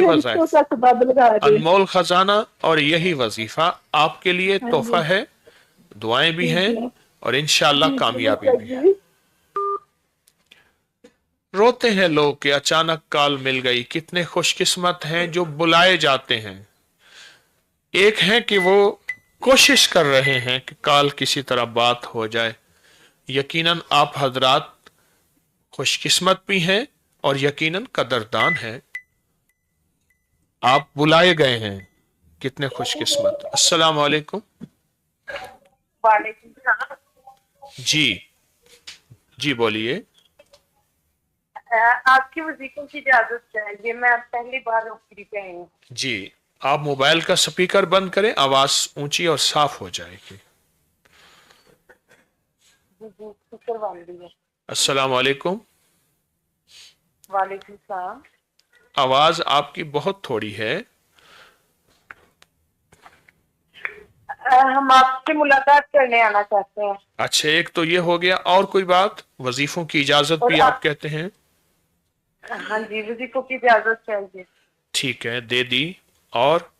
अनमोल खजाना और यही वजीफा आपके लिए तोहफा है। दुआएं भी हैं और इंशाअल्लाह कामयाबी भी है। रोते हैं लोग कि अचानक कॉल मिल गई। कितने खुशकिस्मत हैं जो बुलाए जाते हैं। एक है कि वो कोशिश कर रहे हैं कि कॉल किसी तरह बात हो जाए। यकीनन आप हजरात खुशकिस्मत भी हैं और यकीनन कदरदान हैं। आप बुलाए गए हैं, कितने खुशकिस्मत। अस्सलाम वालेकुम। जी जी बोलिए। आपकी वजीफों की इजाजत चाहिए, मैं पहली बार नौकरी पे आई हूँ। जी, आप मोबाइल का स्पीकर बंद करें, आवाज ऊंची और साफ हो जाएगी। अस्सलाम वालेकुम। वालेकुम सलाम। आवाज आपकी बहुत थोड़ी है। हम आपसे मुलाकात करने आना चाहते हैं। अच्छा, एक तो ये हो गया, और कोई बात? वजीफों की इजाजत भी आप कहते हैं? हाँ जी, वजीफों की इजाजत चाहिए। ठीक है, दे दी। और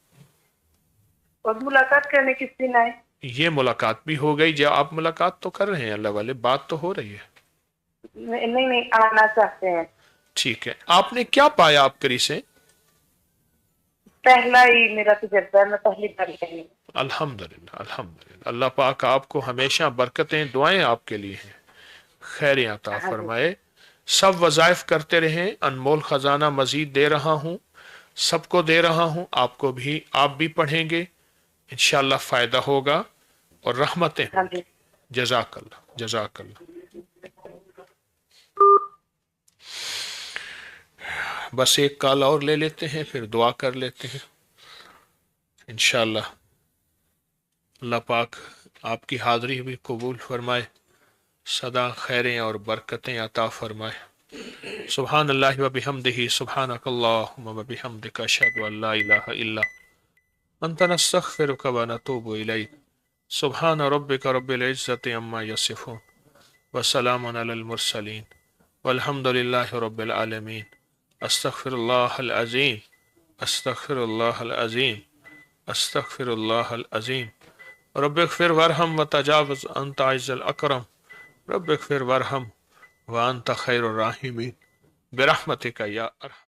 मुलाकात करने किस दिन आए? ये मुलाकात भी हो गई। जब आप मुलाकात तो कर रहे हैं, अल्लाह वाले, बात तो हो रही है। नहीं आना चाहते हैं। ठीक है, आपने क्या पाया आप करी से? पहला ही मेरा तजर्बा है, मैं पहली बार आई। अल्हम्दुलिल्लाह अल्हम्दुलिल्लाह। अल्लाह पाक आपको हमेशा बरकतें, दुआएं आपके लिए हैं, खैर अता फरमाए। सब वज़ाइफ करते रहें। अनमोल खजाना मजीद दे रहा हूँ, सबको दे रहा हूँ, आपको भी, आप भी पढ़ेंगे, इंशाअल्लाह फायदा होगा और रहमतें होंगी। जज़ाकल्लाह जज़ाकल्लाह। बस एक कॉल और ले लेते हैं, फिर दुआ कर लेते हैं इंशाअल्लाह। अल्लाह पाक आपकी हाज़री भी कबूल फरमाए, सदा खैरें और बरकतें अता फरमाए। सुभान अल्लाह व बिहम्दिही, सुभानकल्लाहुम्मा व बिहम्दिका, अशहदु अल्ला इलाहा इल्ला अंता नस्तगफिरुका व नतूबु इलैक। सुभान रब्बिका रब्बिल इज्जति अम्मा यसिफून व सलामुन अलल मुरसलीन वल्हम्दुलिल्लाहि रब्बिल आलमीन। अस्तगफिरुल्लाहल अज़ीम, अस्तगफिरुल्लाहल अज़ीम, अस्तगफिरुल्लाहल अज़ीम। रब्बिग़फिर वरहम व तजावज़ अंता अज़्ज़ल अकरम। रब्बिग़फिर वरहम व अंता खैरुर राहिमीन बिरहमतिका या अरहम।